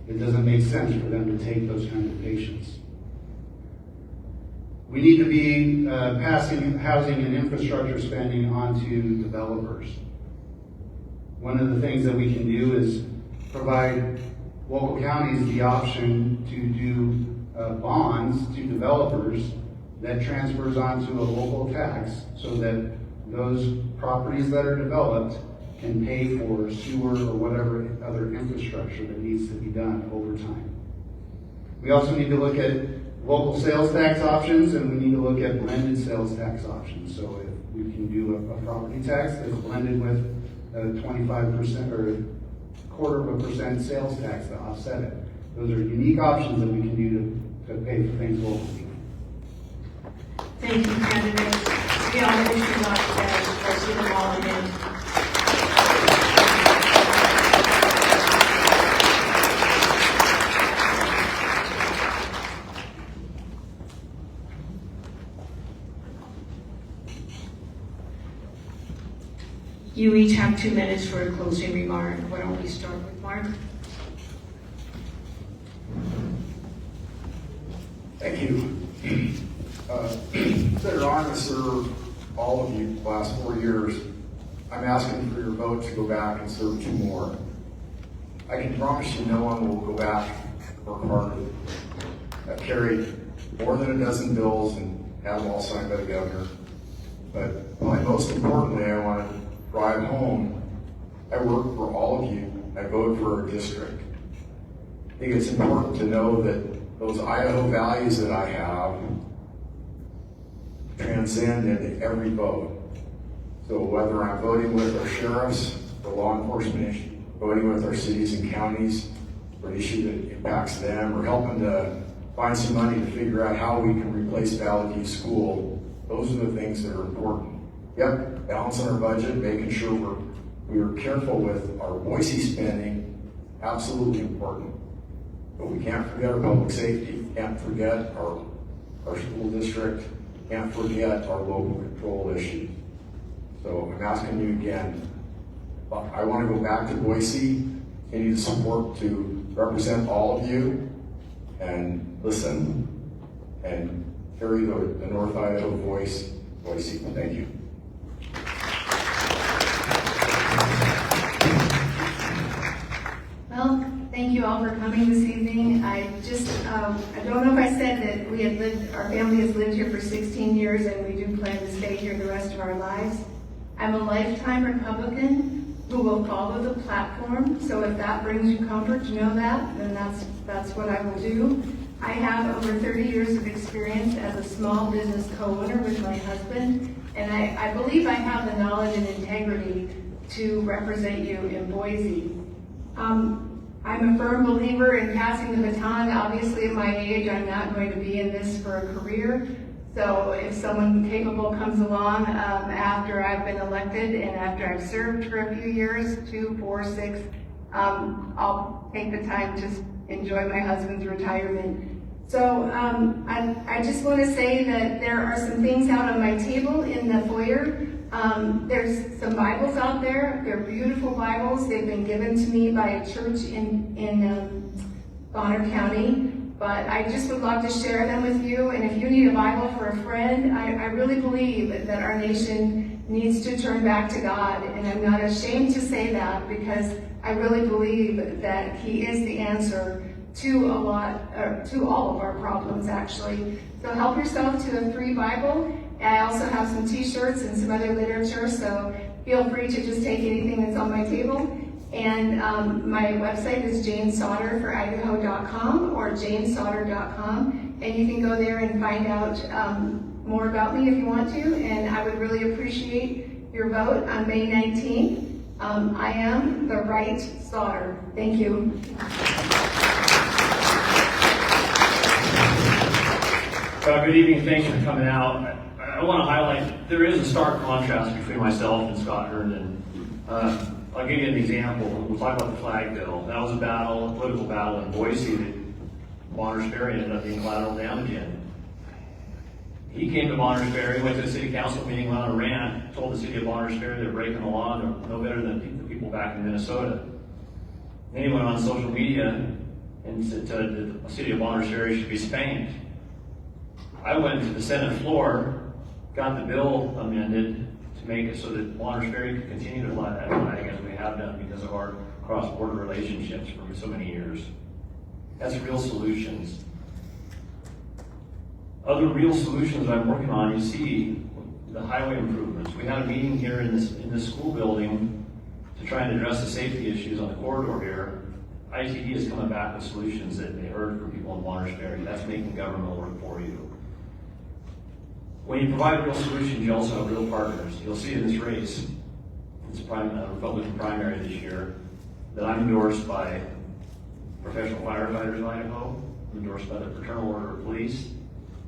It doesn't make sense for them to take those kinds of patients. We need to be passing housing and infrastructure spending onto developers. One of the things that we can do is provide local counties the option to do bonds to developers that transfers onto a local tax so that those properties that are developed can pay for sewer or whatever other infrastructure that needs to be done over time. We also need to look at local sales tax options, and we need to look at blended sales tax options. So if we can do a property tax that's blended with a 25% or 0.25% sales tax to offset it. Those are unique options that we can do to pay for things locally. Thank you, candidates. The other issues on the desk, I see them all again. You each have 2 minutes for a closing remark. Why don't we start with Mark? Thank you. It's been an honor to serve all of you the last 4 years. I'm asking for your vote to go back and serve 2 more. I can promise you no one will go back and work harder. I've carried more than a dozen bills and had them all signed by the governor. But most importantly, I want to drive home. I work for all of you. I vote for our district. I think it's important to know that those Idaho values that I have transcend into every vote. So whether I'm voting with our sheriffs for law enforcement issue, voting with our cities and counties for an issue that impacts them, or helping to find some money to figure out how we can replace Valley View School, those are the things that are important. Yep, balancing our budget, making sure we're careful with our Boise spending, absolutely important. But we can't forget our public safety, can't forget our school district, can't forget our local control issues. So I'm asking you again, I want to go back to Boise, continue to support to represent all of you and listen and carry the North Idaho voice, Boise. Thank you. all for coming this evening. I don't know if I said that our family has lived here for 16 years and we do plan to stay here the rest of our lives. I'm a lifetime Republican who will follow the platform, so if that brings you comfort to know that, then that's what I will do. I have over 30 years of experience as a small business co-owner with my husband, and I believe I have the knowledge and integrity to represent you in Boise. I'm a firm believer in passing the baton. Obviously, at my age, I'm not going to be in this for a career. So if someone capable comes along after I've been elected and after I've served for a few years, 2, 4, 6, I'll take the time to enjoy my husband's retirement. So I just want to say that there are some things out on my table in the foyer. There's some Bibles out there. They're beautiful Bibles. They've been given to me by a church in Bonner County. But I just would love to share them with you. And if you need a Bible for a friend, I really believe that our nation needs to turn back to God. And I'm not ashamed to say that because I really believe that He is the answer to all of our problems, actually. So help yourself to a free Bible. I also have some t-shirts and some other literature, so feel free to just take anything that's on my table. And my website is janesauterforidaho.com or janesauter.com, and you can go there and find out more about me if you want to, and I would really appreciate your vote on May 19th. I am the right Sauter. Thank you. Good evening, thanks for coming out. I want to highlight, there is a stark contrast between myself and Scott Herndon. I'll give you an example. We'll talk about the flag bill. That was a political battle in Boise that Bonners Ferry ended up being collateral damage in. He came to Bonners Ferry, went to the city council meeting, went on a rant, told the city of Bonners Ferry they're breaking the law, they're no better than the people back in Minnesota. Then he went on social media and said the city of Bonners Ferry should be spanked. I went to the Senate floor, got the bill amended to make it so that Bonners Ferry could continue to fly that flag as we have done because of our cross-border relationships for so many years. That's real solutions. Other real solutions I'm working on, you see the highway improvements. We had a meeting here in this school building to try and address the safety issues on the corridor here. ITD is coming back with solutions that they heard from people in Bonners Ferry. That's making government work for you. When you provide real solutions, you also have real partners. You'll see in this race, it's a Republican primary this year, that I'm endorsed by Professional Firefighters of Idaho, I'm endorsed by the Fraternal Order of Police,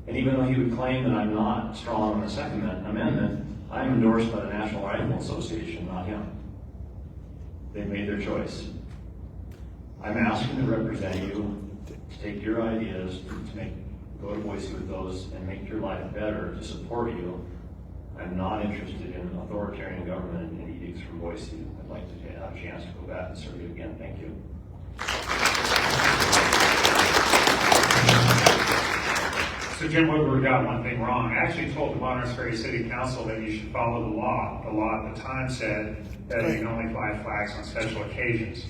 and even though he would claim that I'm not strong on the Second Amendment, I'm endorsed by the National Rifle Association, not him. They've made their choice. I'm asking to represent you, to take your ideas, to go to Boise with those and make your life better, to support you. I'm not interested in authoritarian government and edicts from Boise. I'd like to have a chance to go back and serve you again. Thank you. So Jim Woodward got one thing wrong. I actually told the Bonners Ferry City Council that you should follow the law. The law at the time said that you can only fly flags on special occasions.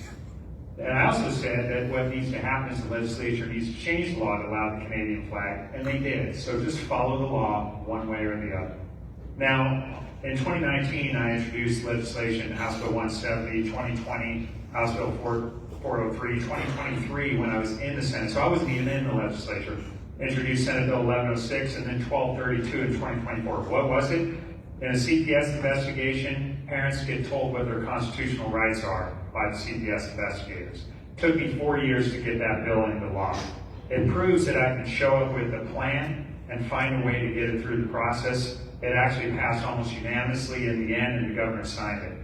And I also said that what needs to happen is the legislature needs to change the law to allow the Canadian flag, and they did. So just follow the law one way or the other. Now, in 2019, I introduced legislation, House Bill 170, 2020, House Bill 403, 2023, when I was in the Senate. So I wasn't even in the legislature. Introduced Senate Bill 1106 and then 1232 in 2024. What was it? In a CPS investigation, parents get told what their constitutional rights are by the CPS investigators. It took me 4 years to get that bill into law. It proves that I can show up with a plan and find a way to get it through the process. It actually passed almost unanimously in the end, and the governor signed it.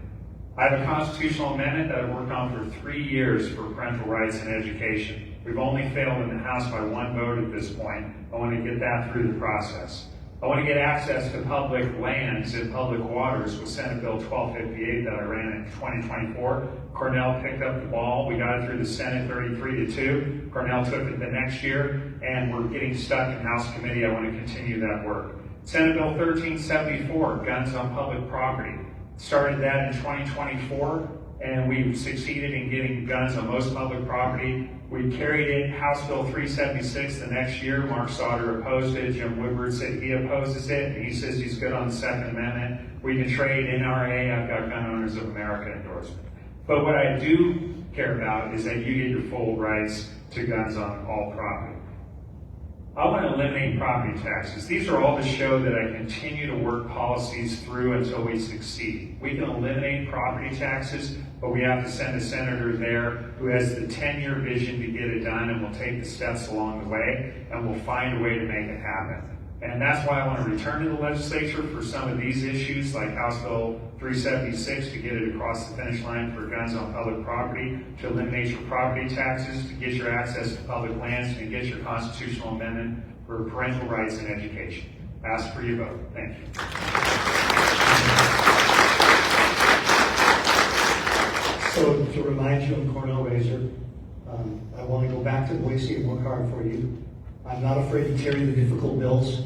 I have a constitutional amendment that I've worked on for 3 years for parental rights and education. We've only failed in the House by 1 vote at this point. I want to get that through the process. I want to get access to public lands and public waters with Senate Bill 1258 that I ran in 2024. Cornell picked up the ball. We got it through the Senate 33-2. Cornell took it the next year, and we're getting stuck in House committee. I want to continue that work. Senate Bill 1374, guns on public property. Started that in 2024, and we've succeeded in getting guns on most public property. We carried in House Bill 376 the next year. Mark Sauter opposed it. Jim Woodward said he opposes it, and he says he's good on the Second Amendment. We can trade NRA, I've got Gun Owners of America endorsement. But what I do care about is that you get your full rights to guns on all property. I want to eliminate property taxes. These are all to show that I continue to work policies through until we succeed. We can eliminate property taxes, but we have to send a senator there who has the 10-year vision to get it done and will take the steps along the way, and will find a way to make it happen. And that's why I want to return to the legislature for some of these issues, like House Bill 376, to get it across the finish line for guns on public property, to eliminate your property taxes, to get your access to public lands, and get your constitutional amendment for parental rights and education. Ask for your vote. Thank you. So to remind you, I'm Cornell Razor. I want to go back to Boise and work hard for you. I'm not afraid to carry the difficult bills.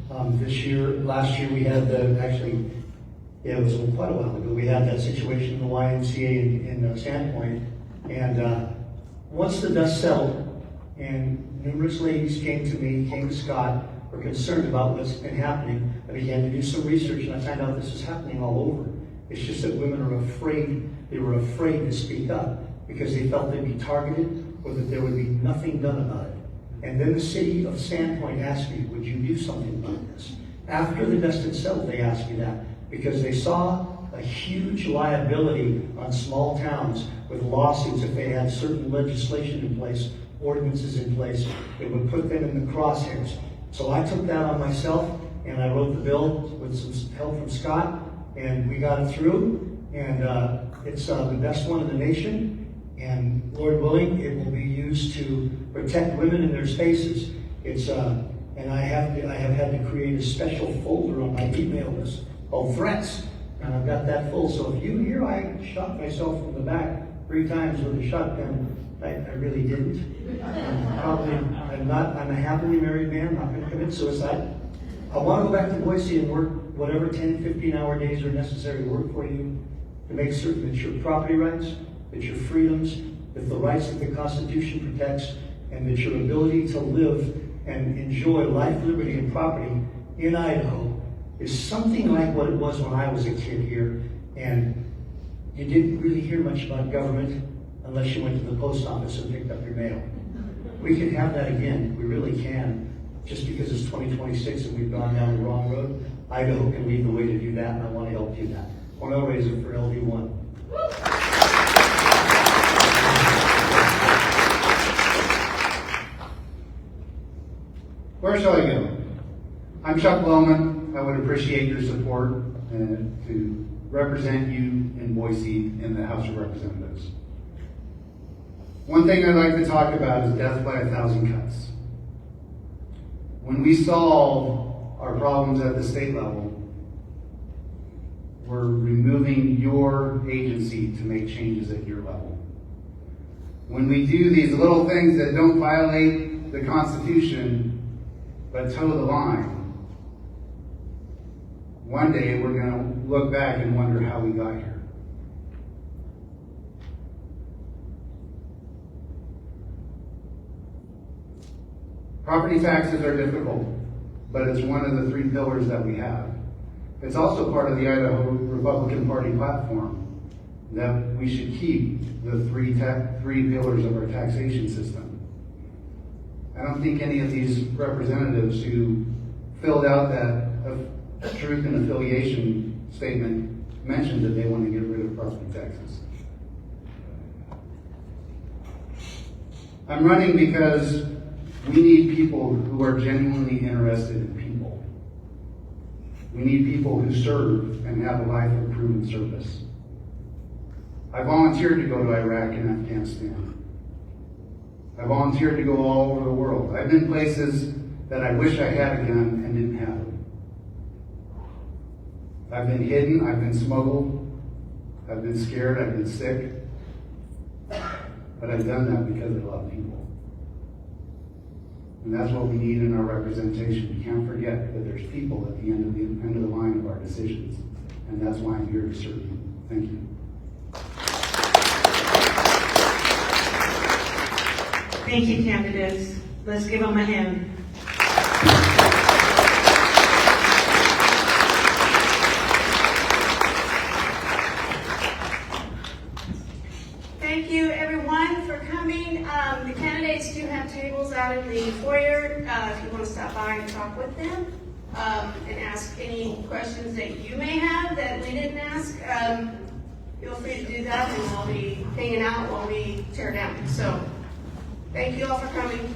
Last year we had it was quite a while ago, we had that situation in the YMCA in Sandpoint. And once the dust settled and numerous ladies came to Scott, were concerned about what's been happening, I began to do some research and I found out this is happening all over. It's just that women are afraid, they were afraid to speak up because they felt they'd be targeted or that there would be nothing done about it. And then the city of Sandpoint asked me, would you do something about this? After the dust had settled, they asked me that because they saw a huge liability on small towns with lawsuits if they had certain legislation in place, ordinances in place, it would put them in the crosshairs. So I took that on myself and I wrote the bill with some help from Scott, and we got it through, and it's the best one in the nation. And Lord willing, it will be used to protect women in their spaces. And I have had to create a special folder on my email list called threats, and I've got that full. So if you hear I shot myself from the back 3 times with a shotgun, I really didn't. I'm a happily married man, not going to commit suicide. I want to go back to Boise and work whatever 10, 15-hour days are necessary to work for you to make certain that your property rights, that your freedoms, that the rights that the Constitution protects, and that your ability to live and enjoy life, liberty, and property in Idaho is something like what it was when I was a kid here. And you didn't really hear much about government unless you went to the post office and picked up your mail. We can have that again. We really can. Just because it's 2026 and we've gone down the wrong road, Idaho can lead the way to do that, and I want to help do that. Cornell Razor for LD1. Where shall I go? I'm Chuck Lohman. I would appreciate your support to represent you in Boise in the House of Representatives. One thing I'd like to talk about is death by 1,000 cuts. When we solve our problems at the state level, we're removing your agency to make changes at your level. When we do these little things that don't violate the Constitution, but toe the line, one day we're going to look back and wonder how we got here. Property taxes are difficult, but it's one of the 3 pillars that we have. It's also part of the Idaho Republican Party platform that we should keep the 3 pillars of our taxation system. I don't think any of these representatives who filled out that truth and affiliation statement mentioned that they want to get rid of property taxes. I'm running because we need people who are genuinely interested in people. We need people who serve and have a life of proven service. I volunteered to go to Iraq and Afghanistan. I volunteered to go all over the world. I've been places that I wish I had a gun and didn't have it. I've been hidden, I've been smuggled, I've been scared, I've been sick. But I've done that because I love people. And that's what we need in our representation. We can't forget that there's people at the end of the line of our decisions. And that's why I'm here to serve you. Thank you. Thank you, candidates. Let's give them a hand. Thank you, everyone, for coming. The candidates do have tables out in the foyer if you want to stop by and talk with them and ask any questions that you may have that we didn't ask. Feel free to do that, and we'll be hanging out while we tear down. So, thank you all for coming.